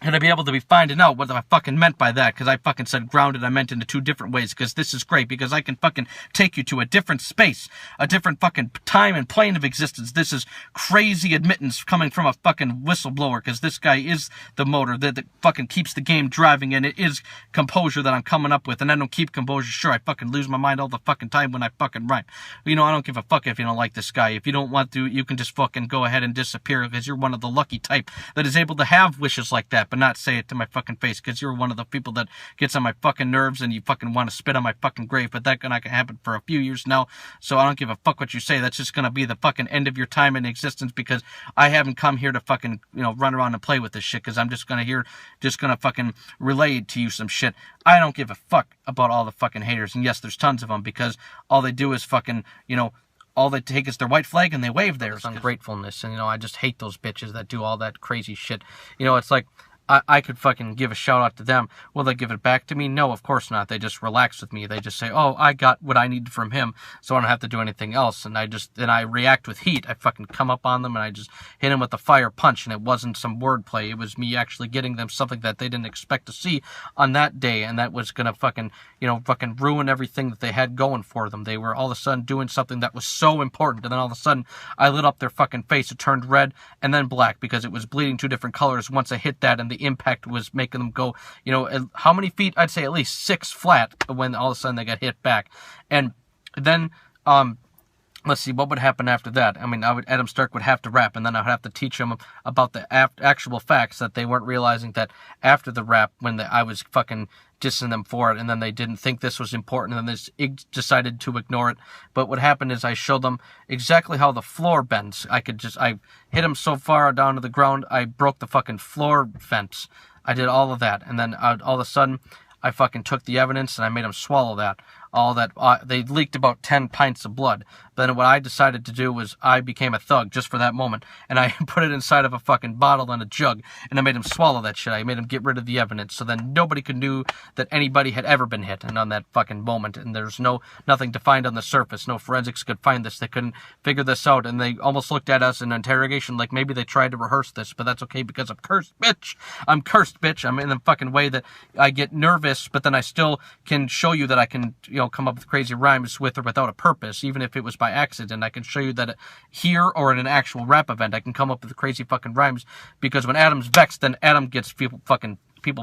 And to be able to be finding out what I fucking meant by that, because I fucking said grounded, I meant into two different ways, because this is great, because I can fucking take you to a different space, a different fucking time and plane of existence. This is crazy admittance coming from a fucking whistleblower, because this guy is the motor that fucking keeps the game driving, and it is composure that I'm coming up with, and I don't keep composure. Sure, I fucking lose my mind all the fucking time when I fucking rhyme. You know, I don't give a fuck if you don't like this guy. If you don't want to, you can just fucking go ahead and disappear, because you're one of the lucky type that is able to have wishes like that, but not say it to my fucking face, because you're one of the people that gets on my fucking nerves and you fucking want to spit on my fucking grave. But that not gonna happen for a few years now, so I don't give a fuck what you say. That's just gonna be the fucking end of your time in existence, because I haven't come here to fucking, you know, run around and play with this shit, because I'm just gonna fucking relay to you some shit. I don't give a fuck about all the fucking haters, and yes, there's tons of them, because all they do is fucking, you know, all they take is their white flag and they wave theirs. Ungratefulness, and, you know, I just hate those bitches that do all that crazy shit. You know, it's like, I could fucking give a shout out to them. Will they give it back to me? No, of course not. They just relax with me. They just say, oh, I got what I needed from him, so I don't have to do anything else. And I react with heat. I fucking come up on them and I just hit them with a fire punch, and it wasn't some wordplay. It was me actually getting them something that they didn't expect to see on that day, and that was gonna fucking, you know, fucking ruin everything that they had going for them. They were all of a sudden doing something that was so important, and then all of a sudden I lit up their fucking face. It turned red and then black, because it was bleeding two different colors once I hit that, and the impact was making them go, you know, how many feet? I'd say at least 6 flat when all of a sudden they got hit back. And then, let's see, what would happen after that? I mean, Adam Stark would have to rap, and then I would have to teach him about the actual facts that they weren't realizing, that after the rap, when I was fucking dissing them for it, and then they didn't think this was important, and then they decided to ignore it. But what happened is I showed them exactly how the floor bends. I hit them so far down to the ground, I broke the fucking floor fence. I did all of that, and then all of a sudden, I fucking took the evidence and I made them swallow that. They leaked about 10 pints of blood. Then what I decided to do was I became a thug just for that moment, and I put it inside of a fucking bottle and a jug, and I made them swallow that shit. I made them get rid of the evidence, so then nobody could know that anybody had ever been hit, and on that fucking moment, and there's nothing to find on the surface. No forensics could find this. They couldn't figure this out, and they almost looked at us in interrogation like maybe they tried to rehearse this, but that's okay because I'm cursed, bitch. I'm cursed, bitch. I'm in the fucking way that I get nervous, but then I still can show you that I can, you know, come up with crazy rhymes with or without a purpose, even if it was by accident. I can show you that here or in an actual rap event, I can come up with crazy fucking rhymes, because when Adam's vexed, then Adam gets people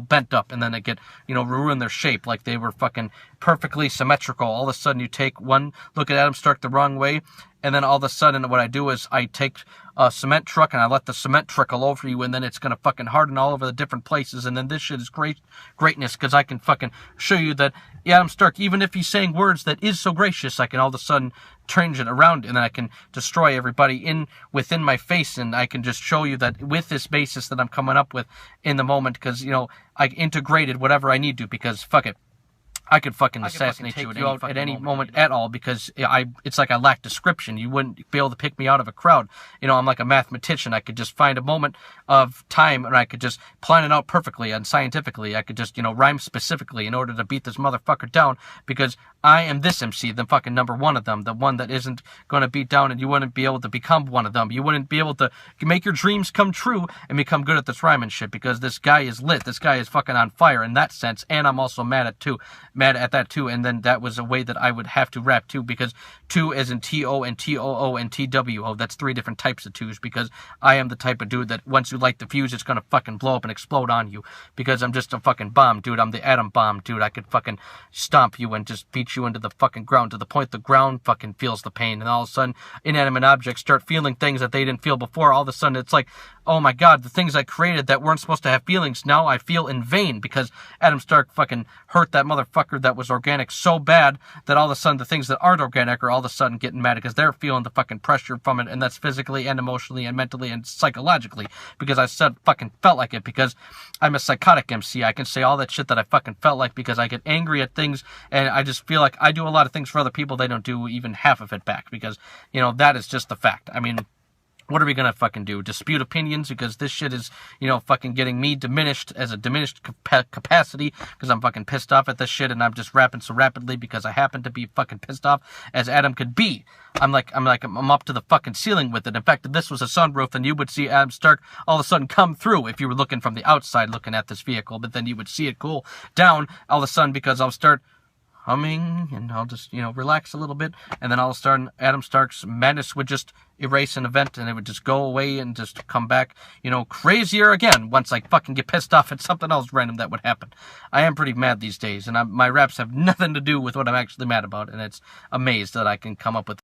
bent up, and then they get, you know, ruin their shape like they were fucking perfectly symmetrical. All of a sudden you take one look at Adam Stark the wrong way, and then all of a sudden what I do is I take a cement truck and I let the cement trickle over you, and then it's gonna fucking harden all over the different places, and then this shit is greatness, because I can fucking show you that Adam Stark, even if he's saying words that is so gracious, I can all of a sudden change it around, and then I can destroy everybody within my face, and I can just show you that with this basis that I'm coming up with in the moment, because, you know, I integrated whatever I need to, because fuck it. I could fucking assassinate you at any moment at all, because it's like I lack description. You wouldn't be able to pick me out of a crowd. You know, I'm like a mathematician. I could just find a moment of time and I could just plan it out perfectly and scientifically. I could just, you know, rhyme specifically in order to beat this motherfucker down, because I am this MC, the fucking number one of them, the one that isn't going to beat down, and you wouldn't be able to become one of them. You wouldn't be able to make your dreams come true and become good at this rhyming shit, because this guy is lit. This guy is fucking on fire in that sense, and I'm also mad at that too. And then that was a way that I would have to rap too, because two as in T-O and T-O-O and T-W-O, that's 3 different types of twos, because I am the type of dude that once you light the fuse, it's gonna fucking blow up and explode on you, because I'm just a fucking bomb, dude. I'm the atom bomb, dude. I could fucking stomp you and just beat you into the fucking ground to the point the ground fucking feels the pain, and all of a sudden inanimate objects start feeling things that they didn't feel before. All of a sudden it's like, oh my god, the things I created that weren't supposed to have feelings, now I feel in vain, because Adam Stark fucking hurt that motherfucker that was organic so bad that all of a sudden the things that aren't organic are all of a sudden getting mad, because they're feeling the fucking pressure from it, and that's physically and emotionally and mentally and psychologically, because I fucking felt like it, because I'm a psychotic MC. I can say all that shit that I fucking felt like, because I get angry at things, and I just feel like I do a lot of things for other people, they don't do even half of it back, because, you know, that is just the fact. I mean, what are we gonna fucking do? Dispute opinions because this shit is, you know, fucking getting me diminished as a diminished capacity because I'm fucking pissed off at this shit and I'm just rapping so rapidly because I happen to be fucking pissed off as Adam could be. I'm up to the fucking ceiling with it. In fact, if this was a sunroof, then you would see Adam Stark all of a sudden come through if you were looking from the outside looking at this vehicle, but then you would see it cool down all of a sudden because I'll start humming and I'll just, you know, relax a little bit, and then all of a sudden Adam Stark's madness would just erase an event and it would just go away and just come back, you know, crazier again once I fucking get pissed off at something else random that would happen. I am pretty mad these days, and my raps have nothing to do with what I'm actually mad about, and it's amazed that I can come up with